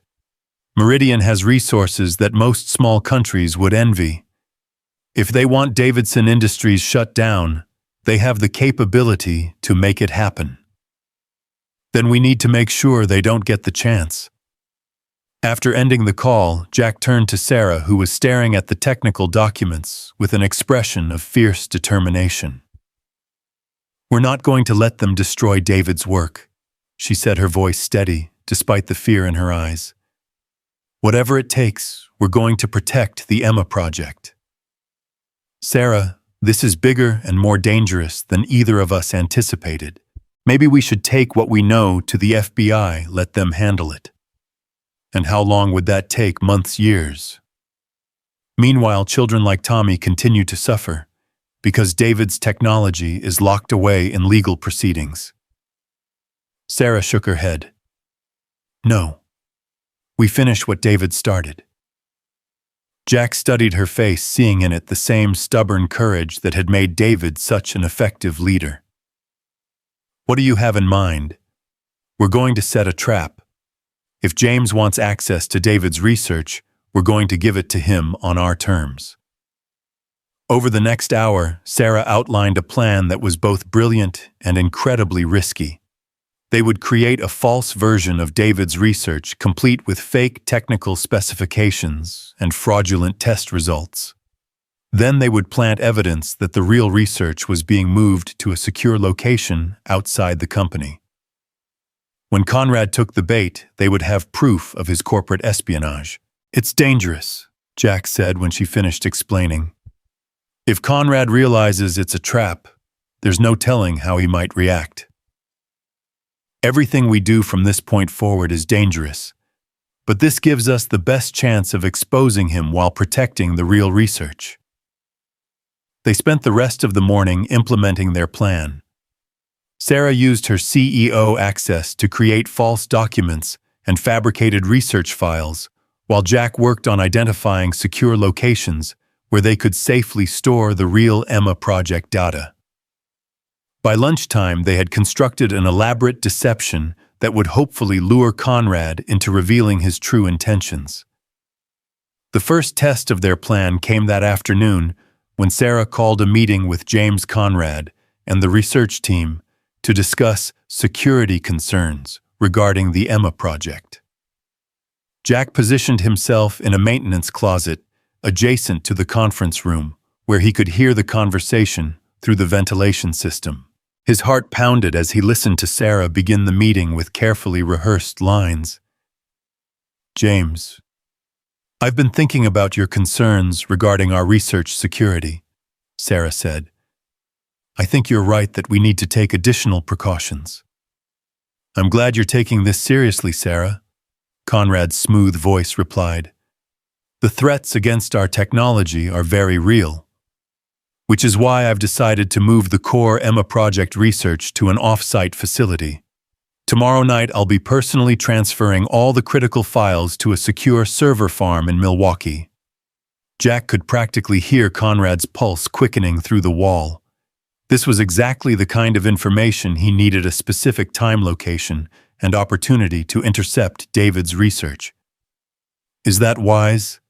Meridian has resources that most small countries would envy. If they want Davidson Industries shut down, they have the capability to make it happen. Then we need to make sure they don't get the chance. After ending the call, Jack turned to Sarah, who was staring at the technical documents with an expression of fierce determination. We're not going to let them destroy David's work, she said, her voice steady, despite the fear in her eyes. Whatever it takes, we're going to protect the Emma Project. Sarah, this is bigger and more dangerous than either of us anticipated. Maybe we should take what we know to the FBI, let them handle it. And how long would that take? Months, years. Meanwhile, children like Tommy continue to suffer because David's technology is locked away in legal proceedings. Sarah shook her head. No. We finish what David started. Jack studied her face, seeing in it the same stubborn courage that had made David such an effective leader. What do you have in mind? We're going to set a trap. If James wants access to David's research, we're going to give it to him on our terms. Over the next hour, Sarah outlined a plan that was both brilliant and incredibly risky. They would create a false version of David's research, complete with fake technical specifications and fraudulent test results. Then they would plant evidence that the real research was being moved to a secure location outside the company. When Conrad took the bait, they would have proof of his corporate espionage. It's dangerous, Jack said when she finished explaining. If Conrad realizes it's a trap, there's no telling how he might react. Everything we do from this point forward is dangerous, but this gives us the best chance of exposing him while protecting the real research. They spent the rest of the morning implementing their plan. Sarah used her CEO access to create false documents and fabricated research files, while Jack worked on identifying secure locations where they could safely store the real Emma project data. By lunchtime, they had constructed an elaborate deception that would hopefully lure Conrad into revealing his true intentions. The first test of their plan came that afternoon when Sarah called a meeting with James Conrad and the research team to discuss security concerns regarding the Emma project. Jack positioned himself in a maintenance closet adjacent to the conference room, where he could hear the conversation through the ventilation system. His heart pounded as he listened to Sarah begin the meeting with carefully rehearsed lines. James, I've been thinking about your concerns regarding our research security, Sarah said. I think you're right that we need to take additional precautions. I'm glad you're taking this seriously, Sarah, Conrad's smooth voice replied. The threats against our technology are very real, which is why I've decided to move the core Emma project research to an off-site facility. Tomorrow night, I'll be personally transferring all the critical files to a secure server farm in Milwaukee. Jack could practically hear Conrad's pulse quickening through the wall. This was exactly the kind of information he needed: a specific time, location, and opportunity to intercept David's research. Is that wise?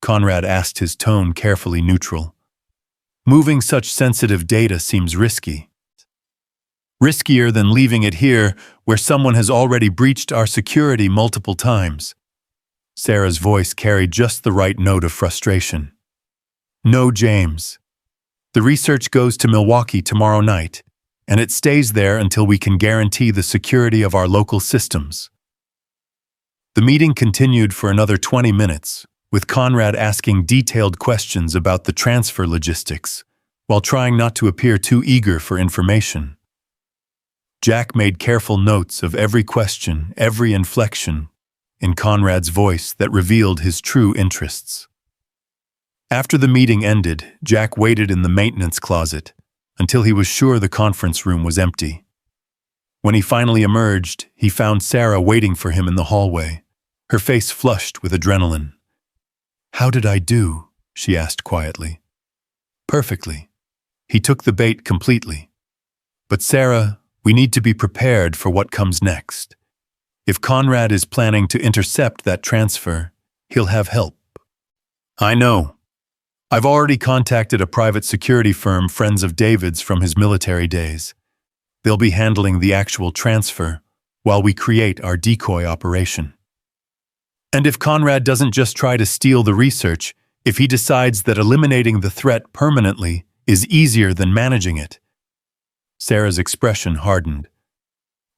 Conrad asked, his tone carefully neutral. Moving such sensitive data seems risky. Riskier than leaving it here where someone has already breached our security multiple times. Sarah's voice carried just the right note of frustration. No, James. The research goes to Milwaukee tomorrow night, and it stays there until we can guarantee the security of our local systems. The meeting continued for another 20 minutes, with Conrad asking detailed questions about the transfer logistics, while trying not to appear too eager for information. Jack made careful notes of every question, every inflection in Conrad's voice that revealed his true interests. After the meeting ended, Jack waited in the maintenance closet until he was sure the conference room was empty. When he finally emerged, he found Sarah waiting for him in the hallway, her face flushed with adrenaline. How did I do? She asked quietly. Perfectly. He took the bait completely. But Sarah, we need to be prepared for what comes next. If Conrad is planning to intercept that transfer, he'll have help. I know. I've already contacted a private security firm, friends of David's from his military days. They'll be handling the actual transfer while we create our decoy operation. And if Conrad doesn't just try to steal the research, if he decides that eliminating the threat permanently is easier than managing it. Sarah's expression hardened.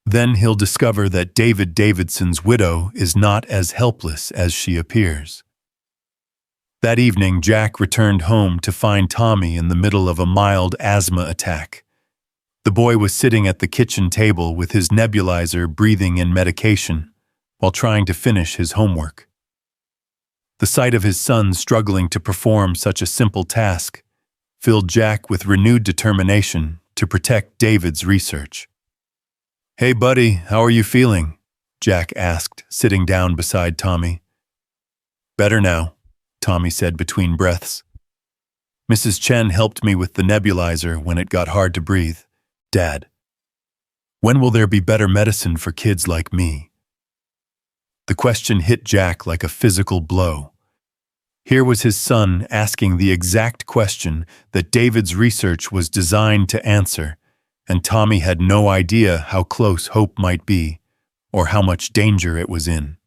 Then he'll discover that David Davidson's widow is not as helpless as she appears. That evening, Jack returned home to find Tommy in the middle of a mild asthma attack. The boy was sitting at the kitchen table with his nebulizer, breathing in medication while trying to finish his homework. The sight of his son struggling to perform such a simple task filled Jack with renewed determination to protect David's research. Hey buddy, how are you feeling? Jack asked, sitting down beside Tommy. Better now, Tommy said between breaths. Mrs. Chen helped me with the nebulizer when it got hard to breathe. Dad, when will there be better medicine for kids like me? The question hit Jack like a physical blow. Here was his son asking the exact question that David's research was designed to answer, and Tommy had no idea how close hope might be, or how much danger it was in.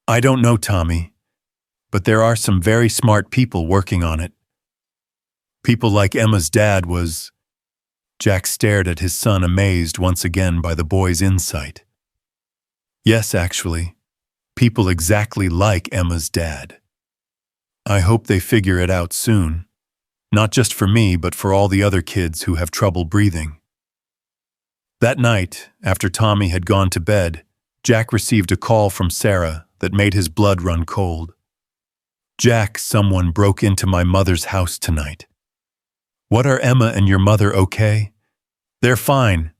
I don't know, Tommy, but there are some very smart people working on it. People like Emma's dad was... Jack stared at his son, amazed once again by the boy's insight. Yes, actually, people exactly like Emma's dad. I hope they figure it out soon, not just for me, but for all the other kids who have trouble breathing. That night, after Tommy had gone to bed, Jack received a call from Sarah that made his blood run cold. Jack, someone broke into my mother's house tonight. What, are Emma and your mother okay? They're fine.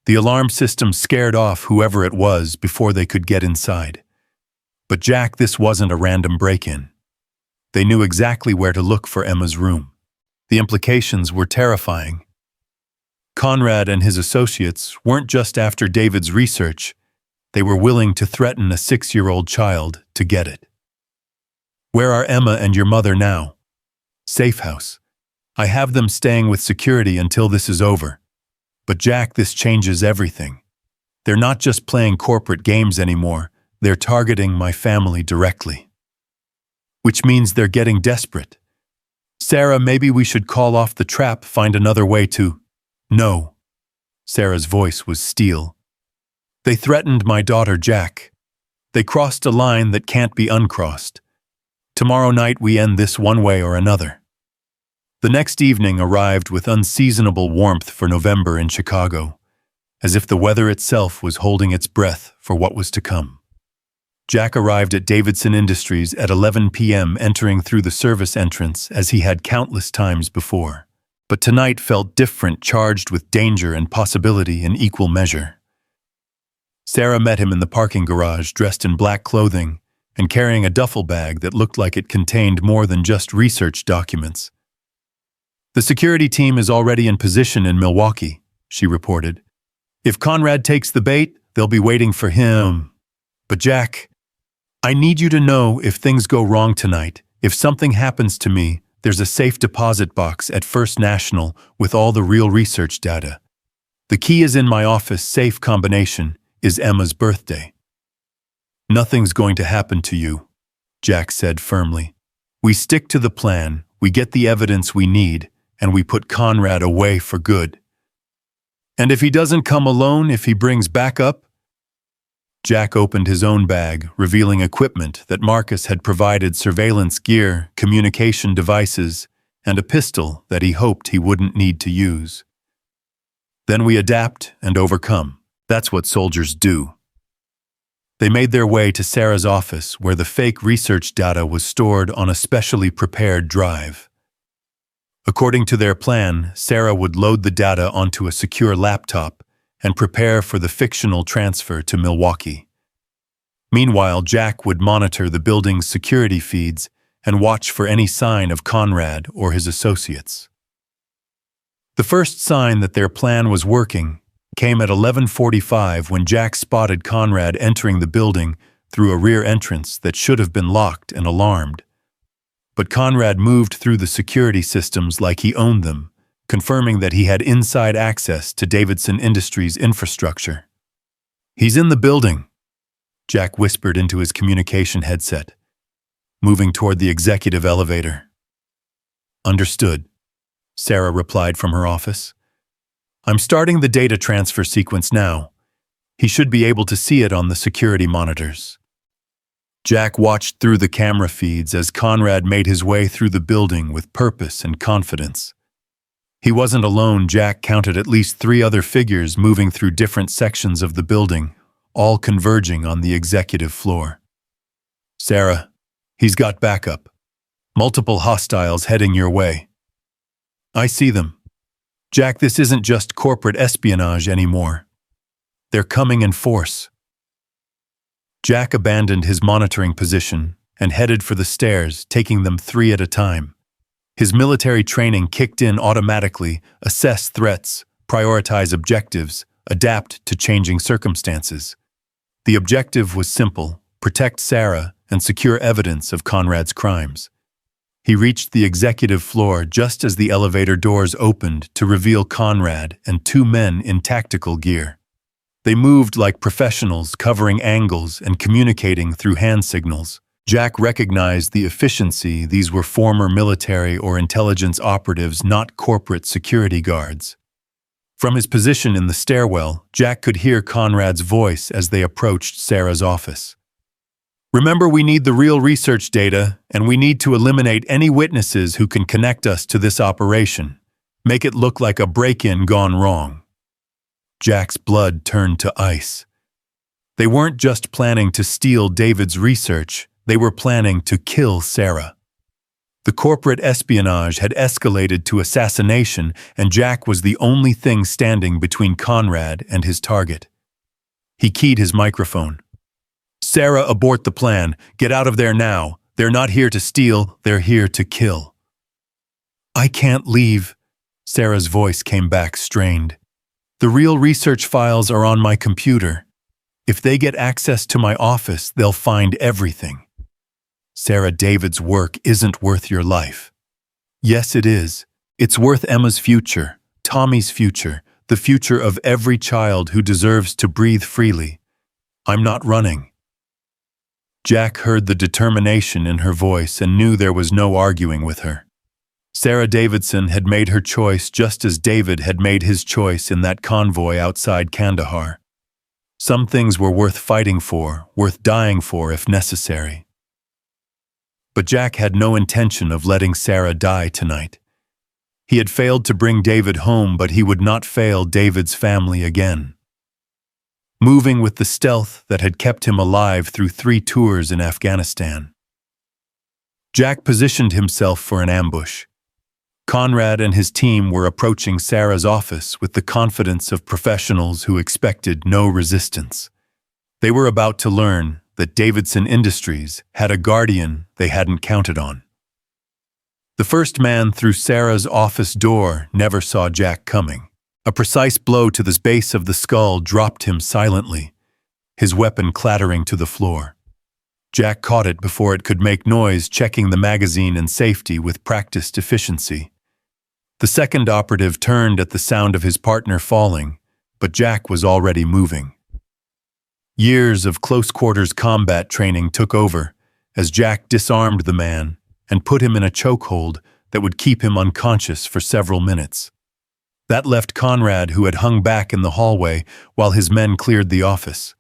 The alarm system scared off whoever it was before they could get inside. But Jack, this wasn't a random break-in. They knew exactly where to look for Emma's room. The implications were terrifying. Conrad and his associates weren't just after David's research. They were willing to threaten a 6-year-old child to get it. Where are Emma and your mother now? Safe house. I have them staying with security until this is over. But Jack, this changes everything. They're not just playing corporate games anymore. They're targeting my family directly. Which means they're getting desperate. Sarah, maybe we should call off the trap, find another way to... No. Sarah's voice was steel. They threatened my daughter, Jack. They crossed a line that can't be uncrossed. Tomorrow night we end this one way or another. The next evening arrived with unseasonable warmth for November in Chicago, as if the weather itself was holding its breath for what was to come. Jack arrived at Davidson Industries at 11 p.m., entering through the service entrance as he had countless times before. But tonight felt different, charged with danger and possibility in equal measure. Sarah met him in the parking garage, dressed in black clothing and carrying a duffel bag that looked like it contained more than just research documents. The security team is already in position in Milwaukee, she reported. If Conrad takes the bait, they'll be waiting for him. But Jack, I need you to know if things go wrong tonight, if something happens to me, there's a safe deposit box at First National with all the real research data. The key is in my office. Safe combination is Emma's birthday. Nothing's going to happen to you, Jack said firmly. We stick to the plan, we get the evidence we need, and we put Conrad away for good. And if he doesn't come alone, if he brings backup? Jack opened his own bag, revealing equipment that Marcus had provided: surveillance gear, communication devices, and a pistol that he hoped he wouldn't need to use. Then we adapt and overcome. That's what soldiers do. They made their way to Sarah's office, where the fake research data was stored on a specially prepared drive. According to their plan, Sarah would load the data onto a secure laptop and prepare for the fictional transfer to Milwaukee. Meanwhile, Jack would monitor the building's security feeds and watch for any sign of Conrad or his associates. The first sign that their plan was working came at 11:45 when Jack spotted Conrad entering the building through a rear entrance that should have been locked and alarmed. But Conrad moved through the security systems like he owned them, confirming that he had inside access to Davidson Industries' infrastructure. He's in the building, Jack whispered into his communication headset, moving toward the executive elevator. Understood, Sarah replied from her office. I'm starting the data transfer sequence now. He should be able to see it on the security monitors. Jack watched through the camera feeds as Conrad made his way through the building with purpose and confidence. He wasn't alone. Jack counted at least 3 other figures moving through different sections of the building, all converging on the executive floor. Sarah, he's got backup. Multiple hostiles heading your way. I see them. Jack, this isn't just corporate espionage anymore. They're coming in force. Jack abandoned his monitoring position and headed for the stairs, taking them 3 at a time. His military training kicked in automatically: assess threats, prioritize objectives, adapt to changing circumstances. The objective was simple: protect Sarah and secure evidence of Conrad's crimes. He reached the executive floor just as the elevator doors opened to reveal Conrad and 2 men in tactical gear. They moved like professionals, covering angles and communicating through hand signals. Jack recognized the efficiency. These were former military or intelligence operatives, not corporate security guards. From his position in the stairwell, Jack could hear Conrad's voice as they approached Sarah's office. Remember, we need the real research data, and we need to eliminate any witnesses who can connect us to this operation. Make it look like a break-in gone wrong. Jack's blood turned to ice. They weren't just planning to steal David's research, they were planning to kill Sarah. The corporate espionage had escalated to assassination, and Jack was the only thing standing between Conrad and his target. He keyed his microphone. "Sarah, abort the plan. Get out of there now. They're not here to steal, they're here to kill." "I can't leave." Sarah's voice came back strained. "The real research files are on my computer. If they get access to my office, they'll find everything." "Sarah, David's work isn't worth your life." "Yes, it is. It's worth Emma's future, Tommy's future, the future of every child who deserves to breathe freely. I'm not running." Jack heard the determination in her voice and knew there was no arguing with her. Sarah Davidson had made her choice just as David had made his choice in that convoy outside Kandahar. Some things were worth fighting for, worth dying for if necessary. But Jack had no intention of letting Sarah die tonight. He had failed to bring David home, but he would not fail David's family again. Moving with the stealth that had kept him alive through 3 tours in Afghanistan, Jack positioned himself for an ambush. Conrad and his team were approaching Sarah's office with the confidence of professionals who expected no resistance. They were about to learn that Davidson Industries had a guardian they hadn't counted on. The first man through Sarah's office door never saw Jack coming. A precise blow to the base of the skull dropped him silently, his weapon clattering to the floor. Jack caught it before it could make noise, checking the magazine and safety with practiced efficiency. The second operative turned at the sound of his partner falling, but Jack was already moving. Years of close-quarters combat training took over as Jack disarmed the man and put him in a chokehold that would keep him unconscious for several minutes. That left Conrad, who had hung back in the hallway while his men cleared the office.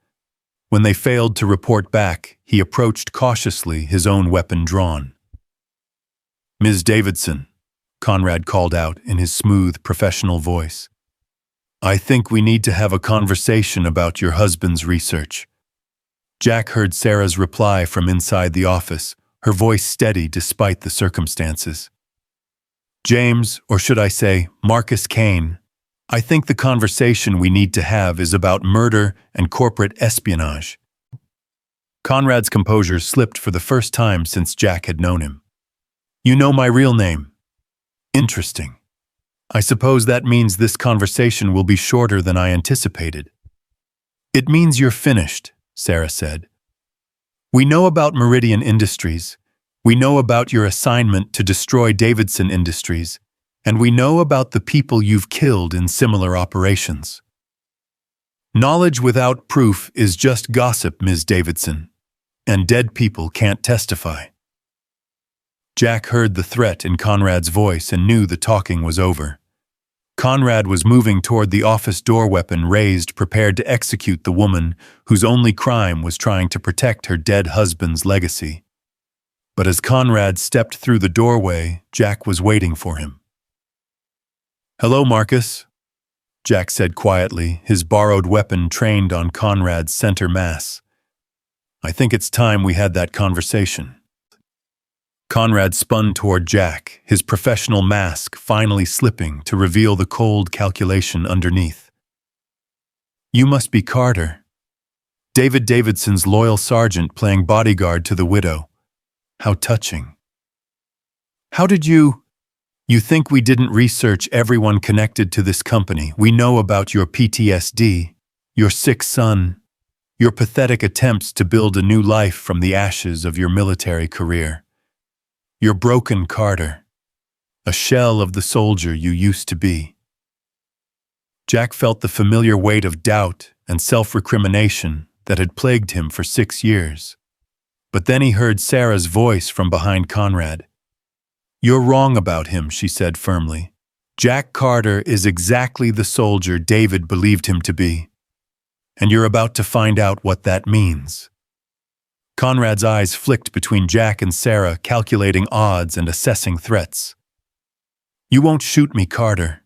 When they failed to report back, he approached cautiously, his own weapon drawn. "Ms. Davidson," Conrad called out in his smooth, professional voice. "I think we need to have a conversation about your husband's research." Jack heard Sarah's reply from inside the office, her voice steady despite the circumstances. "James, or should I say, Marcus Kane, I think the conversation we need to have is about murder and corporate espionage." Conrad's composure slipped for the first time since Jack had known him. "You know my real name. Interesting. I suppose that means this conversation will be shorter than I anticipated." "It means you're finished," Sarah said. "We know about Meridian Industries. We know about your assignment to destroy Davidson Industries, and we know about the people you've killed in similar operations. Knowledge without proof is just gossip, Ms. Davidson, and dead people can't testify." Jack heard the threat in Conrad's voice and knew the talking was over. Conrad was moving toward the office door, weapon raised, prepared to execute the woman whose only crime was trying to protect her dead husband's legacy. But as Conrad stepped through the doorway, Jack was waiting for him. "Hello, Marcus," Jack said quietly, his borrowed weapon trained on Conrad's center mass. "I think it's time we had that conversation." Conrad spun toward Jack, his professional mask finally slipping to reveal the cold calculation underneath. "You must be Carter. David Davidson's loyal sergeant playing bodyguard to the widow. How touching. How did you think we didn't research everyone connected to this company? We know about your PTSD, your sick son, your pathetic attempts to build a new life from the ashes of your military career. Your broken Carter, a shell of the soldier you used to be." Jack felt the familiar weight of doubt and self-recrimination that had plagued him for 6 years. But then he heard Sarah's voice from behind Conrad. "You're wrong about him," she said firmly. "Jack Carter is exactly the soldier David believed him to be. And you're about to find out what that means." Conrad's eyes flicked between Jack and Sarah, calculating odds and assessing threats. "You won't shoot me, Carter.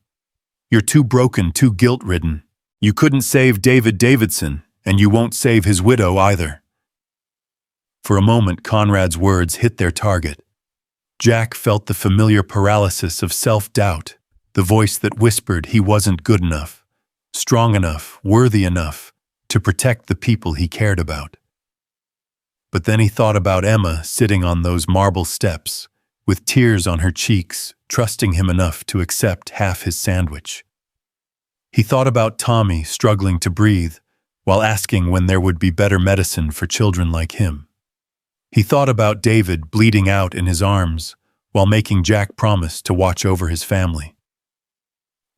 You're too broken, too guilt-ridden. You couldn't save David Davidson, and you won't save his widow either." For a moment, Conrad's words hit their target. Jack felt the familiar paralysis of self-doubt, the voice that whispered he wasn't good enough, strong enough, worthy enough to protect the people he cared about. But then he thought about Emma sitting on those marble steps, with tears on her cheeks, trusting him enough to accept half his sandwich. He thought about Tommy struggling to breathe, while asking when there would be better medicine for children like him. He thought about David bleeding out in his arms, while making Jack promise to watch over his family.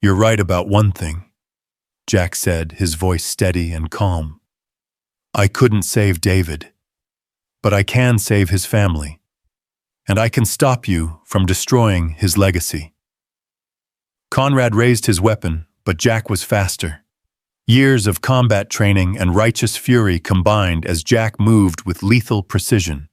"You're right about one thing," Jack said, his voice steady and calm. "I couldn't save David. But I can save his family. And I can stop you from destroying his legacy." Conrad raised his weapon, but Jack was faster. Years of combat training and righteous fury combined as Jack moved with lethal precision.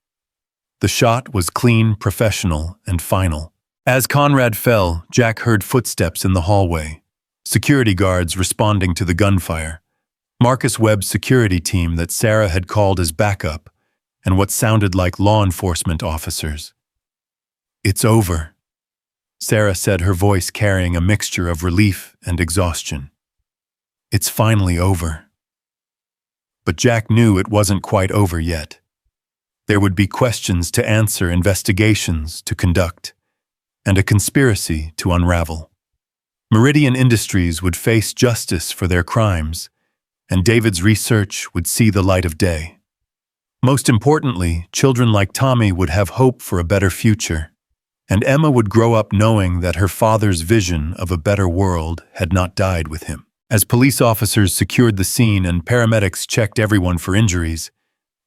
The shot was clean, professional, and final. As Conrad fell, Jack heard footsteps in the hallway. Security guards responding to the gunfire. Marcus Webb's security team that Sarah had called as backup, and what sounded like law enforcement officers. "It's over," Sarah said, her voice carrying a mixture of relief and exhaustion. "It's finally over." But Jack knew it wasn't quite over yet. There would be questions to answer, investigations to conduct, and a conspiracy to unravel. Meridian Industries would face justice for their crimes, and David's research would see the light of day. Most importantly, children like Tommy would have hope for a better future, and Emma would grow up knowing that her father's vision of a better world had not died with him. As police officers secured the scene and paramedics checked everyone for injuries,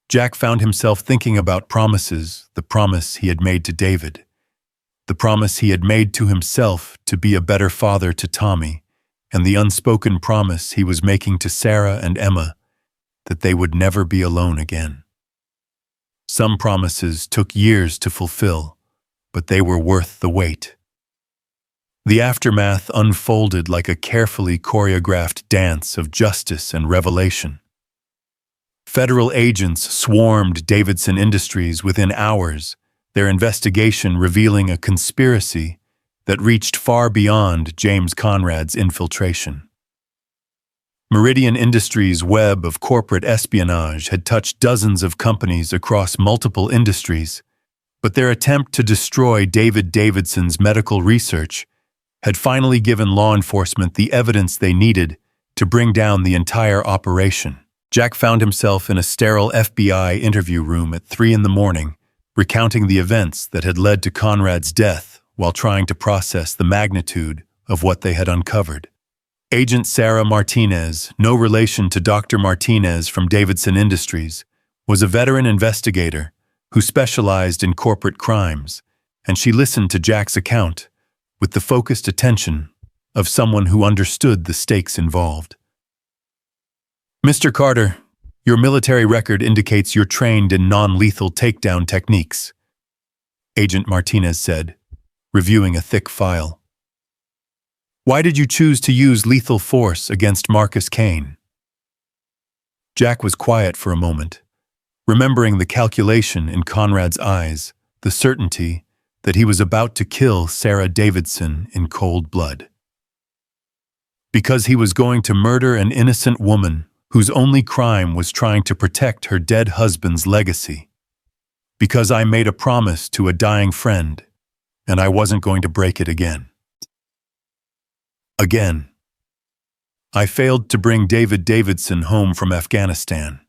Jack found himself thinking about promises, the promise he had made to David, the promise he had made to himself to be a better father to Tommy, and the unspoken promise he was making to Sarah and Emma that they would never be alone again. Some promises took years to fulfill, but they were worth the wait. The aftermath unfolded like a carefully choreographed dance of justice and revelation. Federal agents swarmed Davidson Industries within hours, their investigation revealing a conspiracy that reached far beyond James Conrad's infiltration. Meridian Industries' web of corporate espionage had touched dozens of companies across multiple industries, but their attempt to destroy David Davidson's medical research had finally given law enforcement the evidence they needed to bring down the entire operation. Jack found himself in a sterile FBI interview room at 3 a.m, recounting the events that had led to Conrad's death while trying to process the magnitude of what they had uncovered. Agent Sarah Martinez, no relation to Dr. Martinez from Davidson Industries, was a veteran investigator who specialized in corporate crimes, and she listened to Jack's account with the focused attention of someone who understood the stakes involved. "Mr. Carter, your military record indicates you're trained in non-lethal takedown techniques," Agent Martinez said, reviewing a thick file. "Why did you choose to use lethal force against Marcus Kane?" Jack was quiet for a moment, remembering the calculation in Conrad's eyes, the certainty that he was about to kill Sarah Davidson in cold blood. Because he was going to murder an innocent woman whose only crime was trying to protect her dead husband's legacy. Because I made a promise to a dying friend, and I wasn't going to break it again. Again. I failed to bring David Davidson home from Afghanistan.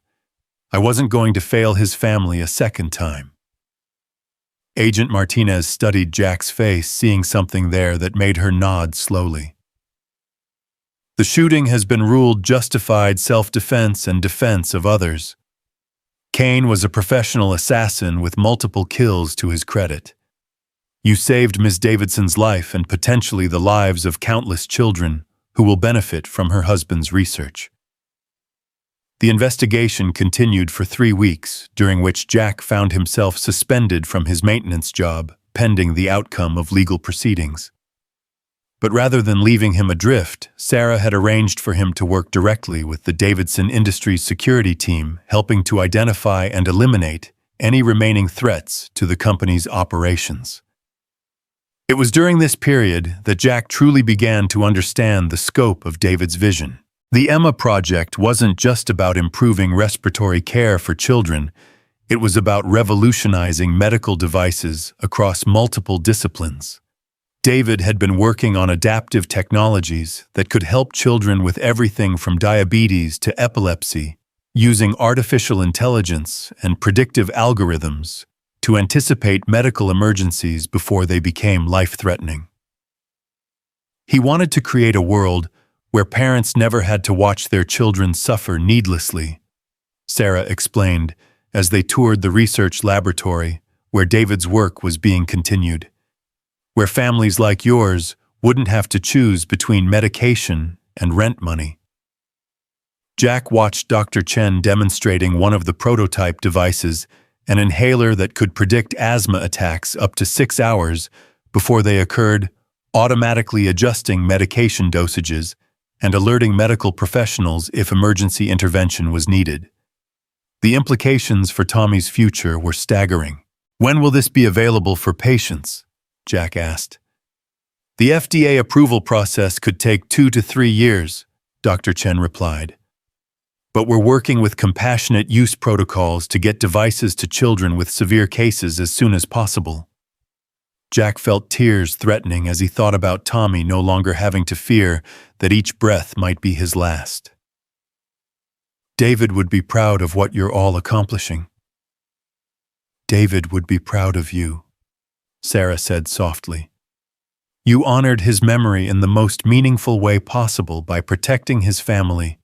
I wasn't going to fail his family a second time. Agent Martinez studied Jack's face, seeing something there that made her nod slowly. The shooting has been ruled justified self-defense and defense of others. Kane was a professional assassin with multiple kills to his credit. You saved Miss Davidson's life and potentially the lives of countless children who will benefit from her husband's research. The investigation continued for 3 weeks, during which Jack found himself suspended from his maintenance job, pending the outcome of legal proceedings. But rather than leaving him adrift, Sarah had arranged for him to work directly with the Davidson Industries security team, helping to identify and eliminate any remaining threats to the company's operations. It was during this period that Jack truly began to understand the scope of David's vision. The Emma project wasn't just about improving respiratory care for children, it was about revolutionizing medical devices across multiple disciplines. David had been working on adaptive technologies that could help children with everything from diabetes to epilepsy, using artificial intelligence and predictive algorithms to anticipate medical emergencies before they became life-threatening. He wanted to create a world where parents never had to watch their children suffer needlessly, Sarah explained as they toured the research laboratory where David's work was being continued, where families like yours wouldn't have to choose between medication and rent money. Jack watched Dr. Chen demonstrating one of the prototype devices, an inhaler that could predict asthma attacks up to 6 hours before they occurred, automatically adjusting medication dosages and alerting medical professionals if emergency intervention was needed. The implications for Tommy's future were staggering. "When will this be available for patients?" Jack asked. "The FDA approval process could take 2 to 3 years, Dr. Chen replied. But we're working with compassionate use protocols to get devices to children with severe cases as soon as possible." Jack felt tears threatening as he thought about Tommy no longer having to fear that each breath might be his last. "David would be proud of what you're all accomplishing." "David would be proud of you," Sarah said softly. "You honored his memory in the most meaningful way possible by protecting his family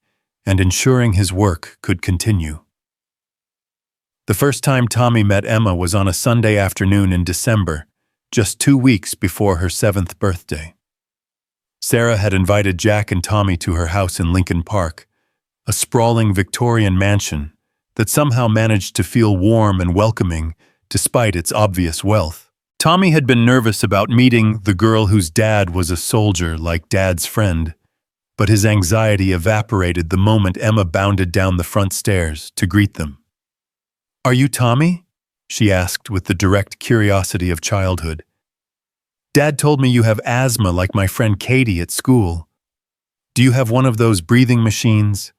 and ensuring his work could continue." The first time Tommy met Emma was on a Sunday afternoon in December, just 2 weeks before her 7th birthday. Sarah had invited Jack and Tommy to her house in Lincoln Park, a sprawling Victorian mansion that somehow managed to feel warm and welcoming despite its obvious wealth. Tommy had been nervous about meeting the girl whose dad was a soldier like Dad's friend, but his anxiety evaporated the moment Emma bounded down the front stairs to greet them. "Are you Tommy?" she asked with the direct curiosity of childhood. "Dad told me you have asthma like my friend Katie at school. Do you have one of those breathing machines?"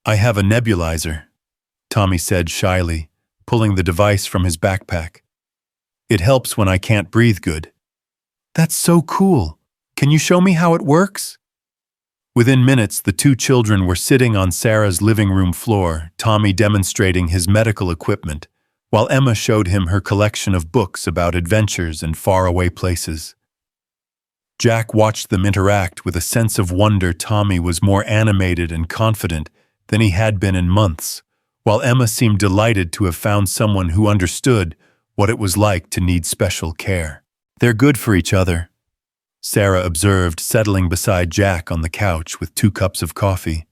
"I have a nebulizer," Tommy said shyly, pulling the device from his backpack. "It helps when I can't breathe good." "That's so cool. Can you show me how it works?" Within minutes, the 2 children were sitting on Sarah's living room floor, Tommy demonstrating his medical equipment, while Emma showed him her collection of books about adventures and faraway places. Jack watched them interact with a sense of wonder. Tommy was more animated and confident than he had been in months, while Emma seemed delighted to have found someone who understood what it was like to need special care. "They're good for each other," Sarah observed, settling beside Jack on the couch with 2 cups of coffee.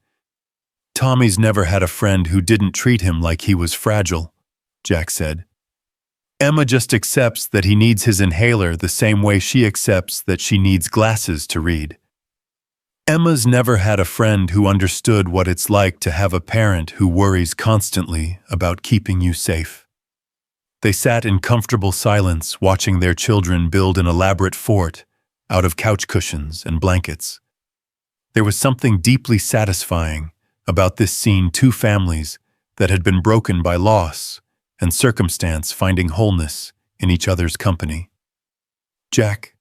"Tommy's never had a friend who didn't treat him like he was fragile," Jack said. "Emma just accepts that he needs his inhaler the same way she accepts that she needs glasses to read. Emma's never had a friend who understood what it's like to have a parent who worries constantly about keeping you safe." They sat in comfortable silence, watching their children build an elaborate fort out of couch cushions and blankets. There was something deeply satisfying about this seeing two families that had been broken by loss and circumstance finding wholeness in each other's company. "Jack,"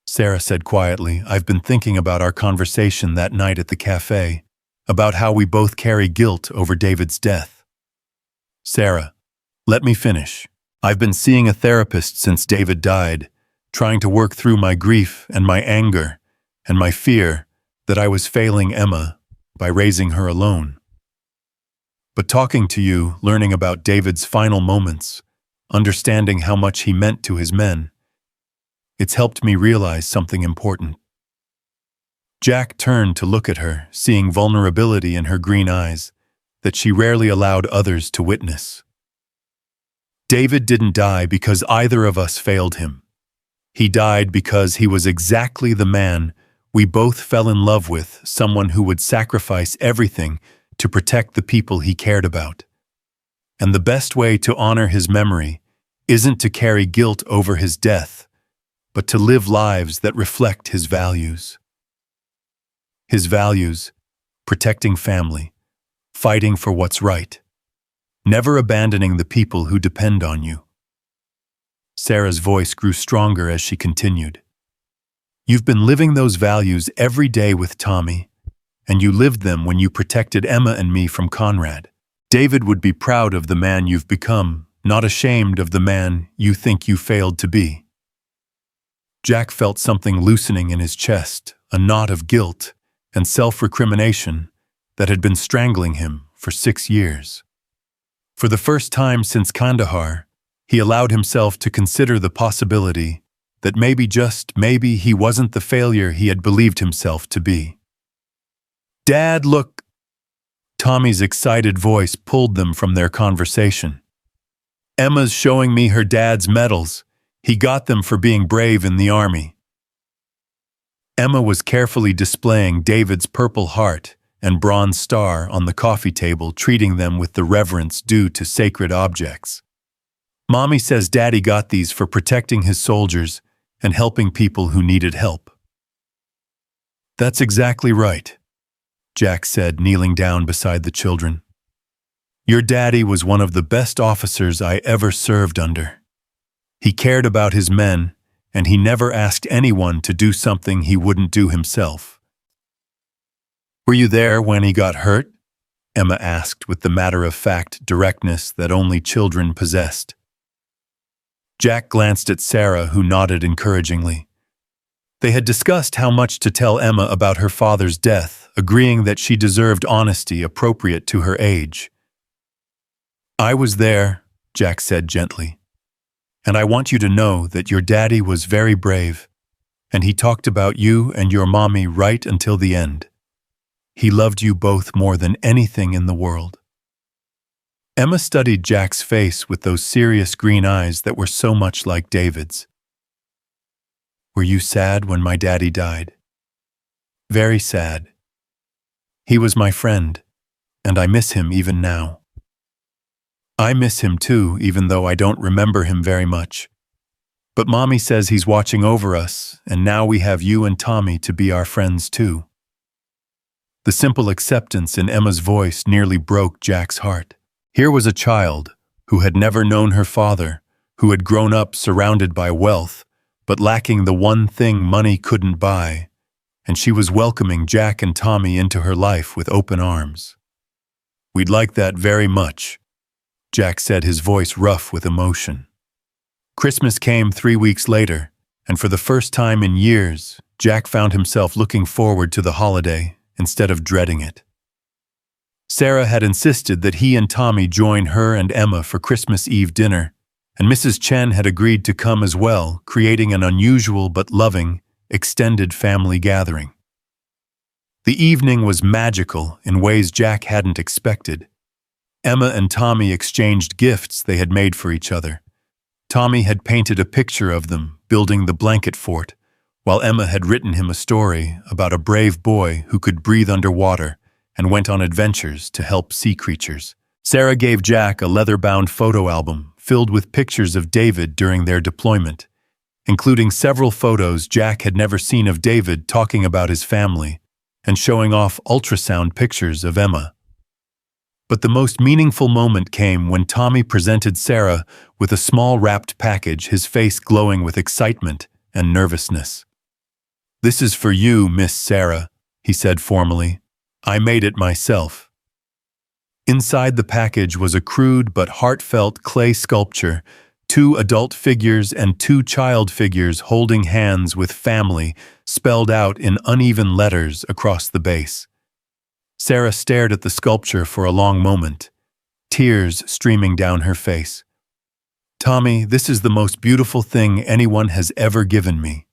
Sarah said quietly, "I've been thinking about our conversation that night at the cafe, about how we both carry guilt over David's death." "Sarah, let me finish. I've been seeing a therapist since David died, trying to work through my grief and my anger and my fear that I was failing Emma by raising her alone. But talking to you, learning about David's final moments, understanding how much he meant to his men, it's helped me realize something important." Jack turned to look at her, seeing vulnerability in her green eyes that she rarely allowed others to witness. "David didn't die because either of us failed him. He died because he was exactly the man we both fell in love with, someone who would sacrifice everything to protect the people he cared about. And the best way to honor his memory isn't to carry guilt over his death, but to live lives that reflect his values. His values: protecting family, fighting for what's right, never abandoning the people who depend on you." Sarah's voice grew stronger as she continued. "You've been living those values every day with Tommy, and you lived them when you protected Emma and me from Conrad. David would be proud of the man you've become, not ashamed of the man you think you failed to be." Jack felt something loosening in his chest, a knot of guilt and self-recrimination that had been strangling him for 6 years. For the first time since Kandahar, he allowed himself to consider the possibility that maybe, just maybe, he wasn't the failure he had believed himself to be. "Dad, look!" Tommy's excited voice pulled them from their conversation. "Emma's showing me her dad's medals. He got them for being brave in the army." Emma was carefully displaying David's Purple Heart and Bronze Star on the coffee table, treating them with the reverence due to sacred objects. "Mommy says Daddy got these for protecting his soldiers and helping people who needed help." "That's exactly right," Jack said, kneeling down beside the children. "Your daddy was one of the best officers I ever served under. He cared about his men, and he never asked anyone to do something he wouldn't do himself." "Were you there when he got hurt?" Emma asked with the matter-of-fact directness that only children possessed. Jack glanced at Sarah, who nodded encouragingly. They had discussed how much to tell Emma about her father's death, agreeing that she deserved honesty appropriate to her age. "I was there," Jack said gently. "And I want you to know that your daddy was very brave, and he talked about you and your mommy right until the end. He loved you both more than anything in the world." Emma studied Jack's face with those serious green eyes that were so much like David's. "Were you sad when my daddy died?" "Very sad. He was my friend, and I miss him even now." "I miss him too, even though I don't remember him very much. But Mommy says he's watching over us, and now we have you and Tommy to be our friends too." The simple acceptance in Emma's voice nearly broke Jack's heart. Here was a child who had never known her father, who had grown up surrounded by wealth, but lacking the one thing money couldn't buy, and she was welcoming Jack and Tommy into her life with open arms. "We'd like that very much," Jack said, his voice rough with emotion. Christmas came 3 weeks later, and for the first time in years, Jack found himself looking forward to the holiday instead of dreading it. Sarah had insisted that he and Tommy join her and Emma for Christmas Eve dinner, and Mrs. Chen had agreed to come as well, creating an unusual but loving, extended family gathering. The evening was magical in ways Jack hadn't expected. Emma and Tommy exchanged gifts they had made for each other. Tommy had painted a picture of them building the blanket fort, while Emma had written him a story about a brave boy who could breathe underwater and went on adventures to help sea creatures. Sarah gave Jack a leather-bound photo album filled with pictures of David during their deployment, including several photos Jack had never seen of David talking about his family and showing off ultrasound pictures of Emma. But the most meaningful moment came when Tommy presented Sarah with a small wrapped package, his face glowing with excitement and nervousness. "This is for you, Miss Sarah," he said formally. "I made it myself." Inside the package was a crude but heartfelt clay sculpture, 2 adult figures and 2 child figures holding hands with family spelled out in uneven letters across the base. Sarah stared at the sculpture for a long moment, tears streaming down her face. "Tommy, this is the most beautiful thing anyone has ever given me."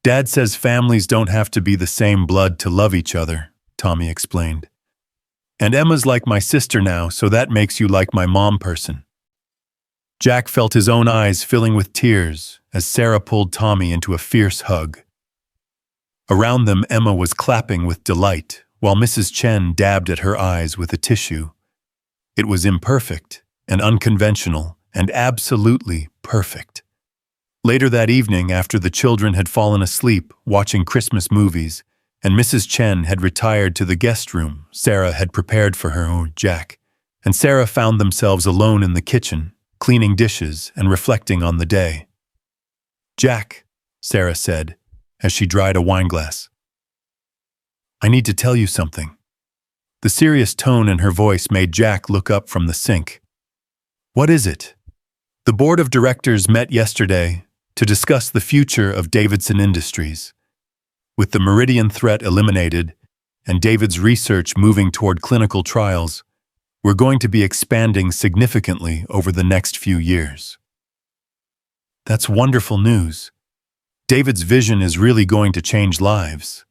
"Dad says families don't have to be the same blood to love each other," Tommy explained. "And Emma's like my sister now, so that makes you like my mom person." Jack felt his own eyes filling with tears as Sarah pulled Tommy into a fierce hug. Around them, Emma was clapping with delight, while Mrs. Chen dabbed at her eyes with a tissue. It was imperfect and unconventional and absolutely perfect. Later that evening, after the children had fallen asleep watching Christmas movies and Mrs. Chen had retired to the guest room Sarah had prepared for her and Jack, and Sarah found themselves alone in the kitchen, cleaning dishes and reflecting on the day. "Jack," Sarah said, as she dried a wineglass, "I need to tell you something." The serious tone in her voice made Jack look up from the sink. "What is it?" "The board of directors met yesterday to discuss the future of Davidson Industries. With the Meridian threat eliminated and David's research moving toward clinical trials, we're going to be expanding significantly over the next few years." "That's wonderful news. David's vision is really going to change lives."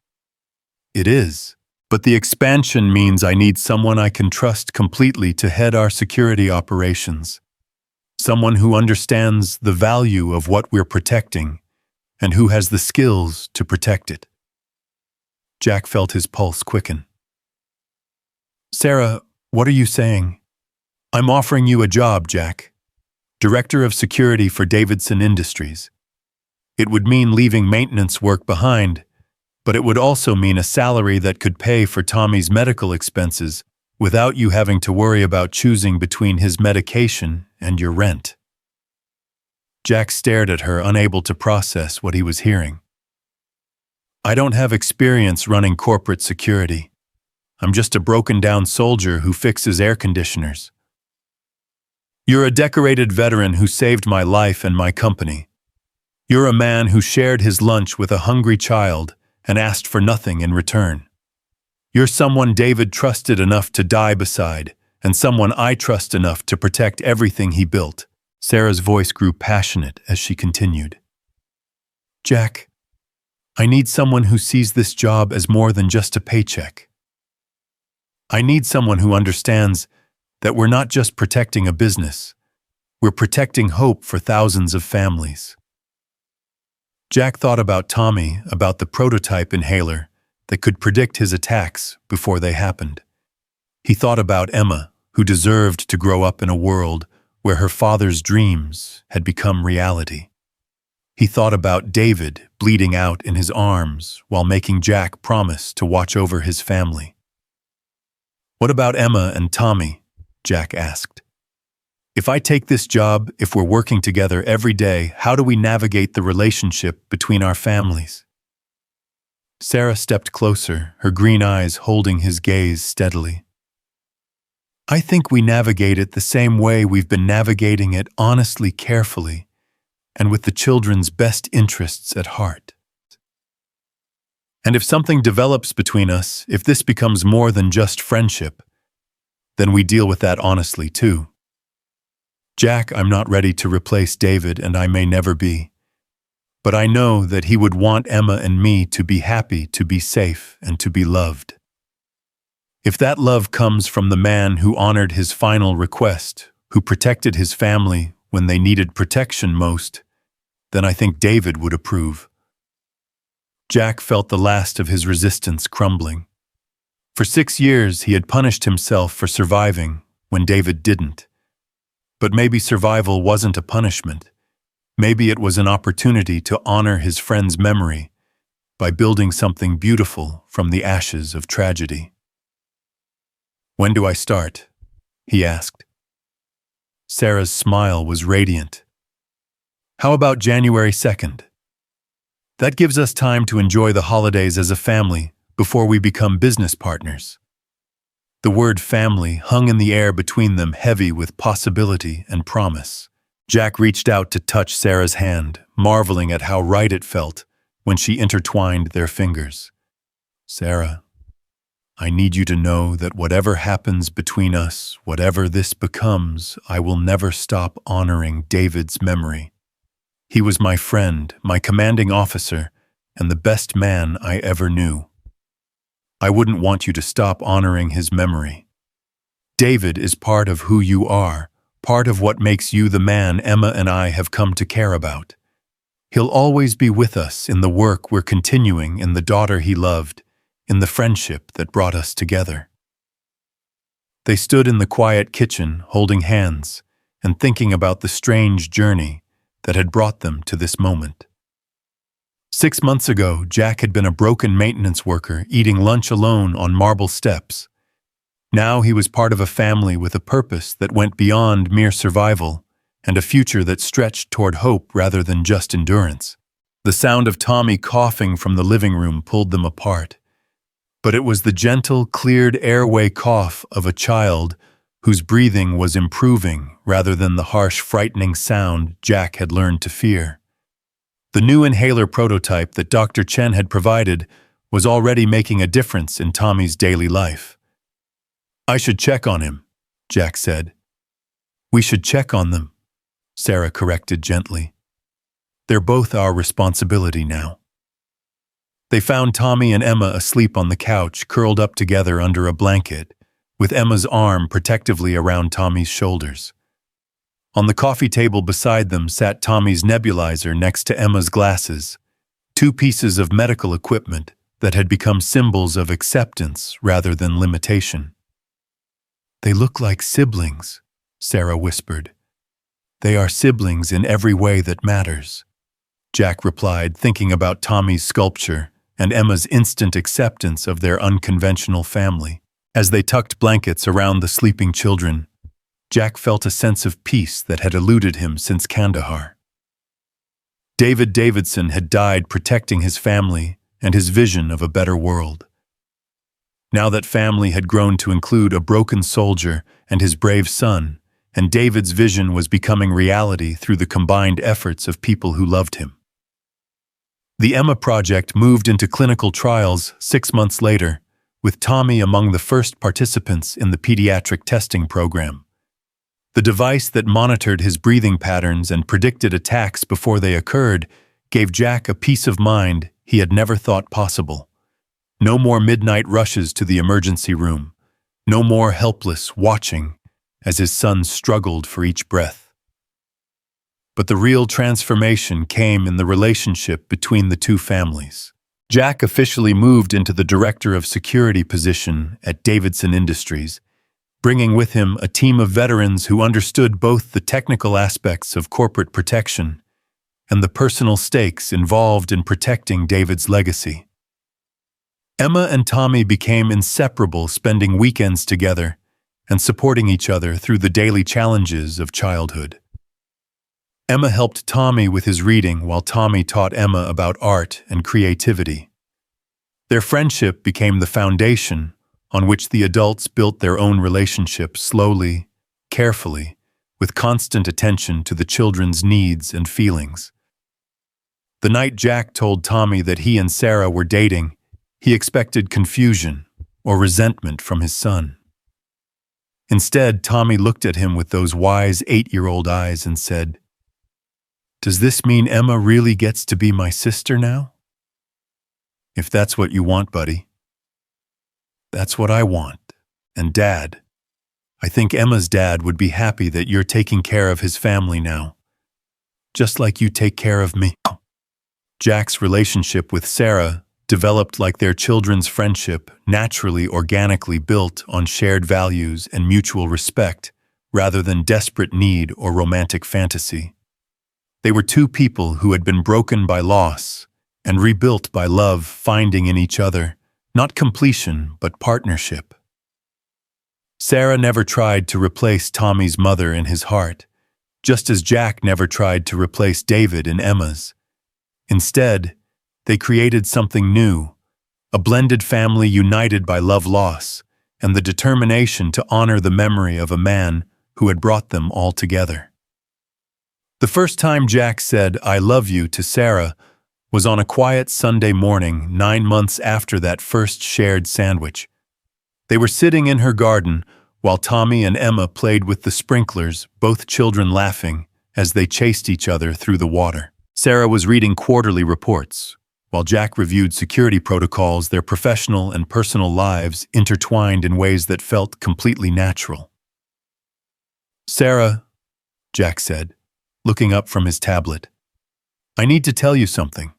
"It is, but the expansion means I need someone I can trust completely to head our security operations. Someone who understands the value of what we're protecting and who has the skills to protect it." Jack felt his pulse quicken. "Sarah, what are you saying?" "I'm offering you a job, Jack. Director of Security for Davidson Industries. It would mean leaving maintenance work behind, but it would also mean a salary that could pay for Tommy's medical expenses without you having to worry about choosing between his medication and your rent." Jack stared at her, unable to process what he was hearing. "I don't have experience running corporate security. I'm just a broken-down soldier who fixes air conditioners." "You're a decorated veteran who saved my life and my company. You're a man who shared his lunch with a hungry child and asked for nothing in return. You're someone David trusted enough to die beside, and someone I trust enough to protect everything he built." Sarah's voice grew passionate as she continued. "Jack, I need someone who sees this job as more than just a paycheck. I need someone who understands that we're not just protecting a business, we're protecting hope for thousands of families." Jack thought about Tommy, about the prototype inhaler that could predict his attacks before they happened. He thought about Emma, who deserved to grow up in a world where her father's dreams had become reality. He thought about David bleeding out in his arms while making Jack promise to watch over his family. "What about Emma and Tommy?" Jack asked. "If I take this job, if we're working together every day, how do we navigate the relationship between our families?" Sarah stepped closer, her green eyes holding his gaze steadily. "I think we navigate it the same way we've been navigating it, honestly, carefully, and with the children's best interests at heart. And if something develops between us, if this becomes more than just friendship, then we deal with that honestly too. Jack, I'm not ready to replace David, and I may never be. But I know that he would want Emma and me to be happy, to be safe, and to be loved. If that love comes from the man who honored his final request, who protected his family when they needed protection most, then I think David would approve." Jack felt the last of his resistance crumbling. For 6 years he had punished himself for surviving when David didn't. But maybe survival wasn't a punishment. Maybe it was an opportunity to honor his friend's memory by building something beautiful from the ashes of tragedy. "When do I start?" he asked. Sarah's smile was radiant. "How about January 2nd? That gives us time to enjoy the holidays as a family before we become business partners." The word family hung in the air between them, heavy with possibility and promise. Jack reached out to touch Sarah's hand, marveling at how right it felt when she intertwined their fingers. "Sarah, I need you to know that whatever happens between us, whatever this becomes, I will never stop honoring David's memory. He was my friend, my commanding officer, and the best man I ever knew. I wouldn't want you to stop honoring his memory. David is part of who you are, part of what makes you the man Emma and I have come to care about. He'll always be with us in the work we're continuing, in the daughter he loved, in the friendship that brought us together." They stood in the quiet kitchen, holding hands, and thinking about the strange journey that had brought them to this moment. 6 months ago, Jack had been a broken maintenance worker, eating lunch alone on marble steps. Now he was part of a family with a purpose that went beyond mere survival, and a future that stretched toward hope rather than just endurance. The sound of Tommy coughing from the living room pulled them apart. But it was the gentle, cleared airway cough of a child whose breathing was improving rather than the harsh, frightening sound Jack had learned to fear. The new inhaler prototype that Dr. Chen had provided was already making a difference in Tommy's daily life. "I should check on him," Jack said. "We should check on them," Sarah corrected gently. "They're both our responsibility now." They found Tommy and Emma asleep on the couch, curled up together under a blanket, with Emma's arm protectively around Tommy's shoulders. On the coffee table beside them sat Tommy's nebulizer next to Emma's glasses, 2 pieces of medical equipment that had become symbols of acceptance rather than limitation. "They look like siblings," Sarah whispered. "They are siblings in every way that matters," Jack replied, thinking about Tommy's sculpture and Emma's instant acceptance of their unconventional family. As they tucked blankets around the sleeping children, Jack felt a sense of peace that had eluded him since Kandahar. David Davidson had died protecting his family and his vision of a better world. Now that family had grown to include a broken soldier and his brave son, and David's vision was becoming reality through the combined efforts of people who loved him. The Emma project moved into clinical trials 6 months later, with Tommy among the first participants in the pediatric testing program. The device that monitored his breathing patterns and predicted attacks before they occurred gave Jack a peace of mind he had never thought possible. No more midnight rushes to the emergency room, no more helpless watching as his son struggled for each breath. But the real transformation came in the relationship between the two families. Jack officially moved into the director of security position at Davidson Industries, bringing with him a team of veterans who understood both the technical aspects of corporate protection and the personal stakes involved in protecting David's legacy. Emma and Tommy became inseparable, spending weekends together and supporting each other through the daily challenges of childhood. Emma helped Tommy with his reading while Tommy taught Emma about art and creativity. Their friendship became the foundation on which the adults built their own relationship slowly, carefully, with constant attention to the children's needs and feelings. The night Jack told Tommy that he and Sarah were dating, he expected confusion or resentment from his son. Instead, Tommy looked at him with those wise 8-year-old eyes and said, "Does this mean Emma really gets to be my sister now?" "If that's what you want, buddy." "That's what I want. And Dad, I think Emma's dad would be happy that you're taking care of his family now, just like you take care of me." Jack's relationship with Sarah developed like their children's friendship, naturally, organically built on shared values and mutual respect, rather than desperate need or romantic fantasy. They were two people who had been broken by loss and rebuilt by love, finding in each other not completion but partnership. Sarah never tried to replace Tommy's mother in his heart, just as Jack never tried to replace David in Emma's. Instead, they created something new, a blended family united by love loss and the determination to honor the memory of a man who had brought them all together. The first time Jack said, "I love you" to Sarah was on a quiet Sunday morning 9 months after that first shared sandwich. They were sitting in her garden while Tommy and Emma played with the sprinklers, both children laughing as they chased each other through the water. Sarah was reading quarterly reports, while Jack reviewed security protocols, their professional and personal lives intertwined in ways that felt completely natural. "Sarah," Jack said, looking up from his tablet, "I need to tell you something."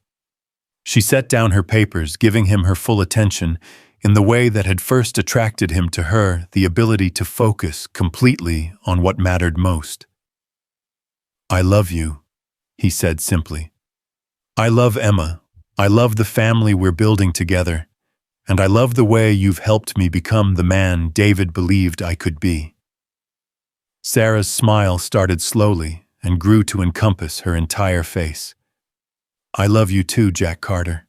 She set down her papers, giving him her full attention in the way that had first attracted him to her, the ability to focus completely on what mattered most. "I love you," he said simply. "I love Emma. I love the family we're building together, and I love the way you've helped me become the man David believed I could be." Sarah's smile started slowly and grew to encompass her entire face. "I love you too, Jack Carter.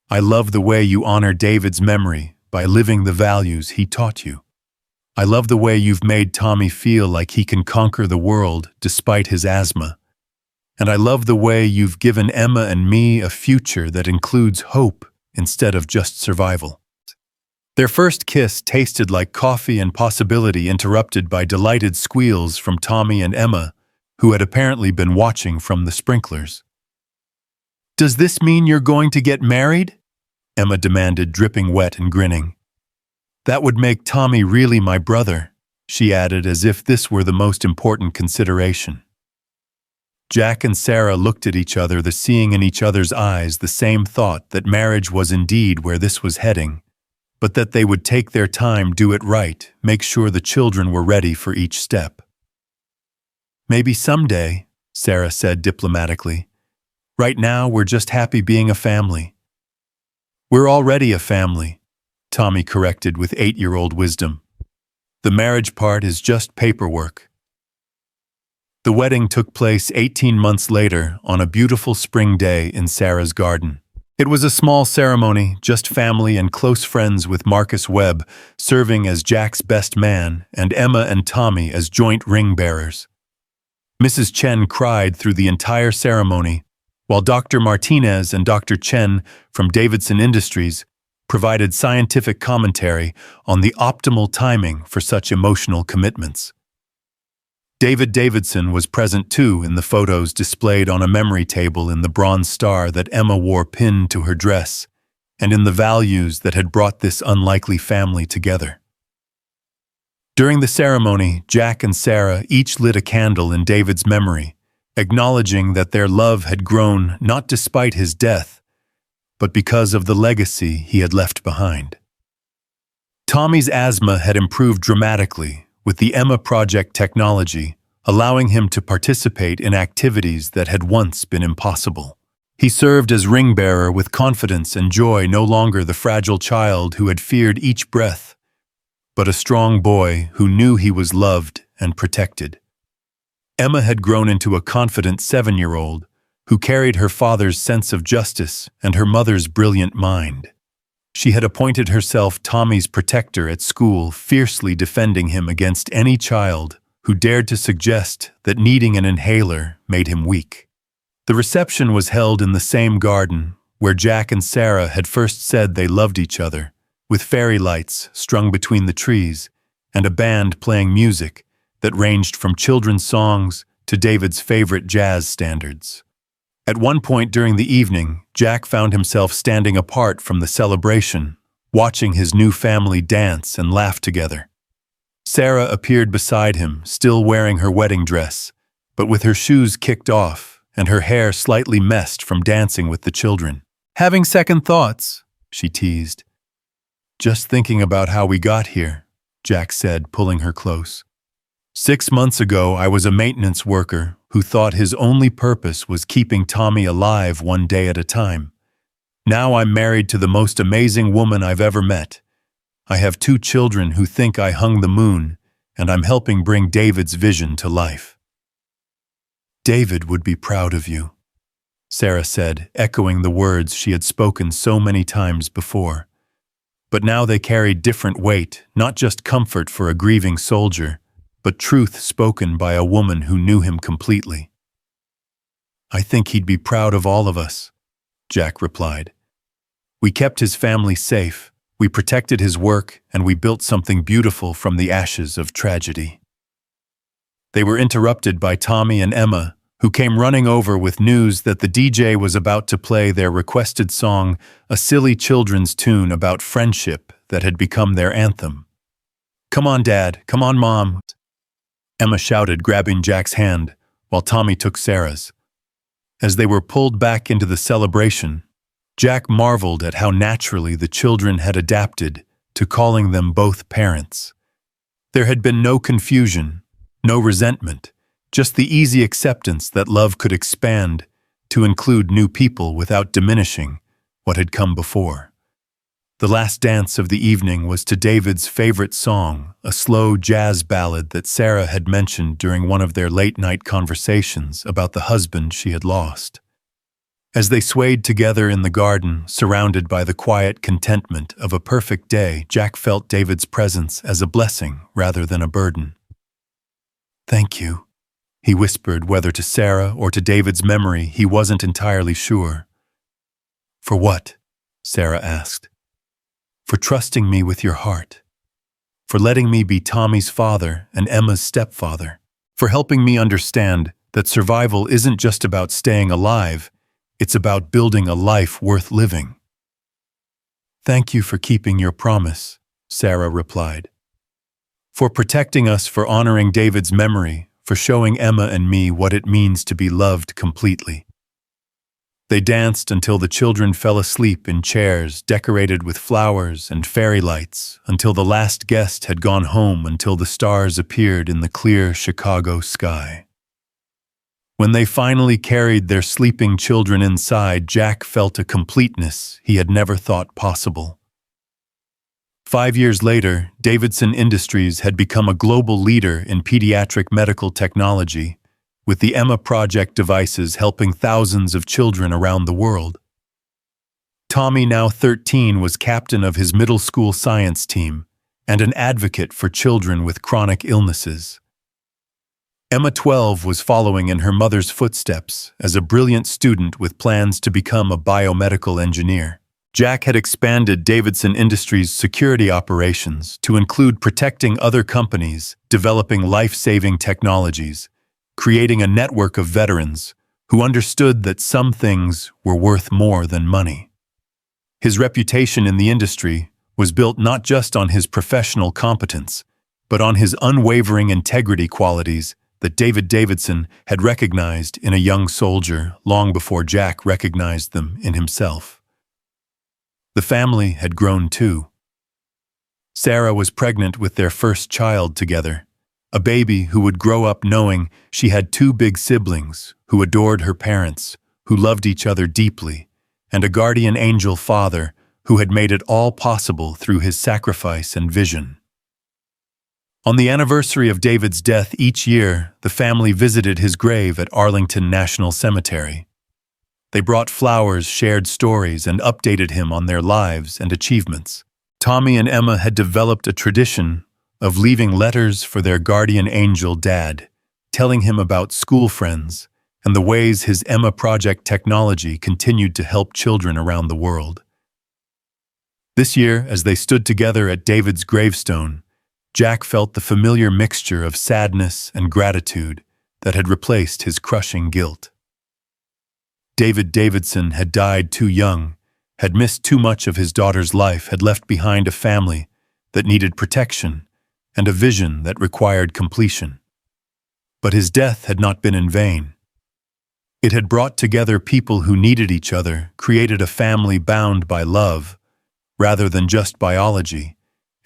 I love the way you honor David's memory by living the values he taught you. I love the way you've made Tommy feel like he can conquer the world despite his asthma. And I love the way you've given Emma and me a future that includes hope instead of just survival." Their first kiss tasted like coffee and possibility, interrupted by delighted squeals from Tommy and Emma, who had apparently been watching from the sprinklers. "Does this mean you're going to get married?" Emma demanded, dripping wet and grinning. "That would make Tommy really my brother," she added, as if this were the most important consideration. Jack and Sarah looked at each other, seeing in each other's eyes the same thought, that marriage was indeed where this was heading, but that they would take their time, do it right, make sure the children were ready for each step. "Maybe someday," Sarah said diplomatically. "Right now, we're just happy being a family." "We're already a family," Tommy corrected with 8-year-old wisdom. "The marriage part is just paperwork." The wedding took place 18 months later on a beautiful spring day in Sarah's garden. It was a small ceremony, just family and close friends, with Marcus Webb serving as Jack's best man and Emma and Tommy as joint ring bearers. Mrs. Chen cried through the entire ceremony, while Dr. Martinez and Dr. Chen from Davidson Industries provided scientific commentary on the optimal timing for such emotional commitments. David Davidson was present too, in the photos displayed on a memory table, in the bronze star that Emma wore pinned to her dress, and in the values that had brought this unlikely family together. During the ceremony, Jack and Sarah each lit a candle in David's memory, acknowledging that their love had grown not despite his death, but because of the legacy he had left behind. Tommy's asthma had improved dramatically, with the Emma Project technology allowing him to participate in activities that had once been impossible. He served as ring bearer with confidence and joy, no longer the fragile child who had feared each breath, but a strong boy who knew he was loved and protected. Emma had grown into a confident 7-year-old who carried her father's sense of justice and her mother's brilliant mind. She had appointed herself Tommy's protector at school, fiercely defending him against any child who dared to suggest that needing an inhaler made him weak. The reception was held in the same garden where Jack and Sarah had first said they loved each other, with fairy lights strung between the trees and a band playing music that ranged from children's songs to David's favorite jazz standards. At one point during the evening, Jack found himself standing apart from the celebration, watching his new family dance and laugh together. Sarah appeared beside him, still wearing her wedding dress, but with her shoes kicked off and her hair slightly messed from dancing with the children. "Having second thoughts," she teased. "Just thinking about how we got here," Jack said, pulling her close. 6 months ago, I was a maintenance worker who thought his only purpose was keeping Tommy alive one day at a time. Now I'm married to the most amazing woman I've ever met. I have 2 children who think I hung the moon, and I'm helping bring David's vision to life." "David would be proud of you," Sarah said, echoing the words she had spoken so many times before. But now they carried different weight, not just comfort for a grieving soldier, but truth spoken by a woman who knew him completely. "I think he'd be proud of all of us," Jack replied. "We kept his family safe, we protected his work, and we built something beautiful from the ashes of tragedy." They were interrupted by Tommy and Emma, who came running over with news that the DJ was about to play their requested song, a silly children's tune about friendship that had become their anthem. "Come on, Dad, come on, Mom," Emma shouted, grabbing Jack's hand, while Tommy took Sarah's. As they were pulled back into the celebration, Jack marveled at how naturally the children had adapted to calling them both parents. There had been no confusion, no resentment, just the easy acceptance that love could expand to include new people without diminishing what had come before. The last dance of the evening was to David's favorite song, a slow jazz ballad that Sarah had mentioned during one of their late-night conversations about the husband she had lost. As they swayed together in the garden, surrounded by the quiet contentment of a perfect day, Jack felt David's presence as a blessing rather than a burden. "Thank you," he whispered, whether to Sarah or to David's memory, he wasn't entirely sure. "For what?" Sarah asked. "For trusting me with your heart. For letting me be Tommy's father and Emma's stepfather. For helping me understand that survival isn't just about staying alive, it's about building a life worth living." "Thank you for keeping your promise," Sarah replied. "For protecting us, for honoring David's memory, for showing Emma and me what it means to be loved completely." They danced until the children fell asleep in chairs decorated with flowers and fairy lights, until the last guest had gone home, until the stars appeared in the clear Chicago sky. When they finally carried their sleeping children inside, Jack felt a completeness he had never thought possible. 5 years later, Davidson Industries had become a global leader in pediatric medical technology, with the Emma Project devices helping thousands of children around the world. Tommy, now 13, was captain of his middle school science team and an advocate for children with chronic illnesses. Emma, 12, was following in her mother's footsteps as a brilliant student with plans to become a biomedical engineer. Jack had expanded Davidson Industries' security operations to include protecting other companies, developing life-saving technologies, creating a network of veterans who understood that some things were worth more than money. His reputation in the industry was built not just on his professional competence, but on his unwavering integrity qualities that David Davidson had recognized in a young soldier long before Jack recognized them in himself. The family had grown too. Sarah was pregnant with their first child together, a baby who would grow up knowing she had 2 big siblings who adored her parents, who loved each other deeply, and a guardian angel father who had made it all possible through his sacrifice and vision. On the anniversary of David's death each year, the family visited his grave at Arlington National Cemetery. They brought flowers, shared stories, and updated him on their lives and achievements. Tommy and Emma had developed a tradition of leaving letters for their guardian angel dad, telling him about school friends and the ways his Emma Project technology continued to help children around the world. This year, as they stood together at David's gravestone, Jack felt the familiar mixture of sadness and gratitude that had replaced his crushing guilt. David Davidson had died too young, had missed too much of his daughter's life, had left behind a family that needed protection and a vision that required completion. But his death had not been in vain. It had brought together people who needed each other, created a family bound by love, rather than just biology,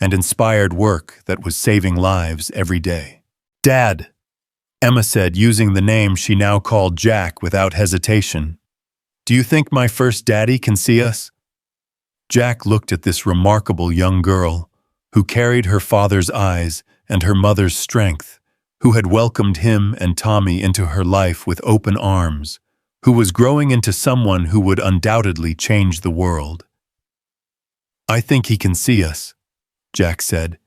and inspired work that was saving lives every day. Dad, Emma said, using the name she now called Jack without hesitation. Do you think my first daddy can see us? Jack looked at this remarkable young girl, who carried her father's eyes and her mother's strength, who had welcomed him and Tommy into her life with open arms, who was growing into someone who would undoubtedly change the world. I think he can see us, Jack said,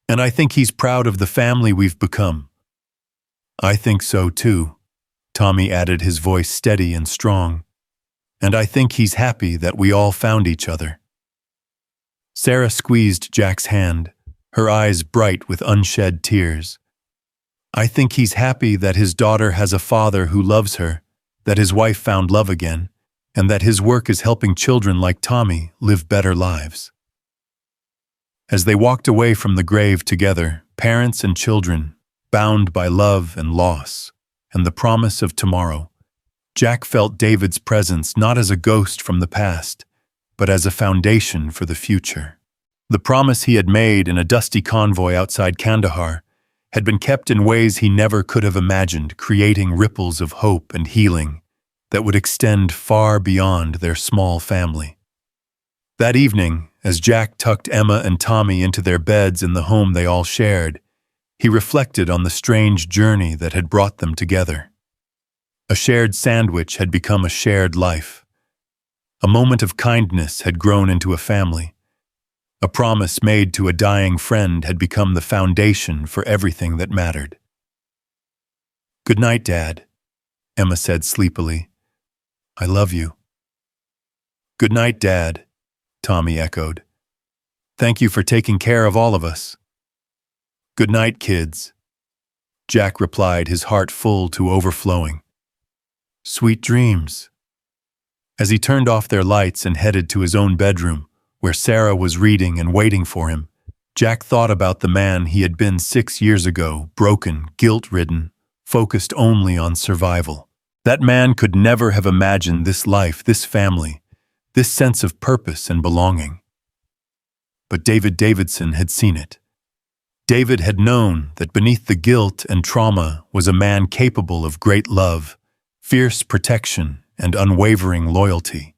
and I think he's proud of the family we've become. I think so too, Tommy added, his voice steady and strong. And I think he's happy that we all found each other. Sarah squeezed Jack's hand, her eyes bright with unshed tears. I think he's happy that his daughter has a father who loves her, that his wife found love again, and that his work is helping children like Tommy live better lives. As they walked away from the grave together, parents and children, bound by love and loss, and the promise of tomorrow, Jack felt David's presence not as a ghost from the past, but as a foundation for the future. The promise he had made in a dusty convoy outside Kandahar had been kept in ways he never could have imagined, creating ripples of hope and healing that would extend far beyond their small family. That evening, as Jack tucked Emma and Tommy into their beds in the home they all shared, he reflected on the strange journey that had brought them together. A shared sandwich had become a shared life. A moment of kindness had grown into a family. A promise made to a dying friend had become the foundation for everything that mattered. Good night, Dad, Emma said sleepily. I love you. Good night, Dad, Tommy echoed. Thank you for taking care of all of us. Good night, kids, Jack replied, his heart full to overflowing. Sweet dreams. As he turned off their lights and headed to his own bedroom, where Sarah was reading and waiting for him, Jack thought about the man he had been 6 years ago, broken, guilt-ridden, focused only on survival. That man could never have imagined this life, this family, this sense of purpose and belonging. But David Davidson had seen it. David had known that beneath the guilt and trauma was a man capable of great love, fierce protection, and unwavering loyalty.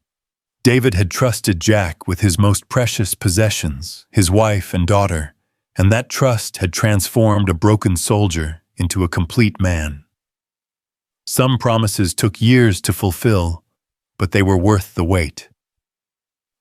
David had trusted Jack with his most precious possessions, his wife and daughter, and that trust had transformed a broken soldier into a complete man. Some promises took years to fulfill, but they were worth the wait.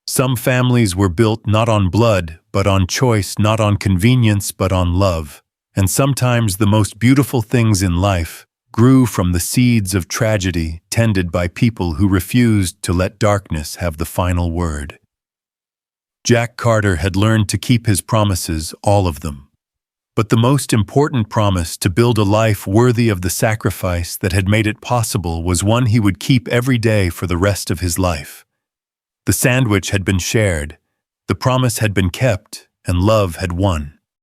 Some families were built not on blood, but on choice, not on convenience, but on love. And sometimes the most beautiful things in life grew from the seeds of tragedy tended by people who refused to let darkness have the final word. Jack Carter had learned to keep his promises, all of them. But the most important promise to build a life worthy of the sacrifice that had made it possible was one he would keep every day for the rest of his life. The sandwich had been shared, the promise had been kept, and love had won.